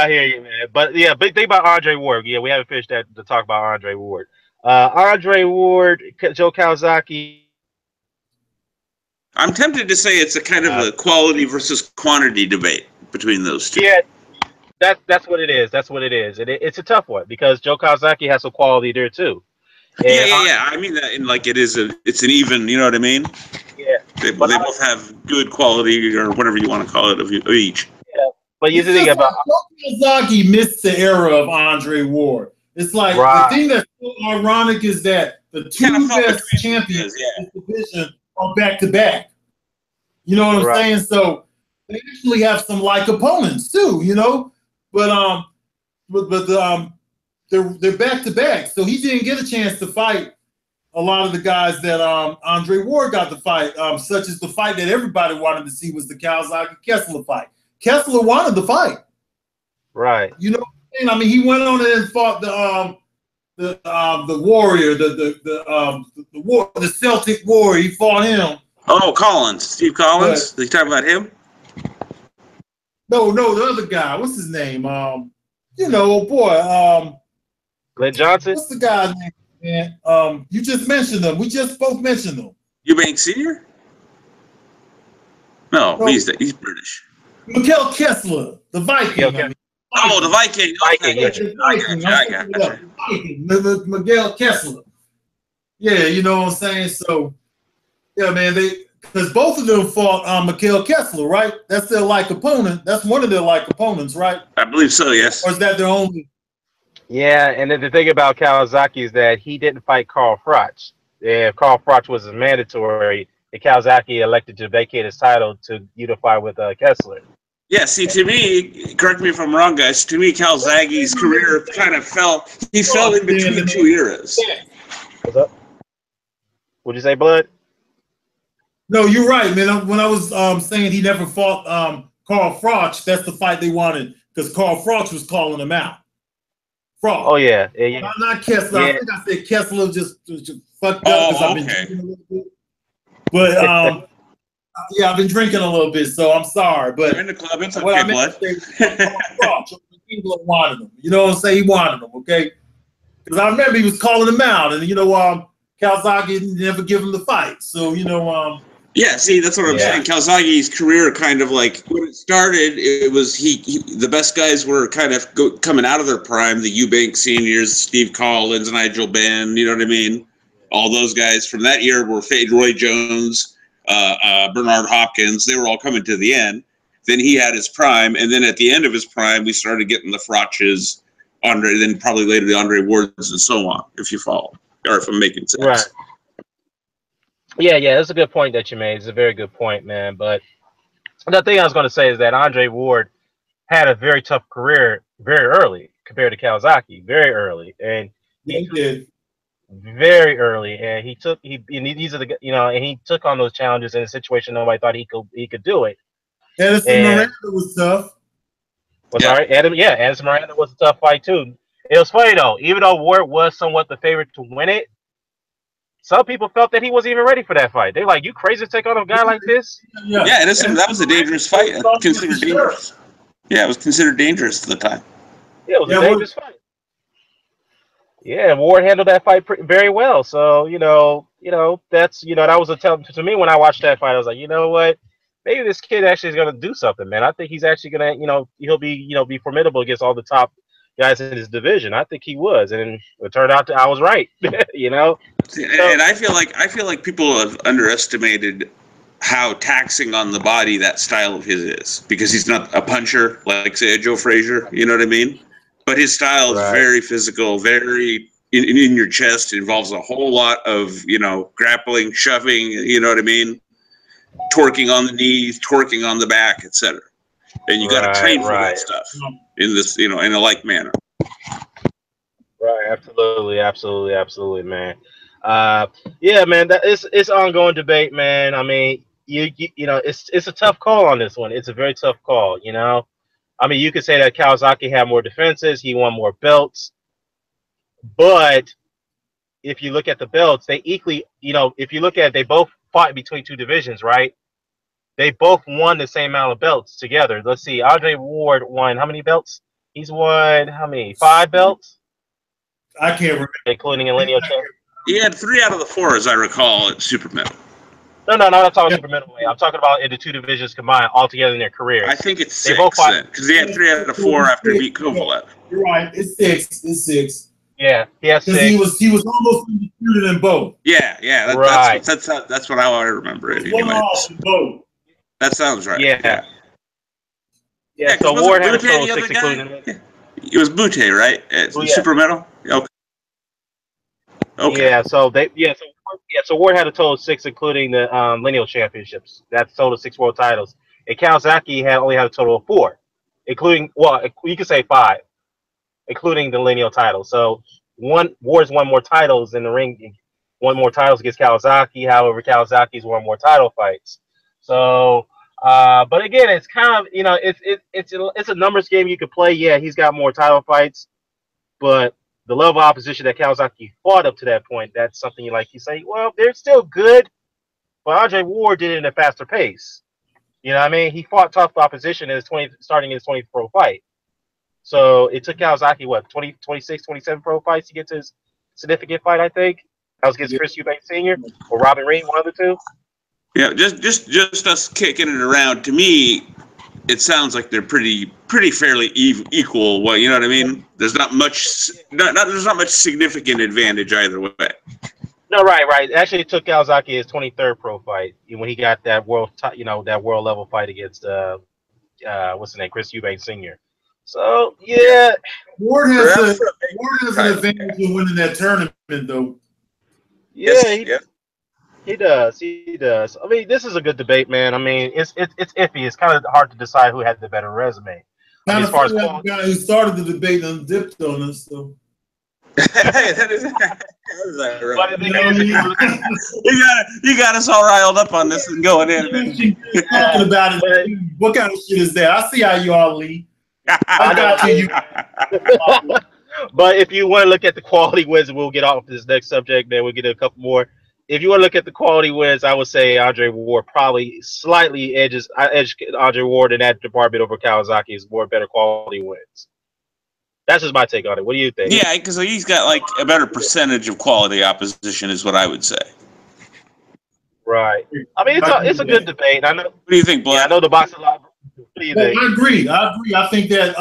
I hear you, man. But yeah, big thing about Andre Ward. Yeah, we haven't finished that to talk about Andre Ward. Andre Ward, Joe Calzaghe. I'm tempted to say it's a kind of a quality versus quantity debate between those two. Yeah, that's what it is. That's what it is. It's a tough one because Joe Calzaghe has some quality there too. And yeah. I mean that, and like it's an even. You know what I mean? Yeah. They both have good quality, or whatever you want to call it, of each. Yeah, but you think about Calzaghe missed the era of Andre Ward. It's like the thing that's so ironic is that the two best champions in this division are back to back. You know what I'm saying? So they actually have some like opponents too. You know, but they're back to back. So he didn't get a chance to fight a lot of the guys that Andre Ward got to fight, such as the fight that everybody wanted to see was the Calzaghe-Kessler fight. Kessler wanted the fight. Right. You know what I'm saying? I mean, he went on and fought the Warrior, the Celtic Warrior. He fought him. Oh, Steve Collins. Did you talk about him? No, the other guy. What's his name? You know, boy. Glenn Johnson. What's the guy's name, man? You just mentioned them. We just both mentioned them. Eubank Senior? No, he's British. Miguel Kessler, the Viking. Okay. I mean. Oh, the Viking. Viking, Okay, yeah. I got you. Miguel Kessler. Yeah, you know what I'm saying? So, yeah, man, because both of them fought Miguel Kessler, right? That's their like opponent. That's one of their like opponents, right? I believe so, yes. Or is that their only? Yeah, and then the thing about Kawasaki is that he didn't fight Carl Froch. If Carl Froch was mandatory, and Kawasaki elected to vacate his title to unify with Kessler. Yeah, see, to me, correct me if I'm wrong, guys, to me, Calzaghe's career kind of fell in between two eras. What's up? What'd you say, Blood? No, you're right, man. When I was saying he never fought Carl Froch, that's the fight they wanted because Carl Froch was calling him out. Froch. Oh, yeah. Not Kessler. Yeah. I think I said Kessler just fucked up because I've been drinking a little bit. But, yeah, I've been drinking a little bit, so I'm sorry. But you're in the club, it's okay, Blood. England wanted him. You know what I'm saying? He wanted him, okay? Because I remember he was calling him out, and Calzaghe never give him the fight. So yeah, see, that's what I'm saying. Calzaghe's career kind of like when it started, it was the best guys were kind of coming out of their prime. The Eubank seniors, Steve Collins, Nigel Benn. You know what I mean? All those guys from that year were Roy Jones. Bernard Hopkins, they were all coming to the end. Then he had his prime, and then at the end of his prime, we started getting the Froches, Andre, then probably later the Andre Wards, and so on. If you follow, or if I'm making sense. Right. Yeah, that's a good point that you made. It's a very good point, man. But the thing I was going to say is that Andre Ward had a very tough career very early compared to Kawasaki, very early, and he did. Very early, and he took on those challenges in a situation nobody thought he could do it. Edison Miranda was tough. Sorry, Edison Miranda was a tough fight too. It was funny though, even though Ward was somewhat the favorite to win it, some people felt that he wasn't even ready for that fight. They're like, "You crazy to take on a guy like this?" Yeah, that was a dangerous fight. Considered dangerous. Yeah, it was considered dangerous at the time. Yeah, it was a dangerous fight. Yeah, Ward handled that fight very well. So that's that was a tell to me when I watched that fight. I was like, you know what, maybe this kid actually is gonna do something, man. I think he's actually gonna, he'll be formidable against all the top guys in his division. I think he was, and it turned out I was right. And I feel like people have underestimated how taxing on the body that style of his is because he's not a puncher like say a Joe Frazier. You know what I mean? But his style is very physical, very in your chest. It involves a whole lot of, grappling, shoving, you know what I mean? Torquing on the knees, torquing on the back, etc. And you got to train for that stuff in this, in a like manner. Right, absolutely, man. Yeah, man, it's ongoing debate, man. I mean, it's a tough call on this one. It's a very tough call, I mean, you could say that Kawasaki had more defenses. He won more belts. But if you look at the belts, they equally, if you look at it, they both fought between two divisions, right? They both won the same amount of belts together. Let's see. Andre Ward won how many belts? He's won how many? 5 belts? I can't remember. Including a lineal champ. He had 3 out of the 4, as I recall, at Super Metal. No, I'm not talking super middleweight. I'm talking about in the two divisions combined altogether in their careers. I think it's 6 because he had 3 out of the 4 after he beat Kovalev. You're right. It's 6. It's 6. Yeah, he has 6. He was almost undisputed in both. Yeah. That's what I remember it. Anyway. Both. That sounds right. Yeah. So Ward had a total of 6, including. It was Butte, right? Super Metal. Okay. Yeah. So Ward had a total of 6, including the lineal championships. That's a total of 6 world titles. And Kawasaki only had a total of 4, including you could say 5, including the lineal title. So Ward's won more titles in the ring, won more titles against Kawasaki. However, Kawasaki's won more title fights. So, but again, it's kind of it's a numbers game you could play. Yeah, he's got more title fights, but the level of opposition that Kawasaki fought up to that point, that's something you say, well, they're still good, but Andre Ward did it in a faster pace. You know what I mean? He fought tough opposition in his starting his 20th pro fight. So it took Kawasaki, what, 20, 26, 27 pro fights to get to his significant fight, I think. That was against Chris Eubank Sr. or Robin Reed, one of the two. Yeah, just us kicking it around. To me, it sounds like they're pretty fairly equal. Well, you know what I mean? There's not much there's not much significant advantage either way. No, right. Actually, it took Kawasaki his 23rd pro fight when he got that that world level fight against what's the name, Chris Eubank Sr. So yeah, Ward has an advantage in winning that tournament, though. Yeah, he does. He does. I mean, this is a good debate, man. I mean, it's iffy. It's kind of hard to decide who had the better resume. Kind of feel like the guy who started the debate and dipped on us, so. Hey, that is right. You got us all riled up on this and going in. Talking about it. What kind of shit is that? I see how you all lead. I got you. But if you want to look at the quality wins, we'll get off this next subject, man. We'll get a couple more. If you want to look at the quality wins, I would say Andre Ward probably slightly edges Andre Ward in that department over Kawasaki's more better quality wins. That's just my take on it. What do you think? Yeah, because he's got like a better percentage of quality opposition, is what I would say. Right. I mean, it's a good debate. I know. What do you think, Black? Yeah, I know the boxing lot. What do you think? I agree. I think that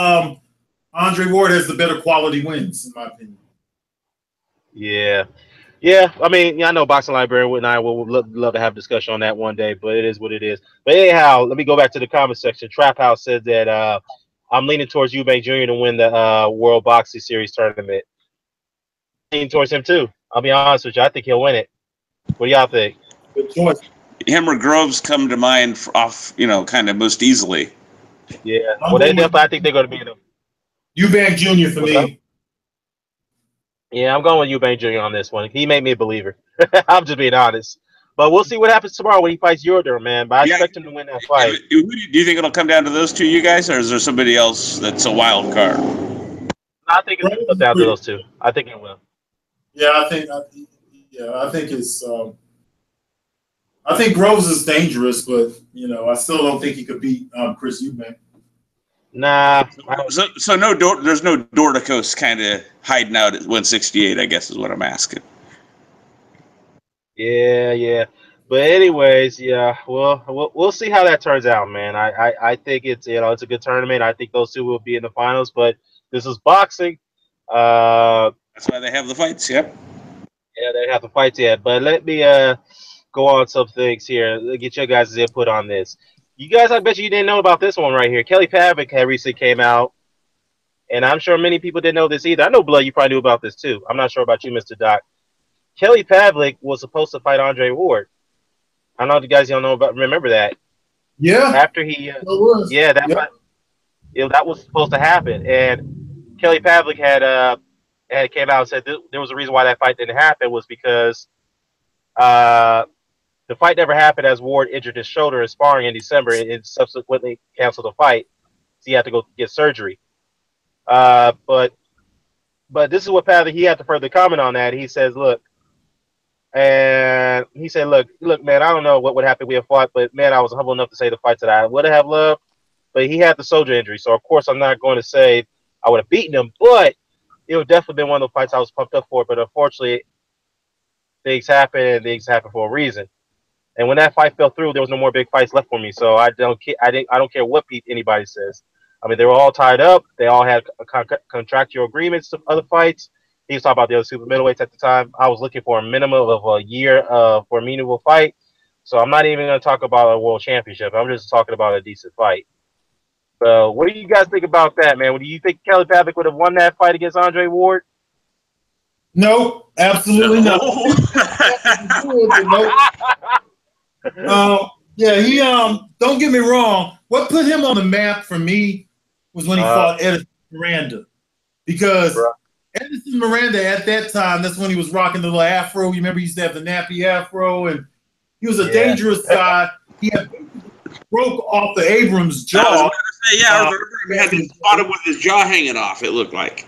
Andre Ward has the better quality wins, in my opinion. Yeah. I mean, I know Boxing Librarian and I will love to have a discussion on that one day, but it is what it is. But anyhow, let me go back to the comment section. Trap House said that I'm leaning towards Eubank Jr. to win the World Boxing Series tournament. Leaning towards him too. I'll be honest with you. I think he'll win it. What do y'all think? Good choice. Him or Groves come to mind kind of most easily. Yeah. Well, I think they're going to be them. Eubank Jr. for me. Yeah, I'm going with Eubank Jr. on this one. He made me a believer. I'm just being honest. But we'll see what happens tomorrow when he fights Yorder, man. But I expect him to win that fight. Do you think it'll come down to those two, you guys, or is there somebody else that's a wild card? I think it'll come down to those two. I think it will. Yeah, I think it's. I think Groves is dangerous, but I still don't think he could beat Chris Eubank. Nah. So there's no Dorticos kind of hiding out at 168, I guess is what I'm asking. Yeah. But anyways, yeah, we'll see how that turns out, man. I think it's it's a good tournament. I think those two will be in the finals, but this is boxing. That's why they have the fights, yep. Yeah, they have the fights yet. But let me go on some things here. Get your guys' input on this. You guys, I bet you didn't know about this one right here. Kelly Pavlik had recently came out, and I'm sure many people didn't know this either. I know, Blood, you probably knew about this too. I'm not sure about you, Mr. Doc. Kelly Pavlik was supposed to fight Andre Ward. I don't know if you guys remember that. Yeah. After he, that was supposed to happen, and Kelly Pavlik had came out and said there was a reason why that fight didn't happen was because the fight never happened as Ward injured his shoulder in sparring in December and subsequently canceled the fight. So he had to go get surgery. But this is what Pavlik, he had to further comment on that. He says, look, man, I don't know what would happen if we had fought, but man, I was humble enough to say the fights that I would have loved. But he had the shoulder injury, so of course I'm not going to say I would have beaten him, but it would definitely been one of the fights I was pumped up for. But unfortunately, things happen, and things happen for a reason. And when that fight fell through, there was no more big fights left for me. So I don't care what anybody says. I mean, they were all tied up. They all had contractual agreements to other fights. He was talking about the other super middleweights at the time. I was looking for a minimum of a year for a meaningful fight. So I'm not even going to talk about a world championship. I'm just talking about a decent fight. So what do you guys think about that, man? Do you think Kelly Pavlik would have won that fight against Andre Ward? No, absolutely not. He don't get me wrong. What put him on the map for me was when he fought Edison Miranda, because Edison Miranda at that time, that's when he was rocking the little afro. You remember he used to have the nappy afro, and he was a dangerous guy. He had broke off the Abrams jaw. I was going to say, I remember he had to spot him with his jaw hanging off. It looked like.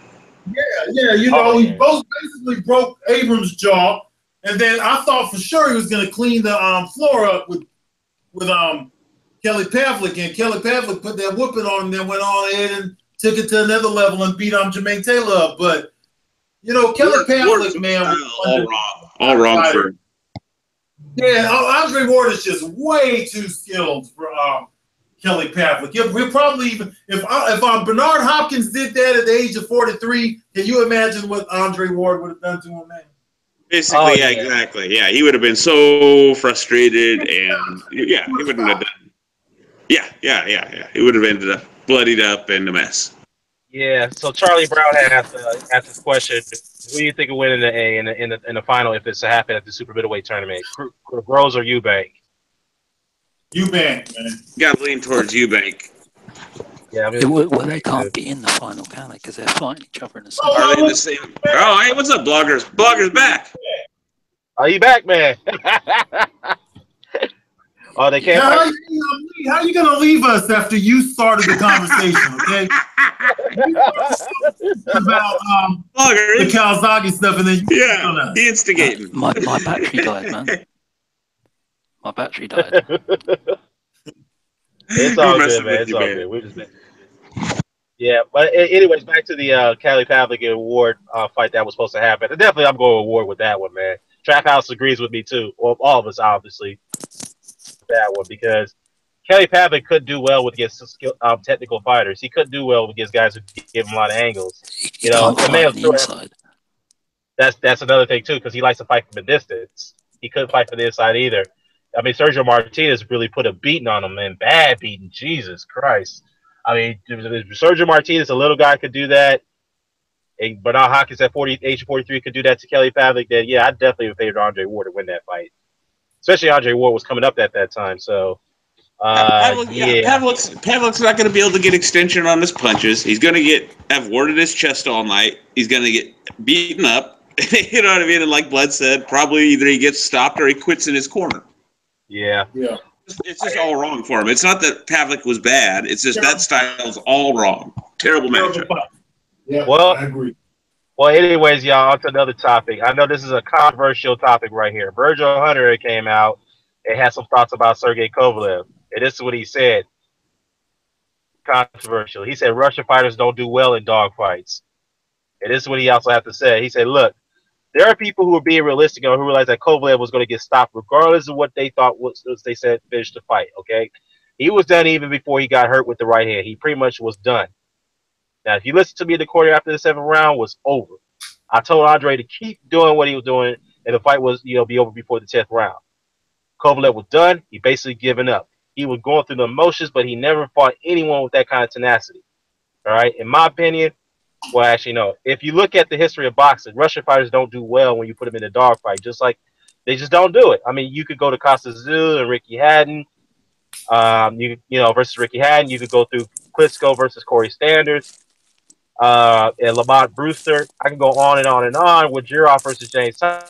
Yeah. He both basically broke Abrams' jaw, and then I thought for sure he was going to clean the floor up with Kelly Pavlik, and Kelly Pavlik put that whooping on him, then went on ahead and took it to another level and beat Jermaine Taylor up. But you know, Kelly Pavlik, man, all wrong for. Yeah, Andre Ward is just way too skilled for Kelly Pavlik. We'll probably even if Bernard Hopkins did that at the age of 43, can you imagine what Andre Ward would have done to him, man? Basically, yeah, exactly. Yeah, he would have been so frustrated, and yeah, he wouldn't have done. Yeah. He would have ended up bloodied up and a mess. Yeah. So Charlie Brown asked this question: who do you think will win in the A in the final if it's to happen at the super middleweight tournament? Groves or Eubank? Eubank, man. Got to lean towards Eubank. Yeah, I mean, well, they can't be in the final, can they? Because they're fighting each other in the same. Are they in the same? Oh, hey, what's up, bloggers? Bloggers back. Are you back, man? Oh, they can't. How are you going to leave us after you started the conversation? Okay. About the Calzaghe stuff, and then he instigating. My battery died, man. My battery died. It's all good, man. It's all good. We're just yeah, but anyways, back to the Kelly Pavlik and Ward fight that was supposed to happen. And definitely, I'm going with Ward with that one, man. Trap House agrees with me too. Well, all of us, obviously, that one because Kelly Pavlik could do well against technical fighters. He could do well against guys who give him a lot of angles. You know, the man on the inside. That's another thing too, because he likes to fight from a distance. He couldn't fight from the inside either. I mean, Sergio Martinez really put a beating on him, man. Bad beating. Jesus Christ. I mean, Sergio Martinez, a little guy, could do that. And Bernard Hopkins at age 43 could do that to Kelly Pavlik. Then, yeah, I definitely would favor Andre Ward to win that fight. Especially Andre Ward was coming up at that time. So, Pavlik's not going to be able to get extension on his punches. He's going to have Ward in his chest all night. He's going to get beaten up. You know what I mean? And like Blood said, probably either he gets stopped or he quits in his corner. Yeah. It's just all wrong for him. It's not that Pavlik was bad. It's just that style's all wrong. Terrible matchup. Yeah, well, I agree. Well, anyways, y'all, on to another topic. I know this is a controversial topic right here. Virgil Hunter came out and had some thoughts about Sergey Kovalev. And this is what he said. Controversial. He said Russian fighters don't do well in dogfights. And this is what he also had to say. He said, look, there are people who are being realistic and who realize that Kovalev was going to get stopped regardless of what they thought was they said finished the fight, okay? He was done even before he got hurt with the right hand. He pretty much was done. Now, if you listen to me in the quarter after the 7th round was over. I told Andre to keep doing what he was doing, and the fight was, be over before the 10th round. Kovalev was done. He basically given up. He was going through the emotions, but he never fought anyone with that kind of tenacity. All right? In my opinion, well, actually, no. If you look at the history of boxing, Russian fighters don't do well when you put them in a dogfight. Just like they just don't do it. I mean, you could go to Costa Zul and Ricky Hatton, versus Ricky Hatton. You could go through Klitschko versus Corey Sanders, and Lamont Brewster. I can go on and on and on with Giroff versus James Thompson.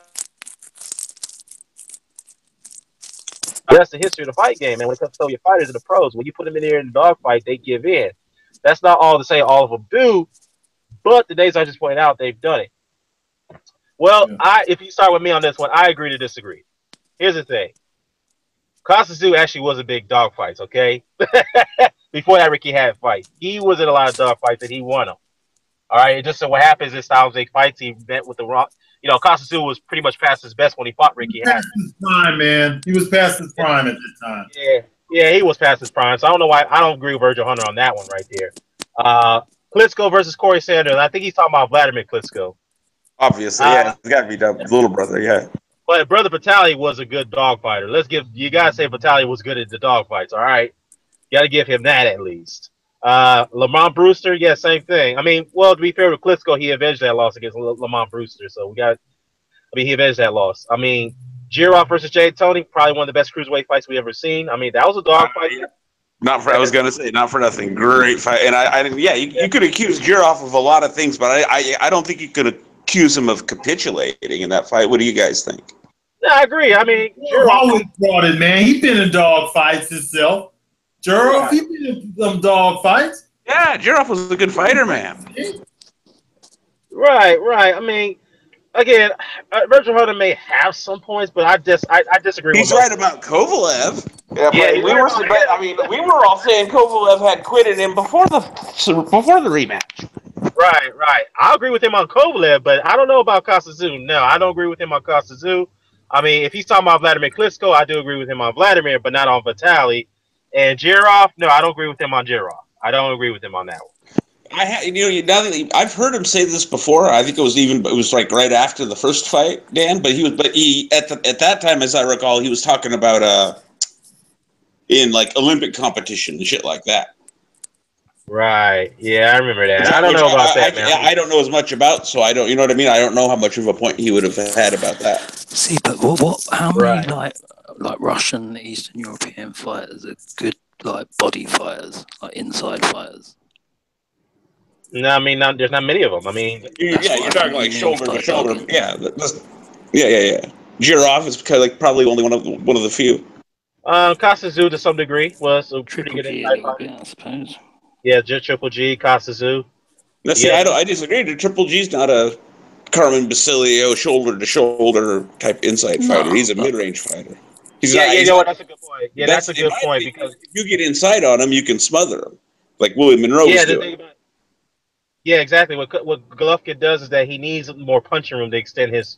That's the history of the fight game, man. When it comes to your fighters and the pros, when you put them in there in the dogfight, they give in. That's not all to say all of them do. But the days I just pointed out, they've done it. Well, if you start with me on this one, I agree to disagree. Here's the thing. Costa Zul actually was a big dog fights, okay? Before that Ricky Hatton fight. He was in a lot of dog fights and he won them. All right? Just so what happens is Styles Jake fights, he met with the wrong. Costa Zul was pretty much past his best when he fought Ricky Hatton. His prime, man. He was past his prime at this time. Yeah, he was past his prime. So I don't know why I don't agree with Virgil Hunter on that one right there. Klitschko versus Corey Sanders. I think he's talking about Vladimir Klitschko. Obviously, it's got to be the little brother, yeah. But Brother Vitali was a good dog fighter. You gotta say Vitali was good at the dog fights, all right? You gotta give him that at least. Lamont Brewster, yeah, same thing. I mean, well, to be fair with Klitschko, he avenged that loss against Lamont Brewster. So he avenged that loss. I mean, Giroff versus Jay Tony, probably one of the best cruiserweight fights we ever seen. I mean, that was a dog fight. I was gonna say, not for nothing. Great fight, and you could accuse Giroff of a lot of things, but I don't think you could accuse him of capitulating in that fight. What do you guys think? Yeah, I agree. I mean, Giroff always brought it, man. He's been in dog fights himself. Giroff, he's been in some dog fights. Yeah, Giroff was a good fighter, man. Right. I mean, again, Virgil Hunter may have some points, but I disagree with He's most right of them. about Kovalev. Yeah, Yeah, but he's we right were. about I him. mean, we were all saying Kovalev had quitted him before the rematch. Right, right. I agree with him on Kovalev, but I don't know about Kasazu. No, I don't agree with him on Kasazu. I mean, if he's talking about Vladimir Klitschko, I do agree with him on Vladimir, but not on Vitaly. And Jirov, no, I don't agree with him on Jirov. I don't agree with him on that one. Now that I've heard him say this before. I think it was like right after the first fight, Dan. But he at that time, as I recall, he was talking about in like Olympic competition and shit like that. Right. Yeah, I remember that. I don't Which know about that, man. I don't know as much about, so I don't. You know what I mean? I don't know how much of a point he would have had about that. See, but what? How many Right. like Russian, Eastern European fighters are good like body fighters, like inside fighters? No, I mean, there's not many of them. I mean, You're talking like You mean shoulder to like shoulder. dogging? Yeah. Jirov is kind of like probably only one of the few. Kasazu to some degree was a pretty Triple good G a inside little fighter. bit, I suppose. Yeah, just Triple G, Kasazu. Now, see, Yeah, I disagree. Triple G's not a Carmen Basilio shoulder to shoulder type inside fighter. No, He's a but mid range fighter. yeah, yeah. You He's know not. what? That's a good point. Yeah, that's That's a in good my point opinion. because If you get inside on him, you can smother him, like Willie Monroe's yeah, the doing. thing about yeah, exactly. What Golovkin does is that he needs more punching room to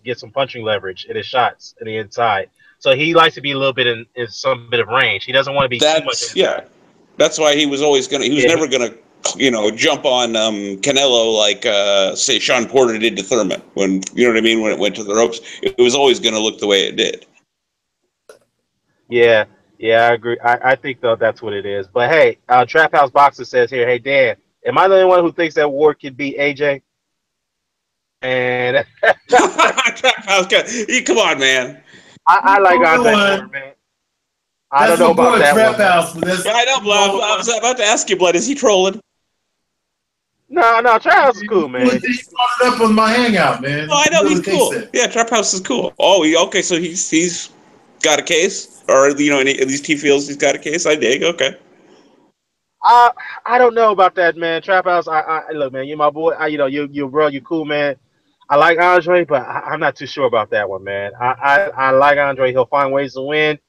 get some punching leverage in his shots in the inside. So he likes to be a little bit in some bit of range. He doesn't want to be too much That's inside. yeah. That's why he was always gonna. He was Yeah, never gonna, jump on Canelo like say Sean Porter did to Thurman when you know what I mean when it went to the ropes. It was always gonna look the way it did. yeah, yeah. I agree. I think though that's what it is. But hey, Trap House Boxer says here, hey Dan, am I the only one who thinks that Ward could beat AJ? And Trap House, come on, man. I like Only Andre one. Ward, man. I don't That's know my about boy that Trap one, man. House, but Yeah, that's I know, he's the Blood. only I one. was about to ask you, Blood. Is he trolling? No, no, Trap House is cool, He man. brought it up on my hangout, man. Oh, I He know really he's thinks cool. that. Yeah, Trap House is cool. Oh, okay. So he's got a case, or at least he feels he's got a case. I dig. Okay. I I don't know about that, man. Trap House. I look, man. You're my boy. You bro. You cool, man. I like Andre, but I'm not too sure about that one, man. I like Andre. He'll find ways to win.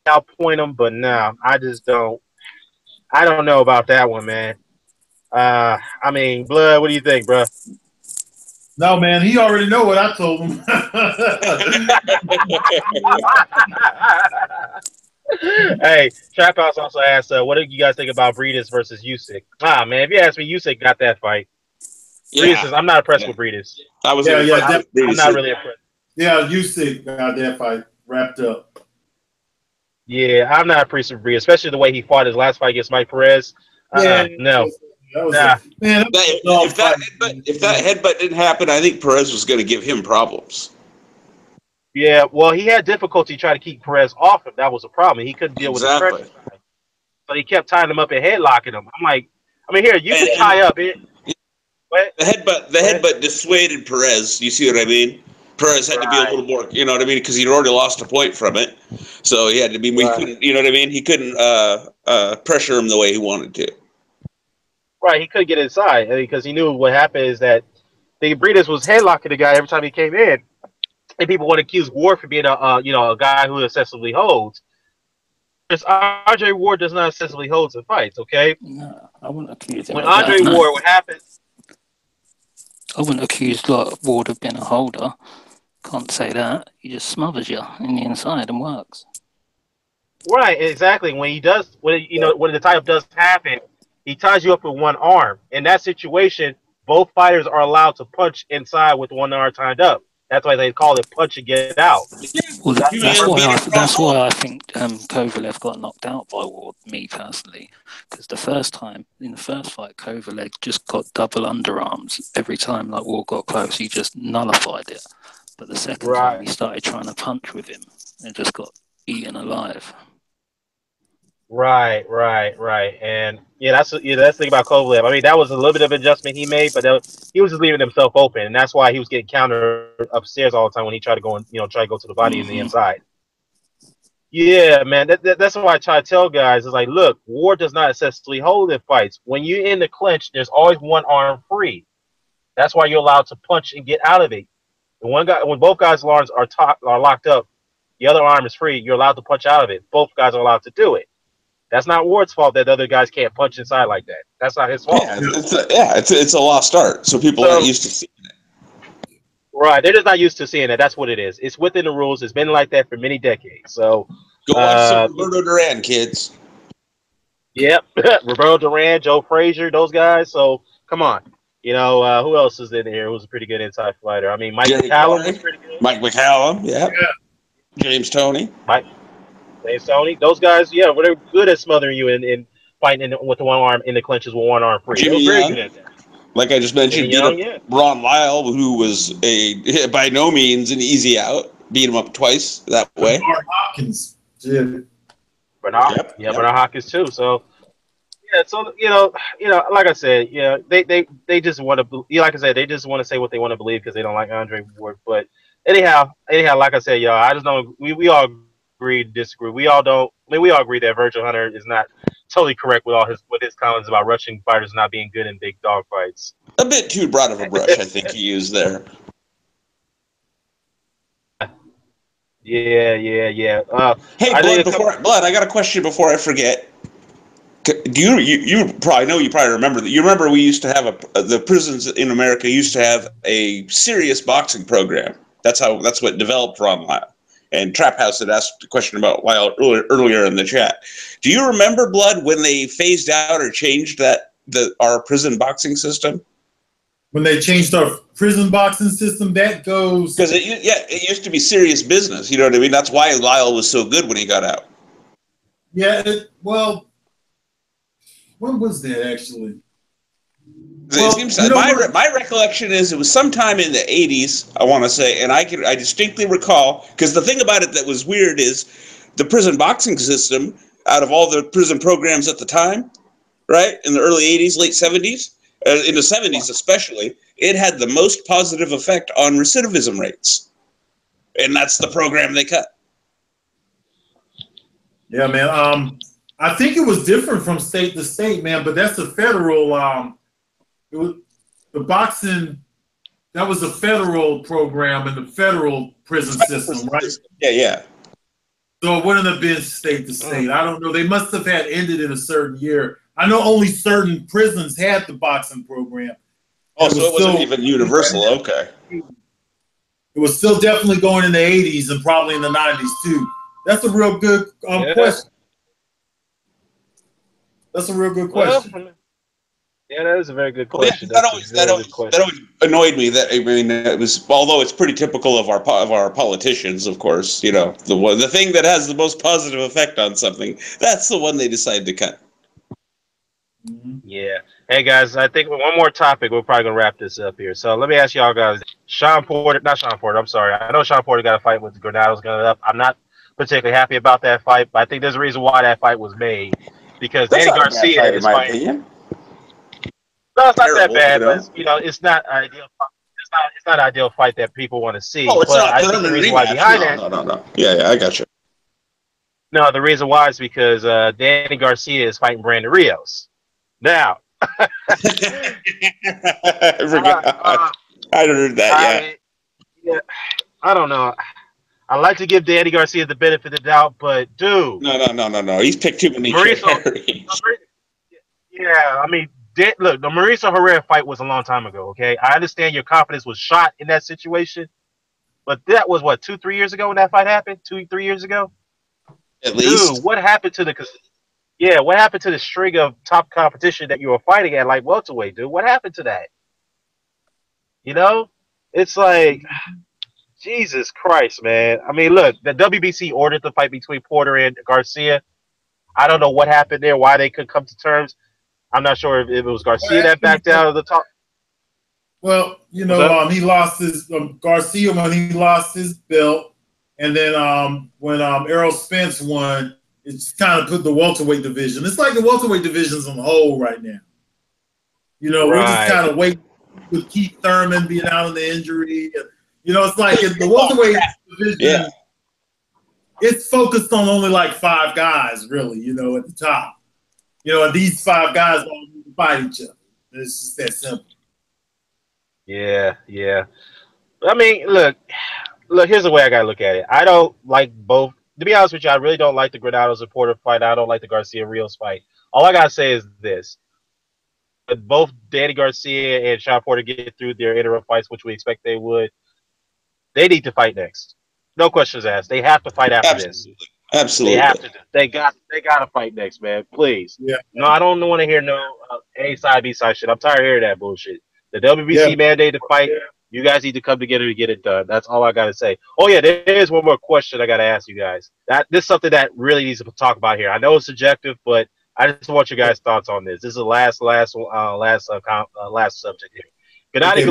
I'll point him, but no, I just don't. I don't know about that one, man. I mean, Blood. What do you think, bro? No, man, he already know what I told him. Hey, Trap House also asked, "What do you guys think about Breedis versus Usyk?" Ah, man, if you ask me, Usyk got that fight. Breedis Yeah. is. I'm not impressed Yeah. with Breedis. I was yeah, impressed with I'm not Breedis. really impressed. yeah, you see, got that fight wrapped up. Yeah, I'm not impressed with Breedis, especially the way he fought his last fight against Mike Perez. Yeah, No, that was nah. man. That was a dog fight. If that headbutt didn't happen, I think Perez was going to give him problems. Yeah, well, he had difficulty trying to keep Perez off him. That was a problem. He couldn't deal with the Exactly. pressure, so he kept tying him up and headlocking him. I'm like, I mean, here you can And tie up it. What? the headbutt dissuaded Perez. You see what I mean? Perez had to be a Right, little more, you know what I mean, because he'd already lost a point from it. So he had to be. He right, couldn't, you know what I mean? He couldn't pressure him the way he wanted to. right. He couldn't get inside because he knew what happened is that the Breedis was headlocking the guy every time he came in, and people want to accuse Ward for being a guy who excessively holds. Because Andre Ward does not excessively hold in fights. Okay, No, I wouldn't accuse him when of that. Andre No, Ward, what happened? I wouldn't accuse like Ward of being a holder. Can't say that. He just smothers you in the inside and works. Right, exactly. When he does, when the tie up does happen, he ties you up with one arm. In that situation, both fighters are allowed to punch inside with one arm tied up. That's why they call it punch and get out. Well, That's the purpose. that's why I think Kovalev got knocked out by Ward. Me personally, because in the first fight, Kovalev just got double underarms every time. Like Ward got close, he just nullified it. But the second time, Right, he started trying to punch with him and just got eaten alive. right. And that's the thing about Kovalev. I mean, that was a little bit of adjustment he made, but he was just leaving himself open, and that's why he was getting countered upstairs all the time when he tried to go and try to go to the body in the Mm-hmm. inside. Yeah, man. That's why I try to tell guys is like, look, Ward does not excessively hold in fights. When you're in the clinch, there's always one arm free. That's why you're allowed to punch and get out of it. When both guys' arms are locked up, the other arm is free. You're allowed to punch out of it. Both guys are allowed to do it. That's not Ward's fault that the other guys can't punch inside like that. That's not his fault. Yeah, it's a lost art. So people aren't used to seeing it. Right, they're just not used to seeing it. That's what it is. It's within the rules. It's been like that for many decades. So Go watch some Roberto Duran, kids. Yep, Roberto Duran, Joe Frazier, those guys. So come on, who else is in here? Who's a pretty good inside fighter? I mean, Mike McCallum was pretty good. Mike McCallum, yeah. James Toney. James Toney. Those guys, yeah, they're good at smothering you and fighting with one arm in the clinches with one arm free. Jimmy They're very Young, good at that. like I just mentioned, Ron Lyle, who was by no means an easy out, beat him up twice that way. Bernard Hopkins, Bernard Hopkins too. So yeah, so like I said, they just want to, like I said, they just want to say what they want to believe because they don't like Andre Ward. But anyhow, like I said, y'all, I just don't. We all agree, disagree. We all don't. I mean, we all agree that Virgil Hunter is not totally correct with his comments about rushing fighters not being good in big dog fights. A bit too broad of a brush, I think he used there. Yeah. Hey, Blood, I got a question before I forget. Do you probably remember that? You remember we used to have the prisons in America used to have a serious boxing program. That's what developed Ron Lyle. And Trap House had asked a question about Lyle earlier in the chat. Do you remember, Blood, when they phased out or changed our prison boxing system? When they changed our prison boxing system, that goes because it used to be serious business. You know what I mean? That's why Lyle was so good when he got out. Yeah, when was that actually? Well, it seems my recollection is it was sometime in the 80s, I want to say, and I distinctly recall, because the thing about it that was weird is the prison boxing system, out of all the prison programs at the time, right, in the early 80s, late 70s, in the 70s especially, it had the most positive effect on recidivism rates. And that's the program they cut. Yeah, man. I think it was different from state to state, man, but that's a federal it was the boxing, that was a federal program in the federal prison system, right? Yeah. So it wouldn't have been state to state. I don't know. They must have had ended in a certain year. I know only certain prisons had the boxing program. Oh, so it wasn't even universal. Okay. It was still definitely going in the 80s and probably in the 90s too. That's a real good question. That's a real good question. Well, yeah, that is a very good question. That always annoyed me. That I mean, it was, although it's pretty typical of our politicians, of course. The thing that has the most positive effect on something, that's the one they decide to cut. Yeah. Hey guys, I think one more topic. We're probably gonna wrap this up here. So let me ask y'all guys. I'm sorry. I know Sean Porter got a fight with Granados coming up. I'm not particularly happy about that fight, but I think there's a reason why that fight was made because Danny Garcia is fighting. No, it's not that bad, but it's not ideal. It's not an ideal fight that people want to see. Oh, it's but not. I think the reason why behind that. No. Yeah, I got you. No, the reason why is because Danny Garcia is fighting Brandon Rios. Now, I forgot. I heard that. Yeah, I don't know. I like to give Danny Garcia the benefit of the doubt, but dude, no. He's picked too many carries. Yeah, I mean. Look, the Mauricio Herrera fight was a long time ago, okay? I understand your confidence was shot in that situation, but that was, 2-3 years ago when that fight happened? 2-3 years ago? At least. Dude, what happened to the string of top competition that you were fighting at, like welterweight, dude? What happened to that? It's like, Jesus Christ, man. I mean, look, the WBC ordered the fight between Porter and Garcia. I don't know what happened there, why they couldn't come to terms. I'm not sure if it was Garcia that backed out of the top. Well, he lost his Garcia when he lost his belt, and then when Errol Spence won, it's kind of put the welterweight division. It's like the welterweight division's on hold right now. We're just kind of waiting with Keith Thurman being out of the injury. It's like the welterweight division. Yeah. It's focused on only like 5 guys, really. At the top. And these 5 guys don't need to fight each other. It's just that simple. Yeah. I mean, look. Here's the way I gotta look at it. I don't like both. To be honest with you, I really don't like the Granados and Porter fight. I don't like the Garcia Rios fight. All I gotta say is this: if both Danny Garcia and Sean Porter get through their interim fights, which we expect they would, they need to fight next. No questions asked. They have to fight after this. Absolutely. They have Absolutely. to. They got to fight next, man. Please. Yeah. No, I don't want to hear no A side, B side shit. I'm tired of hearing that bullshit. The WBC Yeah. mandate to fight. You guys need to come together to get it done. That's all I gotta say. Oh yeah, there is one more question I gotta ask you guys. This is something that really needs to talk about here. I know it's subjective, but I just want your guys' thoughts on this. This is the last subject here. Gennady Okay,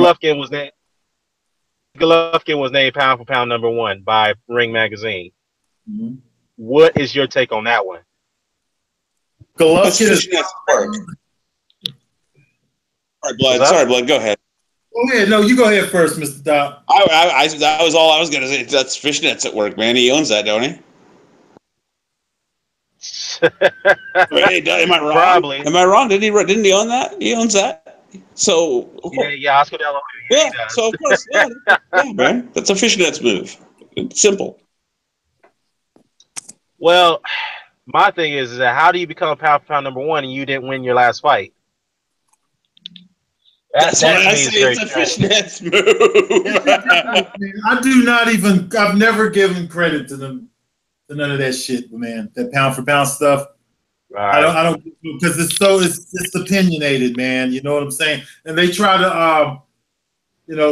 Golovkin was named pound for pound number one by Ring Magazine. Mhm. What is your take on that one? Golovkin is. Sorry, Blood. Sorry, Blood. Go ahead. Oh yeah, no, you go ahead first, Mr. Doc. That was all I was going to say. That's Fishnets at work, man. He owns that, don't he? Am I wrong? Probably. Am I wrong? Didn't he own that? He owns that. So Yeah, Oscar De La Hoya. yeah. So of course, yeah, man. That's a Fishnets move. It's simple. Well, my thing is that how do you become pound for pound number one and you didn't win your last fight? That's why I say it's a Fishnets move. I do not even. I've never given credit to them to none of that shit, man. That pound for pound stuff. Right. I don't because it's opinionated, man. You know what I'm saying? And they try to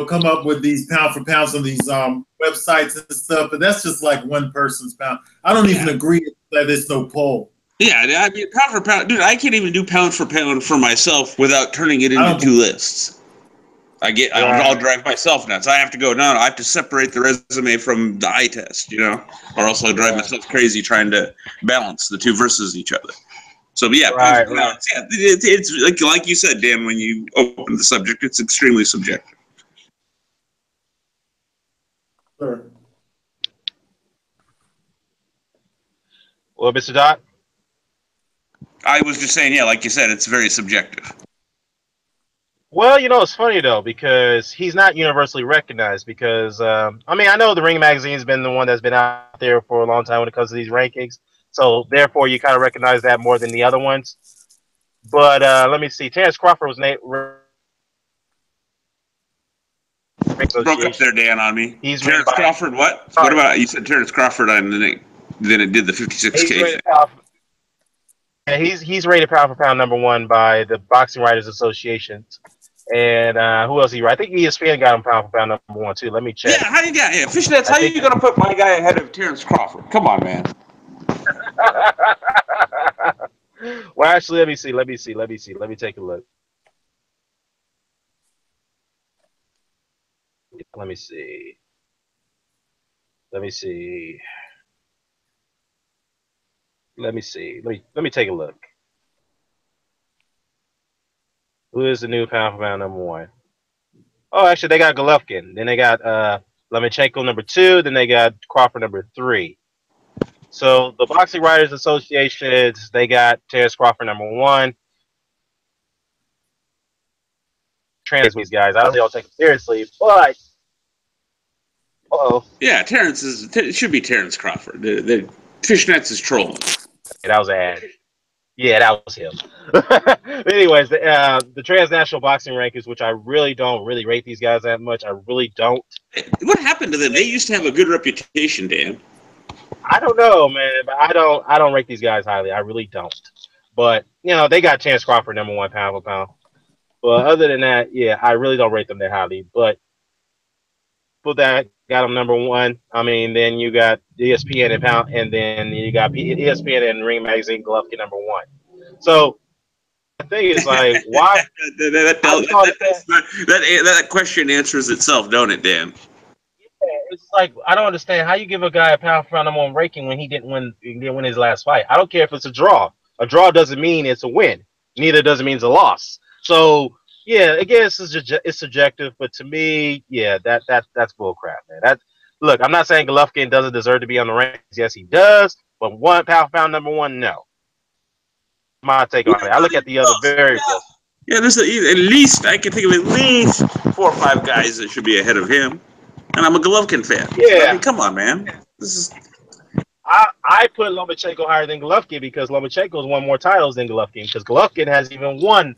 come up with these pound for pounds on these websites and stuff, but that's just like one person's pound. I don't even agree that there's no poll. Yeah, I mean, pound for pound, dude. I can't even do pound for pound for myself without turning it into two lists. I'll drive myself nuts. I have to go. No, I have to separate the resume from the eye test, or else I'll drive myself crazy trying to balance the two versus each other. So, yeah, right. Yeah, it's like you said, Dan. When you open the subject, it's extremely subjective. Sure. Well, Mr. Doc? I was just saying, yeah, like you said, it's very subjective. Well, it's funny, though, because he's not universally recognized because, I know the Ring Magazine's been the one that's been out there for a long time when it comes to these rankings. So, therefore, you kind of recognize that more than the other ones. But let me see. Terrence Crawford was named. Broke up there, Dan, on me. He's Terrence Crawford, what? What about, you said Terrence Crawford, and then it did the 56K. He's rated pound for pound number one by the Boxing Writers Association. And who else he right? I think ESPN got him pound for pound number one too. Let me check. Yeah, how you got Fishnets? How are you gonna put my guy ahead of Terrence Crawford? Come on, man. Well, actually, let me see. Let me take a look. Let me see. Let me take a look. Who is the new pound for pound number one? Oh, actually, they got Golovkin. Then they got Lomachenko number two. Then they got Crawford number three. So the Boxing Writers Association, they got Terrence Crawford number one. Trans these guys. I don't take them seriously, but yeah, it should be Terrence Crawford. The Fishnets is trolling. Okay, that was an ad. Yeah, that was him. Anyways, the transnational boxing rankings, which I really don't rate these guys that much. I really don't. What happened to them? They used to have a good reputation, Dan. I don't know, man, but I don't rate these guys highly. I really don't. But they got Terrence Crawford number one pound for pound. But other than that, yeah, I really don't rate them that highly. But that got them number one. Then you got ESPN and pound, and then you got ESPN and Ring Magazine Golovkin number one. So the thing is, like, why? that question answers itself, don't it, Dan? Yeah, it's like I don't understand how you give a guy a pound for pound number one ranking when he didn't win his last fight. I don't care if it's a draw. A draw doesn't mean it's a win. Neither does it mean it's a loss. So yeah, again, it's subjective, but to me, yeah, that's bullcrap, man. Look, I'm not saying Golovkin doesn't deserve to be on the rankings. Yes, he does. But one pound for pound number one, no. My take on it. I look at the other variables. Yeah, there's at least I can think of at least 4 or 5 guys that should be ahead of him. and I'm a Golovkin fan. Yeah. I mean, come on, man. This is. I put Lomachenko higher than Golovkin because Lomachenko's won more titles than Golovkin. Because Golovkin has even won.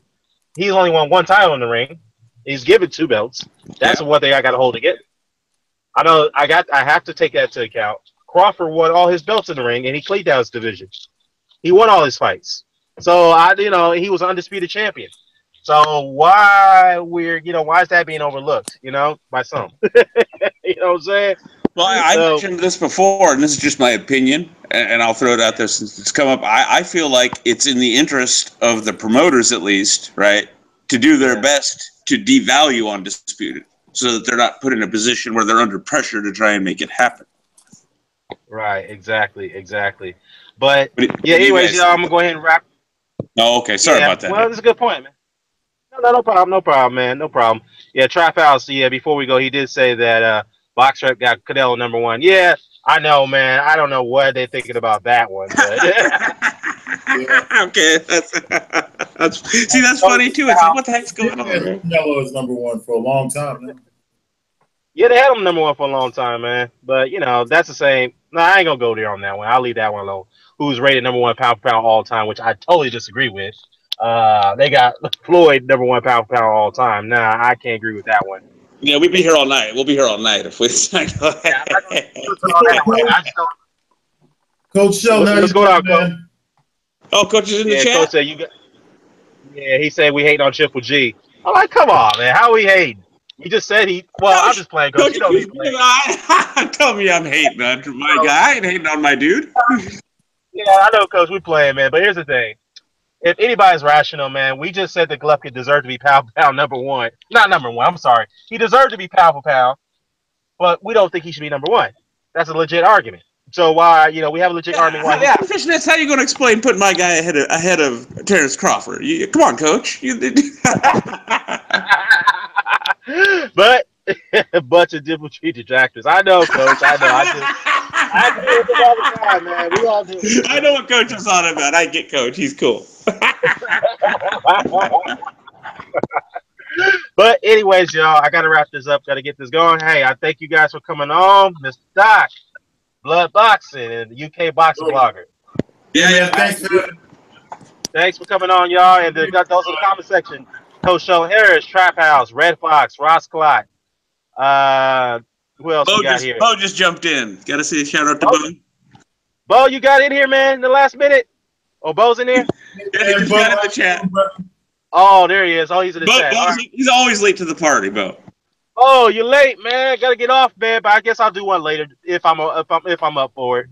He's only won one title in the ring. He's given 2 belts. That's what I got to hold to get. I know. I have to take that into account. Crawford won all his belts in the ring, and he cleaned down his division. He won all his fights. So he was an undisputed champion. So why is that being overlooked? By some. You know what I'm saying? Well, I mentioned this before, and this is just my opinion, and I'll throw it out there since it's come up. I feel like it's in the interest of the promoters, at least, right, to do their best to devalue Undisputed so that they're not put in a position where they're under pressure to try and make it happen. Right, exactly. But anyways, y'all, I'm going to go ahead and wrap. Oh, okay. Sorry about that. Well, that's a good point, man. No problem, man. No problem. Yeah, Trap House, before we go, he did say that BoxRec got Canelo #1. Yeah, I know, man. I don't know what they're thinking about that one. But okay, that's funny too. It's like, what the heck's going on? Canelo is #1 for a long time now. Yeah, they had him #1 for a long time, man. But that's the same. No, I ain't gonna go there on that one. I'll leave that one alone. Who's rated #1 pound for pound all time, which I totally disagree with. They got Floyd #1 pound for pound all time. Nah, I can't agree with that one. Yeah, we'd be here all night. We'll be here all night if we. Coach Show, what's going on, Coach? Oh, Coach is in the chat. Coach said he said we hate on Triple G. I'm like, come on, man. How we hating? You just said Well, I'm just playing, Coach. You don't need to play. Tell me I'm hating on my guy. I ain't hating on my dude. Yeah, I know, Coach. We playing, man. But here's the thing. If anybody's rational, man, we just said that Golovkin deserved to be pound for pound #1. Not #1. I'm sorry. He deserved to be pound for pound, but we don't think he should be #1. That's a legit argument. So why, we have a legit argument. Why? Yeah, Fishnets, how you going to explain putting my guy ahead of Terrence Crawford? Come on, Coach. But a bunch of different detractors. I know, Coach. I know. I do it all the time, man. We all do it. I know what Coach is on about. I get Coach. He's cool. But anyways, y'all, I got to wrap this up. Got to get this going. Hey, I thank you guys for coming on. Mr. Doc, Blood Boxing, and the UK Boxing Blogger. Yeah, thanks. Thanks for coming on, y'all. And those in the comment section. Coach Show Harris, Trap House, Red Fox, Ross Clot. Who else we got here? Bo just jumped in. Got to say a shout out to Bo. Bo, you got in here, man, in the last minute? Oh, Bo's in there? Yeah, he just got in the chat. Oh, there he is. Oh, he's in the chat. He's always late to the party, Bo. Oh, you're late, man. Got to get off, man. But I guess I'll do one later if I'm up for it.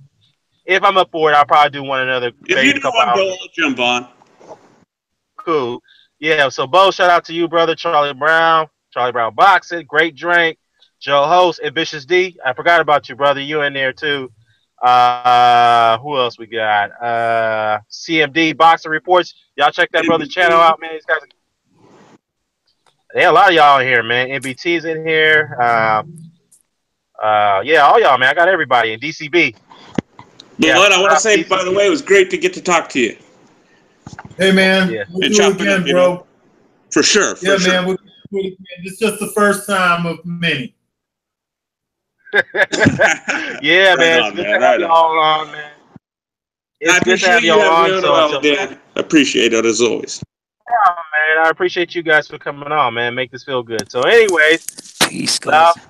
If I'm up for it, I'll probably do one another. If you do one, Bo, I'll jump on. Cool. Yeah, so Bo, shout out to you, brother. Charlie Brown Boxing, Great Drink, Joe Host, Ambitious D. I forgot about you, brother. You in there too. Who else we got? CMD Boxing Reports. Y'all check that brother's channel out, man. These guys a lot of y'all in here, man. NBT's in here. Yeah, all y'all, man. I got everybody in DCB. But what I want to say, by the way, it was great to get to talk to you. Hey, man. Yeah. We'll do it again, bro. For sure. Man. We'll do it again. It's just the first time of many. Yeah, man. It's good to have y'all on, man. It's good to have y'all on. I appreciate it, as always. Yeah, man. I appreciate you guys for coming on, man. Make this feel good. So, anyways. Peace, guys. All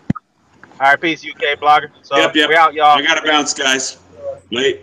right, peace, UK Blogger. So, Yep. we're out, y'all. I got to bounce, guys. Later.